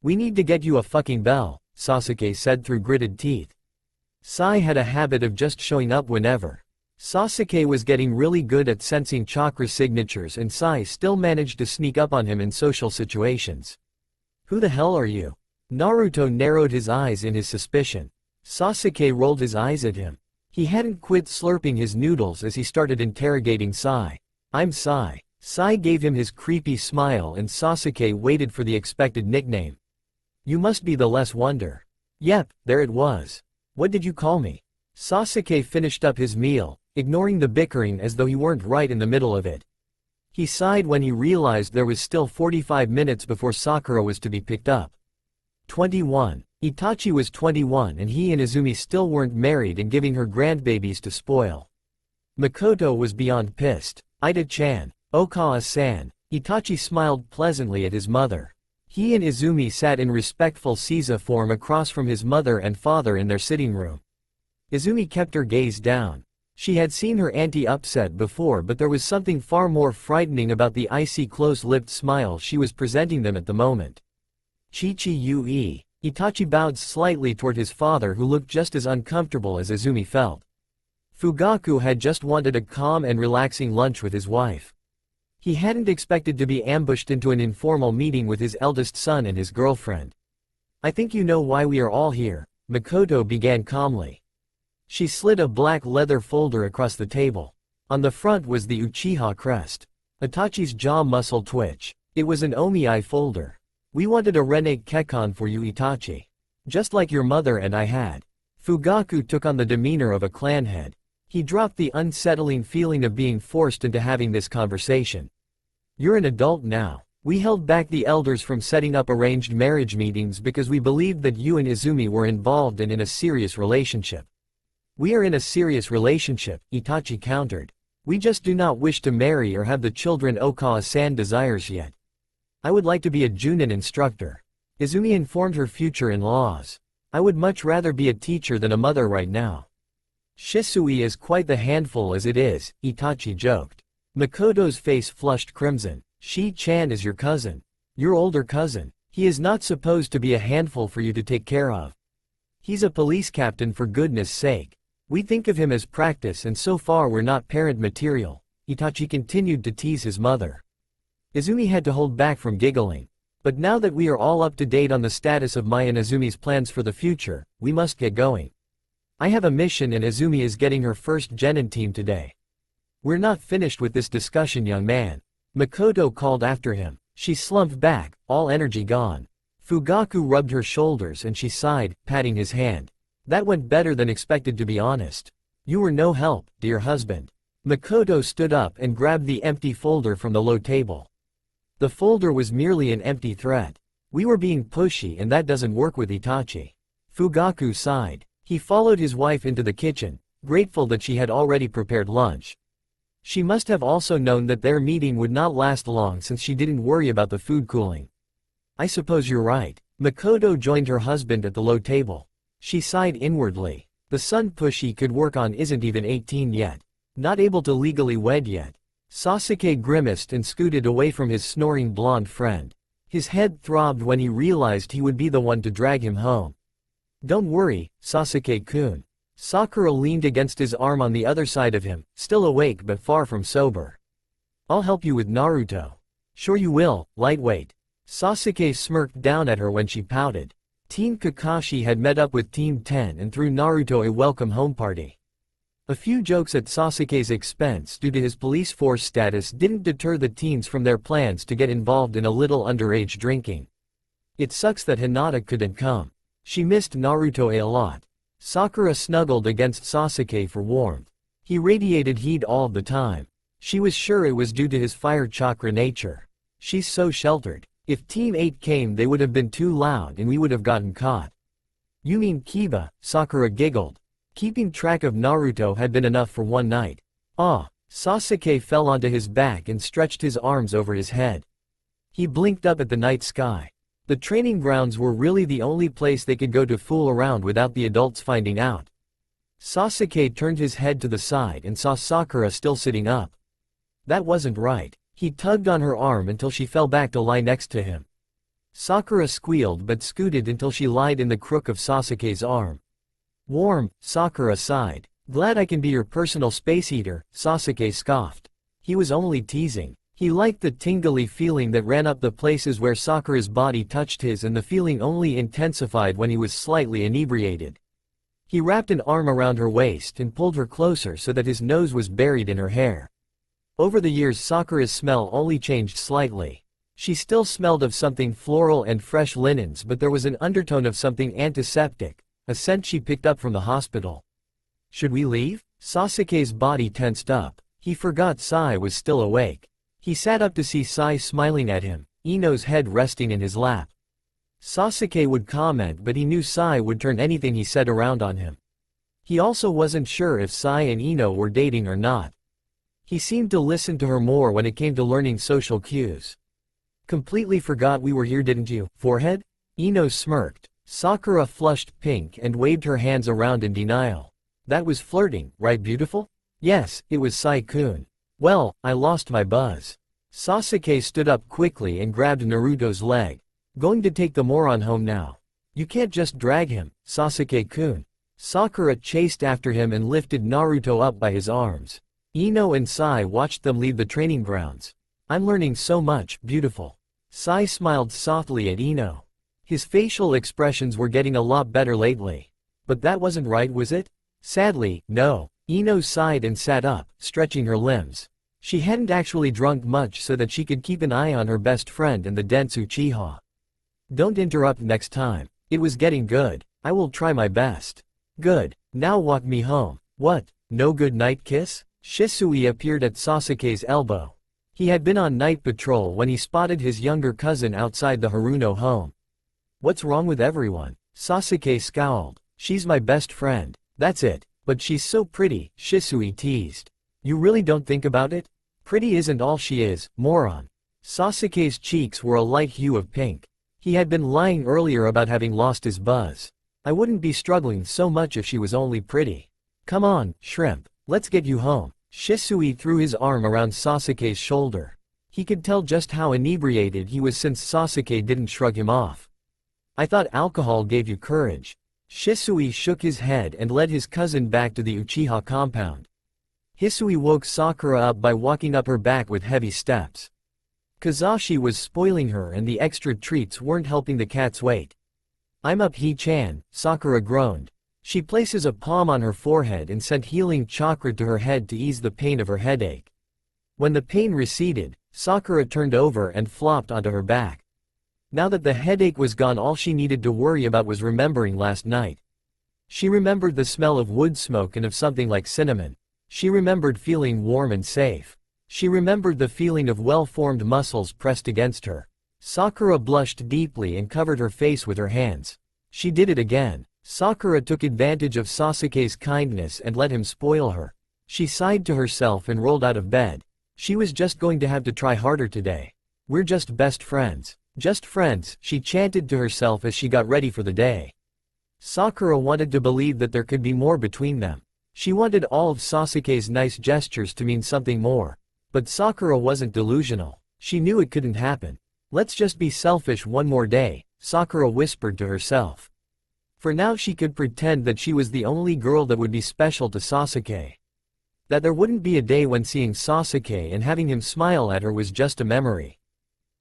We need to get you a fucking bell, Sasuke said through gritted teeth. Sai had a habit of just showing up whenever. Sasuke was getting really good at sensing chakra signatures, and Sai still managed to sneak up on him in social situations. Who the hell are you? Naruto narrowed his eyes in his suspicion. Sasuke rolled his eyes at him. He hadn't quit slurping his noodles as he started interrogating Sai. I'm Sai. Sai gave him his creepy smile and Sasuke waited for the expected nickname. You must be the less wonder. Yep, there it was. What did you call me? Sasuke finished up his meal, ignoring the bickering as though he weren't right in the middle of it. He sighed when he realized there was still 45 minutes before Sakura was to be picked up. 21. Itachi was 21 and he and Izumi still weren't married and giving her grandbabies to spoil. Makoto was beyond pissed. Ida-chan, Okawa-san. Itachi smiled pleasantly at his mother. He and Izumi sat in respectful Seiza form across from his mother and father in their sitting room. Izumi kept her gaze down. She had seen her auntie upset before, but there was something far more frightening about the icy close-lipped smile she was presenting them at the moment. Chi-chi-ue. Itachi bowed slightly toward his father, who looked just as uncomfortable as Izumi felt. Fugaku had just wanted a calm and relaxing lunch with his wife. He hadn't expected to be ambushed into an informal meeting with his eldest son and his girlfriend. I think you know why we are all here, Makoto began calmly. She slid a black leather folder across the table. On the front was the Uchiha crest. Itachi's jaw muscle twitch. It was an Omiai folder. We wanted a Renate Kekon for you, Itachi. Just like your mother and I had. Fugaku took on the demeanor of a clan head. He dropped the unsettling feeling of being forced into having this conversation. You're an adult now. We held back the elders from setting up arranged marriage meetings because we believed that you and Izumi were involved and in a serious relationship. We are in a serious relationship, Itachi countered. We just do not wish to marry or have the children Okawa-san desires yet. I would like to be a Junin instructor. Izumi informed her future in-laws. I would much rather be a teacher than a mother right now. Shisui is quite the handful as it is, Itachi joked. Makoto's face flushed crimson. Shi-chan is your cousin. Your older cousin. He is not supposed to be a handful for you to take care of. He's a police captain, for goodness sake. We think of him as practice, and so far we're not parent material. Itachi continued to tease his mother. Izumi had to hold back from giggling. But now that we are all up to date on the status of Mai and Izumi's plans for the future, we must get going. I have a mission and Izumi is getting her first Genin team today. We're not finished with this discussion, young man. Makoto called after him. She slumped back, all energy gone. Fugaku rubbed her shoulders and she sighed, patting his hand. That went better than expected, to be honest. You were no help, dear husband. Makoto stood up and grabbed the empty folder from the low table. The folder was merely an empty threat. We were being pushy and that doesn't work with Itachi. Fugaku sighed. He followed his wife into the kitchen, grateful that she had already prepared lunch. She must have also known that their meeting would not last long since she didn't worry about the food cooling. I suppose you're right. Makoto joined her husband at the low table. She sighed inwardly. The son Pushy could work on isn't even 18 yet. Not able to legally wed yet. Sasuke grimaced and scooted away from his snoring blonde friend. His head throbbed when he realized he would be the one to drag him home. Don't worry, Sasuke-kun. Sakura leaned against his arm on the other side of him, still awake but far from sober. I'll help you with Naruto. Sure you will, lightweight. Sasuke smirked down at her when she pouted. Team Kakashi had met up with Team 10 and threw Naruto a welcome home party. A few jokes at Sasuke's expense due to his police force status didn't deter the teens from their plans to get involved in a little underage drinking. It sucks that Hinata couldn't come. She missed Naruto a lot. Sakura snuggled against Sasuke for warmth. He radiated heat all the time. She was sure it was due to his fire chakra nature. She's so sheltered. If Team 8 came they would have been too loud and we would have gotten caught. You mean Kiba, Sakura giggled. Keeping track of Naruto had been enough for one night. Ah, Sasuke fell onto his back and stretched his arms over his head. He blinked up at the night sky. The training grounds were really the only place they could go to fool around without the adults finding out. Sasuke turned his head to the side and saw Sakura still sitting up. That wasn't right. He tugged on her arm until she fell back to lie next to him. Sakura squealed but scooted until she lied in the crook of Sasuke's arm. Warm, Sakura sighed. Glad I can be your personal space heater, Sasuke scoffed. He was only teasing. He liked the tingly feeling that ran up the places where Sakura's body touched his, and the feeling only intensified when he was slightly inebriated. He wrapped an arm around her waist and pulled her closer so that his nose was buried in her hair. Over the years Sakura's smell only changed slightly. She still smelled of something floral and fresh linens, but there was an undertone of something antiseptic, a scent she picked up from the hospital. Should we leave? Sasuke's body tensed up. He forgot Sai was still awake. He sat up to see Sai smiling at him, Ino's head resting in his lap. Sasuke would comment, but he knew Sai would turn anything he said around on him. He also wasn't sure if Sai and Ino were dating or not. He seemed to listen to her more when it came to learning social cues. Completely forgot we were here, didn't you, forehead? Ino smirked. Sakura flushed pink and waved her hands around in denial. That was flirting, right beautiful? Yes, it was Sai-kun. Well, I lost my buzz. Sasuke stood up quickly and grabbed Naruto's leg. Going to take the moron home now. You can't just drag him, Sasuke-kun. Sakura chased after him and lifted Naruto up by his arms. Ino and Sai watched them leave the training grounds. I'm learning so much, beautiful. Sai smiled softly at Ino. His facial expressions were getting a lot better lately. But that wasn't right, was it? Sadly, no. Ino sighed and sat up, stretching her limbs. She hadn't actually drunk much so that she could keep an eye on her best friend and the dense Uchiha. Don't interrupt next time. It was getting good. I will try my best. Good. Now walk me home. What? No good night kiss? Shisui appeared at Sasuke's elbow. He had been on night patrol when he spotted his younger cousin outside the Haruno home. What's wrong with everyone? Sasuke scowled. She's my best friend. That's it. But she's so pretty, Shisui teased. You really don't think about it? Pretty isn't all she is, moron. Sasuke's cheeks were a light hue of pink. He had been lying earlier about having lost his buzz. I wouldn't be struggling so much if she was only pretty. Come on, shrimp. Let's get you home. Shisui threw his arm around Sasuke's shoulder. He could tell just how inebriated he was since Sasuke didn't shrug him off. I thought alcohol gave you courage. Shisui shook his head and led his cousin back to the Uchiha compound. Hisui woke Sakura up by walking up her back with heavy steps. Kazashi was spoiling her and the extra treats weren't helping the cat's weight. I'm up, He-chan, Sakura groaned. She places a palm on her forehead and sent healing chakra to her head to ease the pain of her headache. When the pain receded, Sakura turned over and flopped onto her back. Now that the headache was gone, all she needed to worry about was remembering last night. She remembered the smell of wood smoke and of something like cinnamon. She remembered feeling warm and safe. She remembered the feeling of well-formed muscles pressed against her. Sakura blushed deeply and covered her face with her hands. She did it again. Sakura took advantage of Sasuke's kindness and let him spoil her. She sighed to herself and rolled out of bed. She was just going to have to try harder today. We're just best friends. Just friends, she chanted to herself as she got ready for the day. Sakura wanted to believe that there could be more between them. She wanted all of Sasuke's nice gestures to mean something more. But Sakura wasn't delusional. She knew it couldn't happen. Let's just be selfish one more day, Sakura whispered to herself. For now she could pretend that she was the only girl that would be special to Sasuke. That there wouldn't be a day when seeing Sasuke and having him smile at her was just a memory.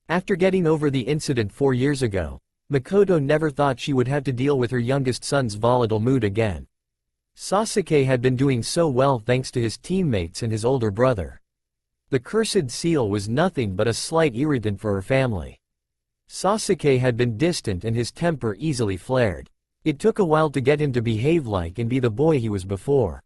After getting over the incident 4 years ago, Makoto never thought she would have to deal with her youngest son's volatile mood again. Sasuke had been doing so well thanks to his teammates and his older brother. The cursed seal was nothing but a slight irritant for her family. Sasuke had been distant and his temper easily flared. It took a while to get him to behave like and be the boy he was before.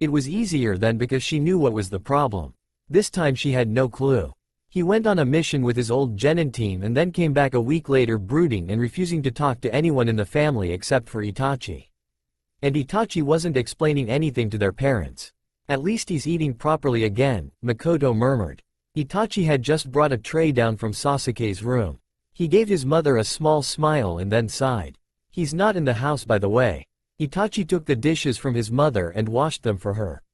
It was easier then because she knew what was the problem. This time she had no clue. He went on a mission with his old genin team and then came back a week later brooding and refusing to talk to anyone in the family except for Itachi. And Itachi wasn't explaining anything to their parents. At least he's eating properly again, Makoto murmured. Itachi had just brought a tray down from Sasuke's room. He gave his mother a small smile and then sighed. He's not in the house by the way. Itachi took the dishes from his mother and washed them for her.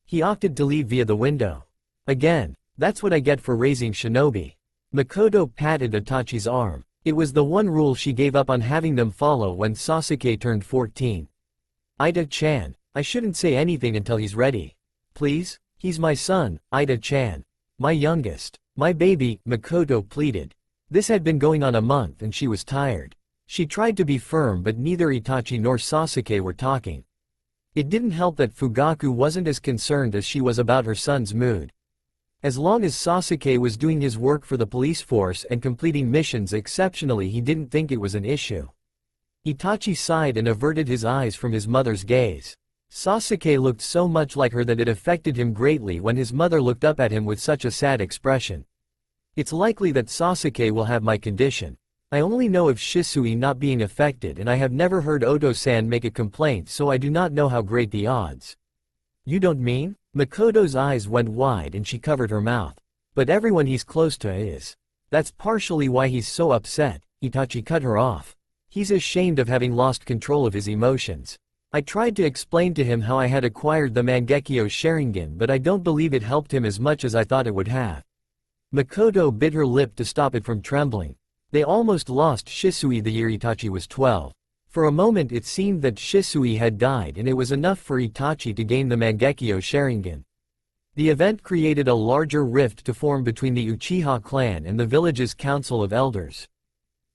He opted to leave via the window. Again, that's what I get for raising shinobi. Makoto patted Itachi's arm. It was the one rule she gave up on having them follow when Sasuke turned 14. Ida-chan, I shouldn't say anything until he's ready. Please? He's my son, Ida-chan. My youngest. My baby, Makoto pleaded. This had been going on a month and she was tired. She tried to be firm but neither Itachi nor Sasuke were talking. It didn't help that Fugaku wasn't as concerned as she was about her son's mood. As long as Sasuke was doing his work for the police force and completing missions exceptionally, he didn't think it was an issue. Itachi sighed and averted his eyes from his mother's gaze. Sasuke looked so much like her that it affected him greatly when his mother looked up at him with such a sad expression. It's likely that Sasuke will have my condition. I only know of Shisui not being affected and I have never heard Oto-san make a complaint, so I do not know how great the odds. You don't mean? Makoto's eyes went wide and she covered her mouth. But everyone he's close to is. That's partially why he's so upset, Itachi cut her off. He's ashamed of having lost control of his emotions. I tried to explain to him how I had acquired the Mangekyo Sharingan, but I don't believe it helped him as much as I thought it would have. Makoto bit her lip to stop it from trembling. They almost lost Shisui the year Itachi was 12. For a moment it seemed that Shisui had died and it was enough for Itachi to gain the Mangekyo Sharingan. The event created a larger rift to form between the Uchiha clan and the village's council of elders.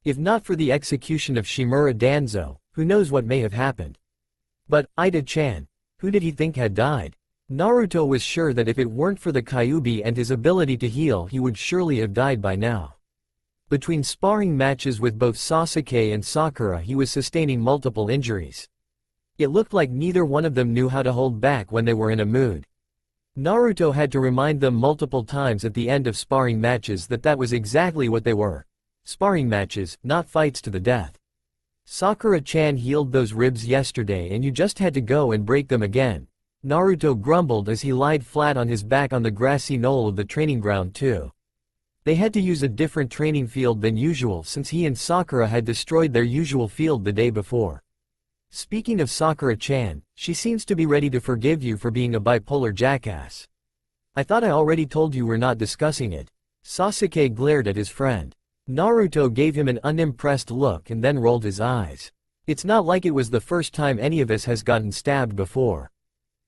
If not for the execution of Shimura Danzo, who knows what may have happened. But, Ida-chan, who did he think had died? Naruto was sure that if it weren't for the Kyuubi and his ability to heal, he would surely have died by now. Between sparring matches with both Sasuke and Sakura, he was sustaining multiple injuries. It looked like neither one of them knew how to hold back when they were in a mood. Naruto had to remind them multiple times at the end of sparring matches that that was exactly what they were. Sparring matches, not fights to the death. Sakura-chan healed those ribs yesterday and you just had to go and break them again. Naruto grumbled as he lied flat on his back on the grassy knoll of the training ground too. They had to use a different training field than usual since he and Sakura had destroyed their usual field the day before. Speaking of Sakura-chan, she seems to be ready to forgive you for being a bipolar jackass. I thought I already told you we're not discussing it. Sasuke glared at his friend. Naruto gave him an unimpressed look and then rolled his eyes. It's not like it was the first time any of us has gotten stabbed before.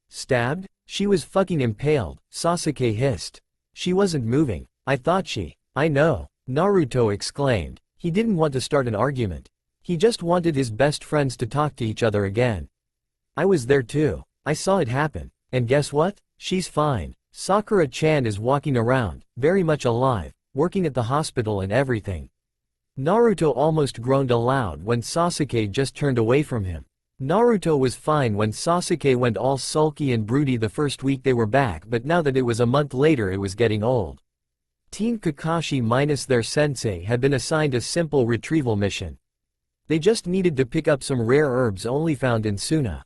Stabbed? She was fucking impaled, Sasuke hissed. She wasn't moving. I thought she. I know, Naruto exclaimed. He didn't want to start an argument. He just wanted his best friends to talk to each other again. I was there too. I saw it happen. And guess what? She's fine. Sakura-chan is walking around, very much alive, working at the hospital and everything. Naruto almost groaned aloud when Sasuke just turned away from him. Naruto was fine when Sasuke went all sulky and broody the first week they were back, but now that it was a month later it was getting old. Team Kakashi minus their sensei had been assigned a simple retrieval mission. They just needed to pick up some rare herbs only found in Suna.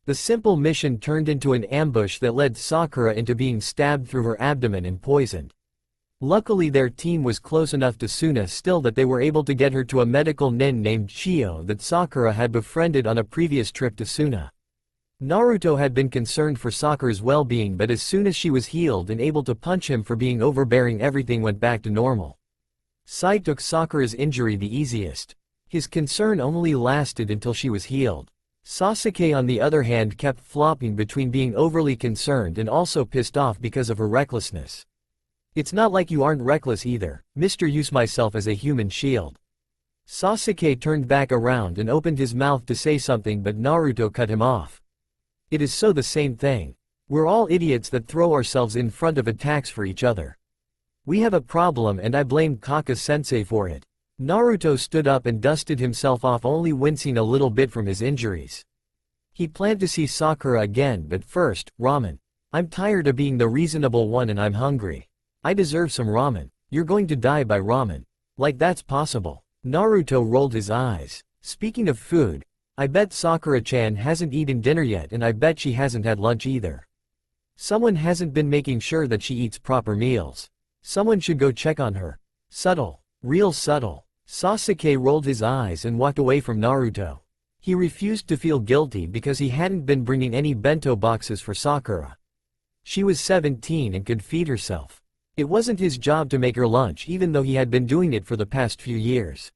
The simple mission turned into an ambush that led Sakura into being stabbed through her abdomen and poisoned. Luckily their team was close enough to Suna still that they were able to get her to a medical nin named Chio that Sakura had befriended on a previous trip to Suna. Naruto had been concerned for Sakura's well-being, but as soon as she was healed and able to punch him for being overbearing, everything went back to normal. Sai took Sakura's injury the easiest. His concern only lasted until she was healed. Sasuke on the other hand kept flopping between being overly concerned and also pissed off because of her recklessness. It's not like you aren't reckless either, Mr. Use myself as a human shield. Sasuke turned back around and opened his mouth to say something, but Naruto cut him off. It is so the same thing. We're all idiots that throw ourselves in front of attacks for each other. We have a problem and I blame Kaka-sensei for it. Naruto stood up and dusted himself off, only wincing a little bit from his injuries. He planned to see Sakura again, but first, ramen. I'm tired of being the reasonable one and I'm hungry. I deserve some ramen. You're going to die by ramen. Like that's possible. Naruto rolled his eyes. Speaking of food, I bet Sakura-chan hasn't eaten dinner yet, and I bet she hasn't had lunch either. Someone hasn't been making sure that she eats proper meals. Someone should go check on her. Subtle. Real subtle. Sasuke rolled his eyes and walked away from Naruto. He refused to feel guilty because he hadn't been bringing any bento boxes for Sakura. She was 17 and could feed herself. It wasn't his job to make her lunch, even though he had been doing it for the past few years.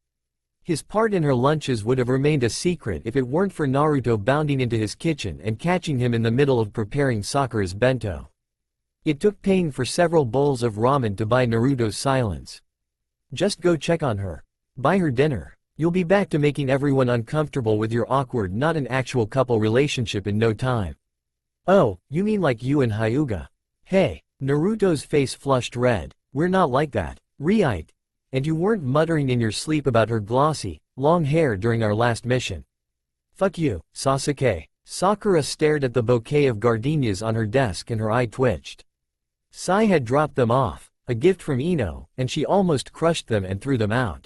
His part in her lunches would have remained a secret if it weren't for Naruto bounding into his kitchen and catching him in the middle of preparing Sakura's bento. It took paying for several bowls of ramen to buy Naruto's silence. Just go check on her. Buy her dinner. You'll be back to making everyone uncomfortable with your awkward, not an actual couple relationship in no time. Oh, you mean like you and Hyuga? Hey. Naruto's face flushed red. We're not like that. Right. And you weren't muttering in your sleep about her glossy, long hair during our last mission. Fuck you, Sasuke. Sakura stared at the bouquet of gardenias on her desk and her eye twitched. Sai had dropped them off, a gift from Ino, and she almost crushed them and threw them out.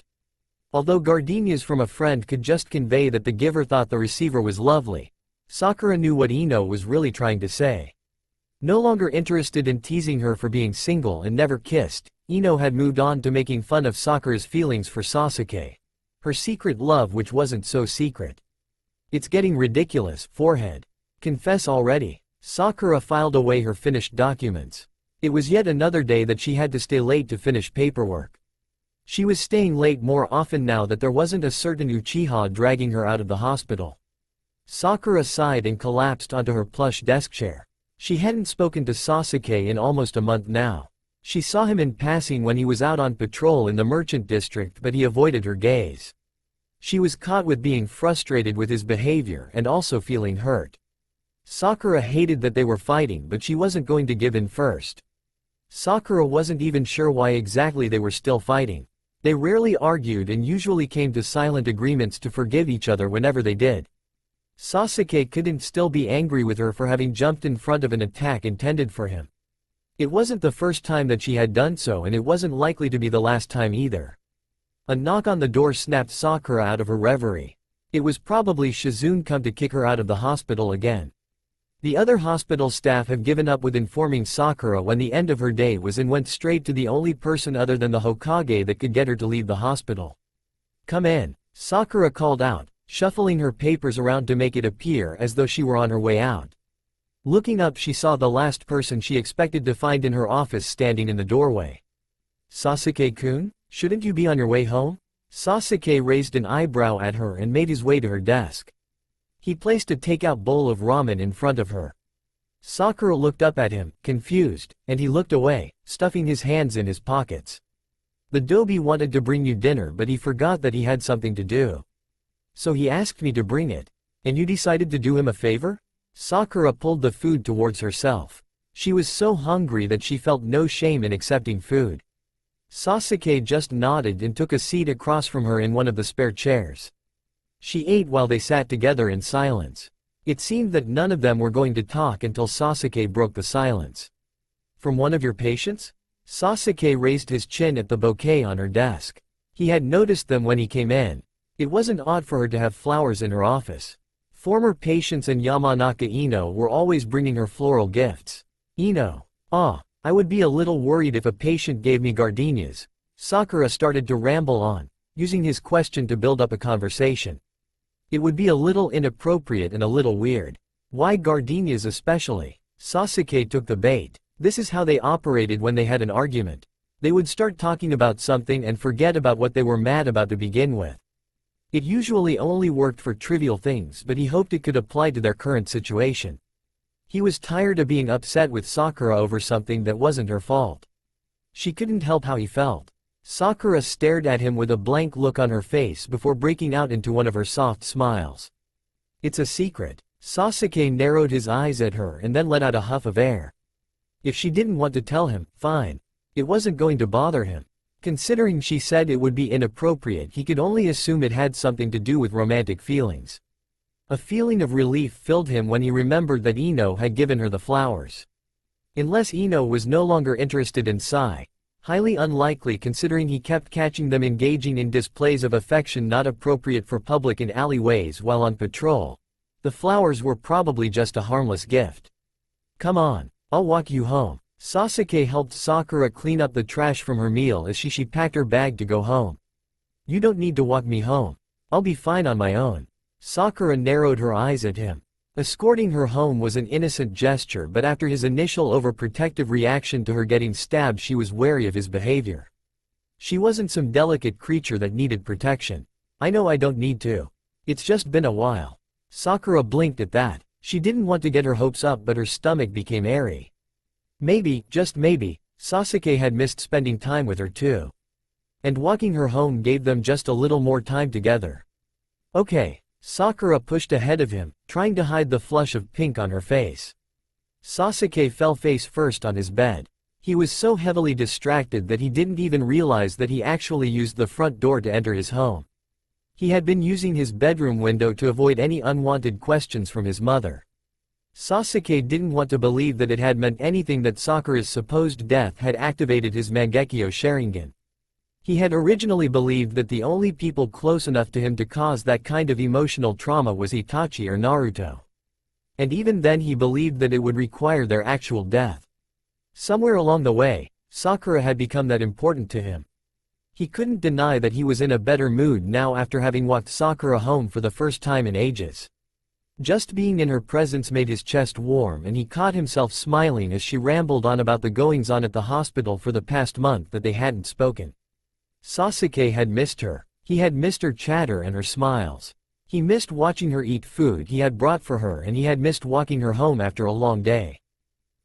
Although gardenias from a friend could just convey that the giver thought the receiver was lovely, Sakura knew what Ino was really trying to say. No longer interested in teasing her for being single and never kissed, Ino had moved on to making fun of Sakura's feelings for Sasuke. Her secret love, which wasn't so secret. It's getting ridiculous, forehead. Confess already. Sakura filed away her finished documents. It was yet another day that she had to stay late to finish paperwork. She was staying late more often now that there wasn't a certain Uchiha dragging her out of the hospital. Sakura sighed and collapsed onto her plush desk chair. She hadn't spoken to Sasuke in almost a month now. She saw him in passing when he was out on patrol in the merchant district, but he avoided her gaze. She was caught with being frustrated with his behavior and also feeling hurt. Sakura hated that they were fighting, but she wasn't going to give in first. Sakura wasn't even sure why exactly they were still fighting. They rarely argued and usually came to silent agreements to forgive each other whenever they did. Sasuke couldn't still be angry with her for having jumped in front of an attack intended for him. It wasn't the first time that she had done so, and it wasn't likely to be the last time either. A knock on the door snapped Sakura out of her reverie. It was probably Shizune come to kick her out of the hospital again. The other hospital staff have given up with informing Sakura when the end of her day was and went straight to the only person other than the Hokage that could get her to leave the hospital. Come in, Sakura called out, shuffling her papers around to make it appear as though she were on her way out. Looking up, she saw the last person she expected to find in her office standing in the doorway. Sasuke-kun, shouldn't you be on your way home? Sasuke raised an eyebrow at her and made his way to her desk. He placed a takeout bowl of ramen in front of her. Sakura looked up at him, confused, and he looked away, stuffing his hands in his pockets. The Dobi wanted to bring you dinner, but he forgot that he had something to do. So he asked me to bring it. And you decided to do him a favor? Sakura pulled the food towards herself. She was so hungry that she felt no shame in accepting food. Sasuke just nodded and took a seat across from her in one of the spare chairs. She ate while they sat together in silence. It seemed that none of them were going to talk until Sasuke broke the silence. From one of your patients? Sasuke raised his chin at the bouquet on her desk. He had noticed them when he came in. It wasn't odd for her to have flowers in her office. Former patients and Yamanaka Ino were always bringing her floral gifts. Ino. I would be a little worried if a patient gave me gardenias. Sakura started to ramble on, using his question to build up a conversation. It would be a little inappropriate and a little weird. Why gardenias especially? Sasuke took the bait. This is how they operated when they had an argument. They would start talking about something and forget about what they were mad about to begin with. It usually only worked for trivial things, but he hoped it could apply to their current situation. He was tired of being upset with Sakura over something that wasn't her fault. She couldn't help how he felt. Sakura stared at him with a blank look on her face before breaking out into one of her soft smiles. It's a secret. Sasuke narrowed his eyes at her and then let out a huff of air. If she didn't want to tell him, fine. It wasn't going to bother him. Considering she said it would be inappropriate, he could only assume it had something to do with romantic feelings. A feeling of relief filled him when he remembered that Ino had given her the flowers. Unless Ino was no longer interested in Sai, highly unlikely considering he kept catching them engaging in displays of affection not appropriate for public in alleyways while on patrol, the flowers were probably just a harmless gift. Come on, I'll walk you home. Sasuke helped Sakura clean up the trash from her meal as she packed her bag to go home. You don't need to walk me home. I'll be fine on my own. Sakura narrowed her eyes at him. Escorting her home was an innocent gesture, but after his initial overprotective reaction to her getting stabbed, she was wary of his behavior. She wasn't some delicate creature that needed protection. I know I don't need to. It's just been a while. Sakura blinked at that. She didn't want to get her hopes up, but her stomach became airy. Maybe, just maybe, Sasuke had missed spending time with her too. And walking her home gave them just a little more time together. Okay. Sakura pushed ahead of him, trying to hide the flush of pink on her face. Sasuke fell face first on his bed. He was so heavily distracted that he didn't even realize that he actually used the front door to enter his home. He had been using his bedroom window to avoid any unwanted questions from his mother. Sasuke didn't want to believe that it had meant anything that Sakura's supposed death had activated his Mangekyo Sharingan. He had originally believed that the only people close enough to him to cause that kind of emotional trauma was Itachi or Naruto. And even then he believed that it would require their actual death. Somewhere along the way, Sakura had become that important to him. He couldn't deny that he was in a better mood now after having walked Sakura home for the first time in ages. Just being in her presence made his chest warm, and he caught himself smiling as she rambled on about the goings-on at the hospital for the past month that they hadn't spoken. Sasuke had missed her. He had missed her chatter and her smiles. He missed watching her eat food he had brought for her, and he had missed walking her home after a long day.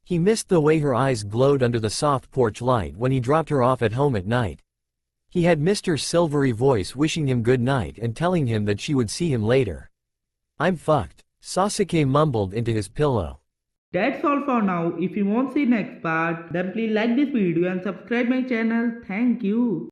He missed the way her eyes glowed under the soft porch light when he dropped her off at home at night. He had missed her silvery voice wishing him good night and telling him that she would see him later. I'm fucked, Sasuke mumbled into his pillow. That's all for now. If you want to see next part, then please like this video and subscribe my channel. Thank you.